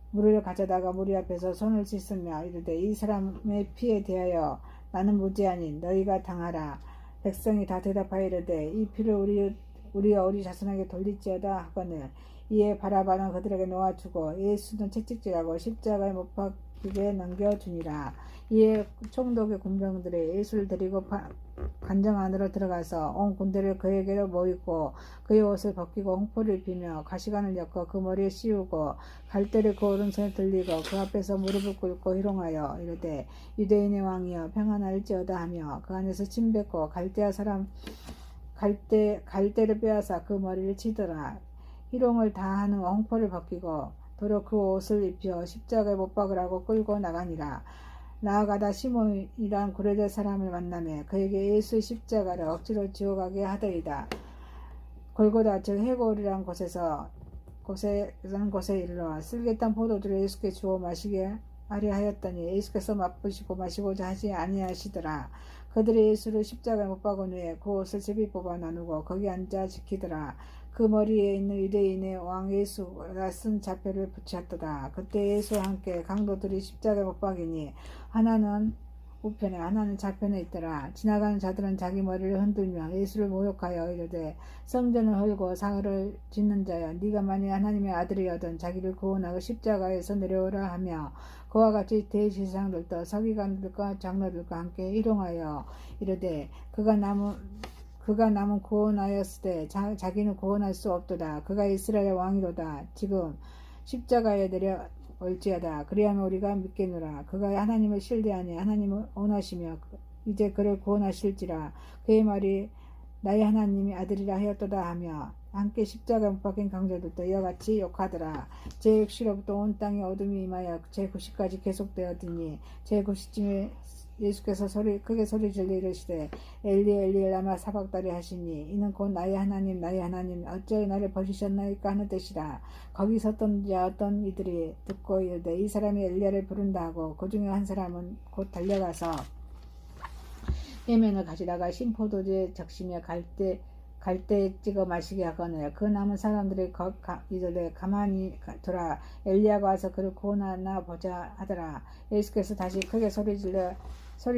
A: 물을 가져다가 무리 앞에서 손을 씻으며 이르되 이 사람의 피에 대하여 나는 무죄하니 너희가 당하라. 백성이 다 대답하여 이르되 이 피를 우리와 우리 자손에게 돌릴지어다 하거늘. 이에 바라바는 그들에게 놓아주고 예수는 채찍질하고 십자가에 못 박히게 넘겨주니라. 이에 총독의 군병들이 예수를 데리고 관정 안으로 들어가서 온 군대를 그에게로 모이고 그의 옷을 벗기고 홍포를 입히며 가시관을 엮어 그 머리에 씌우고 갈대를 그 오른손에 들리고 그 앞에서 무릎을 꿇고 희롱하여 이르되 유대인의 왕이여 평안할지어다 하며 그 안에서 침 뱉고 갈대를 빼앗아 그 머리를 치더라. 희롱을 다하는 홍포를 벗기고 도로 그 옷을 입혀 십자가에 못 박으라고 끌고 나가니라. 나아가다 시몬이란 구레대 사람을 만나매 그에게 예수의 십자가를 억지로 지어가게 하더이다. 골고다 즉 해골이란 곳에 이르러 쓸개탄 포도주를 예수께 주어 마시게 하려 하였더니 예수께서 맛보시고 마시고자 하지 아니하시더라. 그들이 예수를 십자가에 못 박은 후에 그 옷을 제비 뽑아 나누고 거기 앉아 지키더라. 그 머리에 있는 유대인의 왕 예수가 쓴 자표를 붙였더라. 그때 예수와 함께 강도들이 십자가에 못 박이니 하나는 우편에 하나는 좌편에 있더라. 지나가는 자들은 자기 머리를 흔들며 예수를 모욕하여 이르되 성전을 헐고 사흘을 짓는 자여 네가 만일 하나님의 아들이여든 자기를 구원하고 십자가에서 내려오라 하며 그와 같이 대제사장들도 서기관들과 장로들과 함께 희롱하여 이르되 그가 남은 구원하였으되 자기는 구원할 수 없도다. 그가 이스라엘 왕이로다. 지금 십자가에 내려올지어다. 그리하면 우리가 믿겠노라. 그가 하나님을 신뢰하니 하나님을 원하시며 이제 그를 구원하실지라. 그의 말이 나의 하나님이 아들이라 하였도다 하며 함께 십자가에 못 박힌 강제들도 이와 같이 욕하더라. 제6시로부터 온 땅에 어둠이 임하여 제9시까지 계속되었더니 제9시쯤에 예수께서 크게 소리 질러 이르시되 엘리 엘리 라마 사박다리 하시니 이는 곧 나의 하나님 어찌하여 나를 버리셨나이까 하는 뜻이라. 거기 섰던 자 어떤 이들이 듣고 이르되 이 사람이 엘리야를 부른다 하고 그 중에 한 사람은 곧 달려가서 해면을 가지다가 신포도주에 적시며 갈대에 찍어 마시게 하거늘. 그 남은 사람들이 이들에 가만히 돌아 엘리야가 와서 그를 구원하나 보자 하더라. 예수께서 다시 크게 소리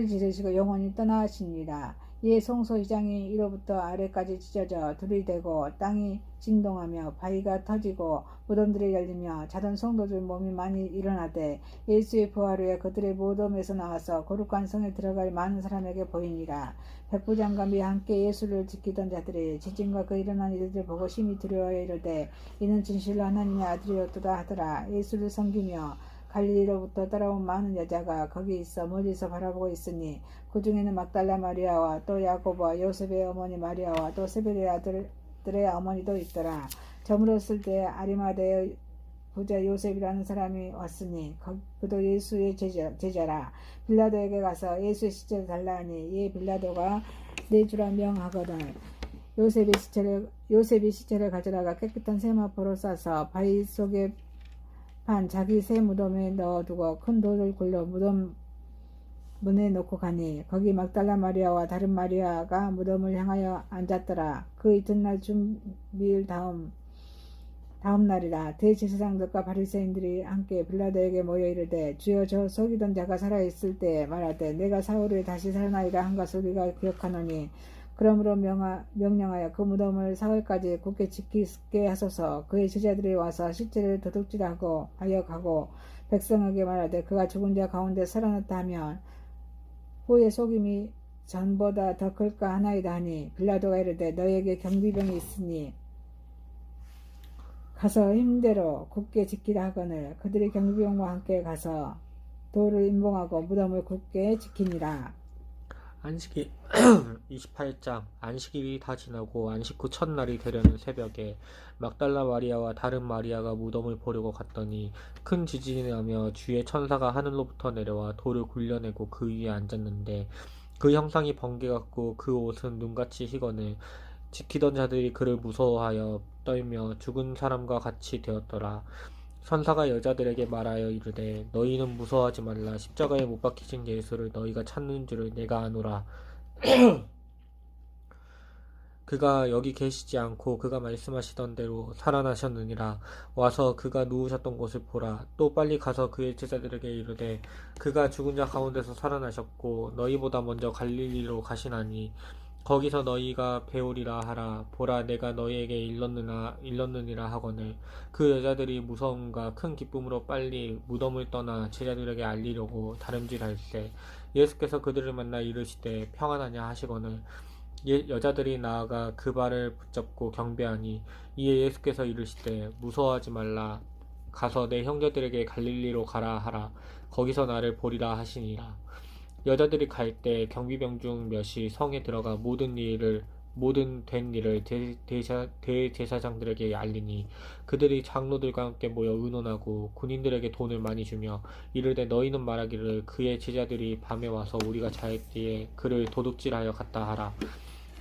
A: 지르시고 영원히 떠나시니라. 이에 송소휘장이 위로부터 아래까지 찢어져 둘이 되고 땅이 진동하며 바위가 터지고 무덤들이 열리며 자던 성도들 몸이 많이 일어나되 예수의 부활 후에 그들의 무덤에서 나와서 거룩한 성에 들어갈 많은 사람에게 보이니라. 백부장과 함께 예수를 지키던 자들이 지진과 그 일어난 일들을 보고 심히 두려워하여 이르되 이는 진실로 하나님의 아들이었도다 하더라. 예수를 섬기며 갈릴리로부터 따라온 많은 여자가 거기 있어 멀리서 바라보고 있으니 그 중에는 막달라 마리아와 또 야고보와 요셉의 어머니 마리아와 또 세베대의 아들들의 어머니도 있더라. 저물었을 때 아리마대의 부자 요셉이라는 사람이 왔으니 그도 예수의 제자라. 빌라도에게 가서 예수의 시체를 달라 하니 이에 빌라도가 내주라 명하거든. 요셉이 시체를 가져다가 깨끗한 세마포로 싸서 바위 속에 자기 새 무덤에 넣어두고 큰 돌을 굴러 무덤 문에 놓고 가니 거기 막달라 마리아와 다른 마리아가 무덤을 향하여 앉았더라. 그 이튿날 준비일 다음 날이라. 대제사장들과 바리새인들이 함께 빌라도에게 모여 이르되 주여 저 속이던 자가 살아있을 때 말하되 내가 사흘에 다시 살아나리라 한 것을 우리가 기억하노니 그러므로 명령하여 그 무덤을 사흘까지 굳게 지키게 하소서. 그의 제자들이 와서 시체를 도둑질하고 하여 가고 백성에게 말하되 그가 죽은 자 가운데 살아났다 하면 후에 속임이 전보다 더 클까 하나이다 하니 빌라도가 이르되 너희에게 경비병이 있으니 가서 힘대로 굳게 지키라 하거늘. 그들이 경비병과 함께 가서 돌을 임봉하고 무덤을 굳게 지키니라.
B: 안식일 28장 안식일이 다 지나고 안식 후 첫날이 되려는 새벽에 막달라 마리아와 다른 마리아가 무덤을 보려고 갔더니 큰 지진이 나며 주의 천사가 하늘로부터 내려와 돌을 굴려내고 그 위에 앉았는데 그 형상이 번개 같고 그 옷은 눈같이 희거늘 지키던 자들이 그를 무서워하여 떨며 죽은 사람과 같이 되었더라. 선사가 여자들에게 말하여 이르되 너희는 무서워하지 말라. 십자가에 못 박히신 예수를 너희가 찾는 줄을 내가 아노라. 그가 여기 계시지 않고 그가 말씀하시던 대로 살아나셨느니라. 와서 그가 누우셨던 곳을 보라. 또 빨리 가서 그의 제자들에게 이르되 그가 죽은 자 가운데서 살아나셨고 너희보다 먼저 갈릴리로 가시나니 거기서 너희가 배우리라 하라. 보라, 내가 너희에게 일렀느니라 하거늘 그 여자들이 무서움과 큰 기쁨으로 빨리 무덤을 떠나 제자들에게 알리려고 다름질할세. 예수께서 그들을 만나 이르시되 평안하냐 하시거늘 여자들이 나아가 그 발을 붙잡고 경배하니 이에 예수께서 이르시되 무서워하지 말라. 가서 내 형제들에게 갈릴리로 가라 하라. 거기서 나를 보리라 하시니라. 여자들이 갈 때 경비병 중 몇이 성에 들어가 모든 된 일을 대제사장들에게 알리니 그들이 장로들과 함께 모여 의논하고 군인들에게 돈을 많이 주며 이르되 너희는 말하기를 그의 제자들이 밤에 와서 우리가 잘 때에 그를 도둑질하여 갔다 하라.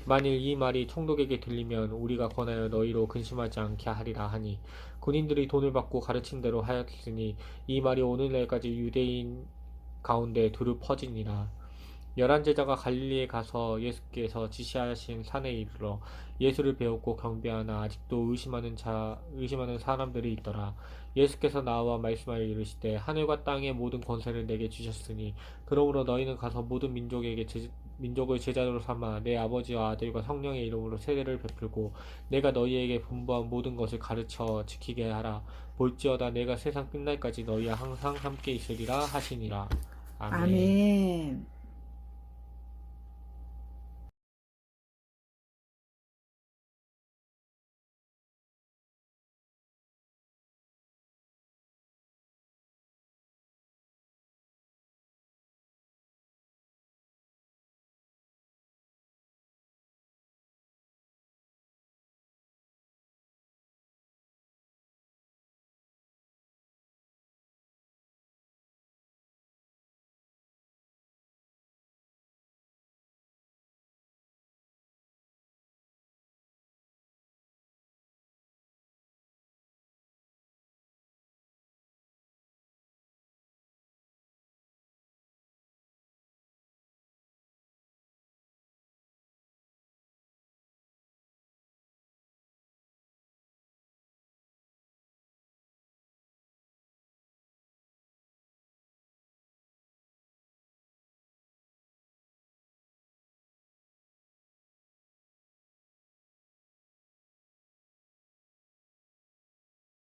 B: 만일 이 말이 총독에게 들리면 우리가 권하여 너희로 근심하지 않게 하리라 하니 군인들이 돈을 받고 가르친 대로 하였으니 이 말이 오늘날까지 유대인 가운데 두루 퍼지니라. 11제자가 갈릴리에 가서 예수께서 지시하신 산에 이르러 예수를 배웠고 경배하나 아직도 의심하는 사람들이 있더라. 예수께서 나와 말씀하여 이르시되 하늘과 땅의 모든 권세를 내게 주셨으니 그러므로 너희는 가서 모든 민족을 제자로 삼아 내 아버지와 아들과 성령의 이름으로 세례를 베풀고 내가 너희에게 분부한 모든 것을 가르쳐 지키게 하라. 볼지어다 내가 세상 끝날까지 너희와 항상 함께 있으리라 하시니라. 아멘.
A: 아멘.